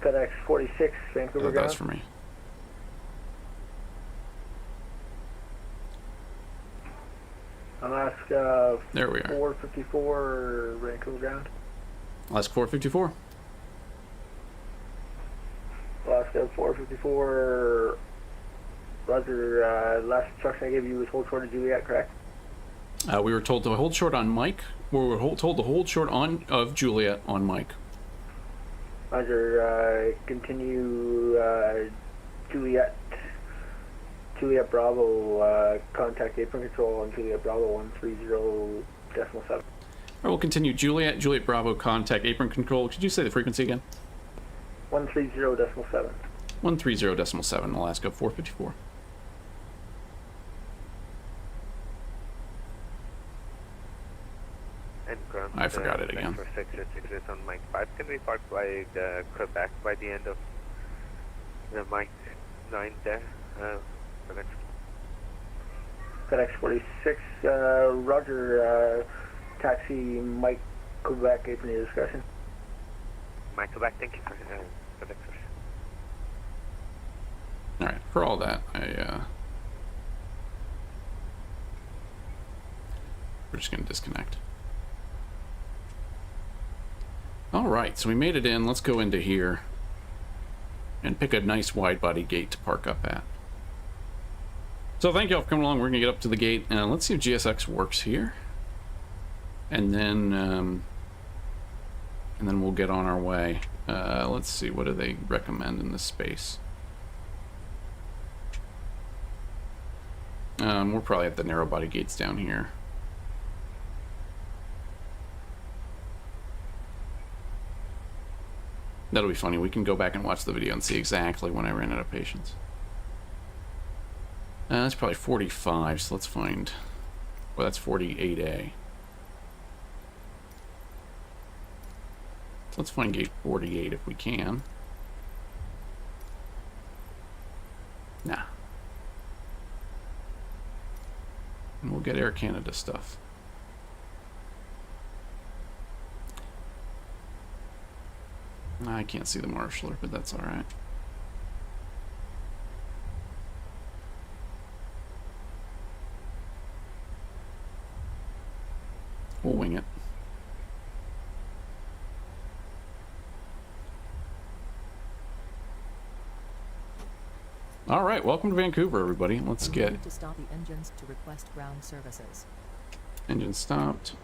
FedEx 46, Vancouver. That's for me. Alaska. There we are. 454, Vancouver ground. Alaska 454. Alaska 454. Roger. Last instruction I gave you was hold short of Juliet, correct? We were told to hold short on Mike. We were told to hold short of Juliet on Mike. Roger, continue Juliet Bravo, contact apron control on Juliet Bravo 130.7. Alright, we'll continue Juliet Bravo, contact apron control. Could you say the frequency again? 130.7. 130.7, Alaska 454. And ground, I forgot it again. For 606 on Mike 5. Can we park by the Quebec by the end of the Mike 9 there? FedEx 46, Roger, taxi Mike Quebec, apron your discussion. Mike Quebec, thank you for FedEx. Alright, for all that, we're just going to disconnect. Alright, so we made it in. Let's go into here and pick a nice wide body gate to park up at. So thank you all for coming along. We're going to get up to the gate. Let's see if GSX works here. And then we'll get on our way. Let's see, what do they recommend in this space? We're probably at the narrow body gates down here. That'll be funny. We can go back and watch the video and see exactly when I ran out of patience. That's probably 45, so let's find... Well, that's 48A. Let's find gate 48 if we can. Nah. And we'll get Air Canada stuff. I can't see the marshaller, but that's alright. We'll wing it. Alright, welcome to Vancouver, everybody. Let's get... to stop the engines to request ground services. Engine stopped.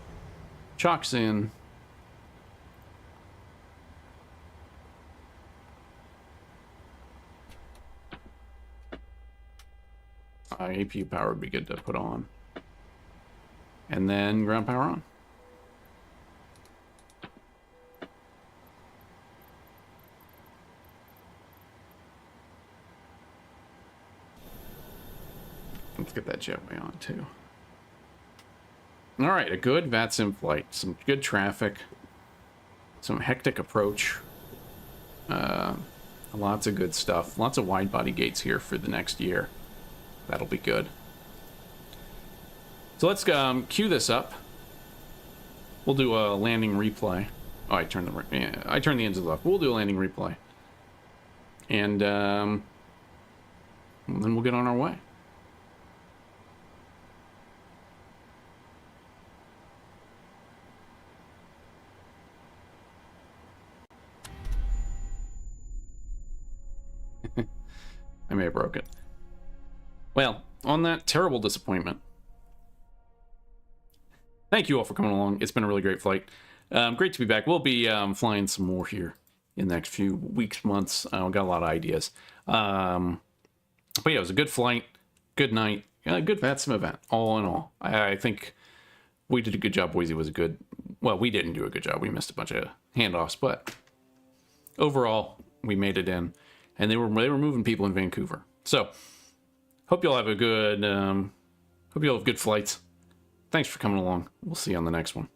Chocks in. APU power would be good to put on. And then ground power on. Let's get that jetway on too. All right, a good VATSIM flight, some good traffic, some hectic approach, lots of good stuff, lots of wide body gates here for the next year. That'll be good. So let's queue this up. We'll do a landing replay. Oh, I turned the engines off. We'll do a landing replay, and then we'll get on our way. I may have broke it. Well, on that terrible disappointment, thank you all for coming along. It's been a really great flight. Great to be back. We'll be flying some more here in the next few weeks, months. Got a lot of ideas. But yeah, it was a good flight, good night, good VATSIM event, all in all. I think we did a good job. Boise was a good... Well, we didn't do a good job. We missed a bunch of handoffs, but overall, we made it in. And they were moving people in Vancouver. So, hope you all have a good, hope you all have good flights. Thanks for coming along. We'll see you on the next one.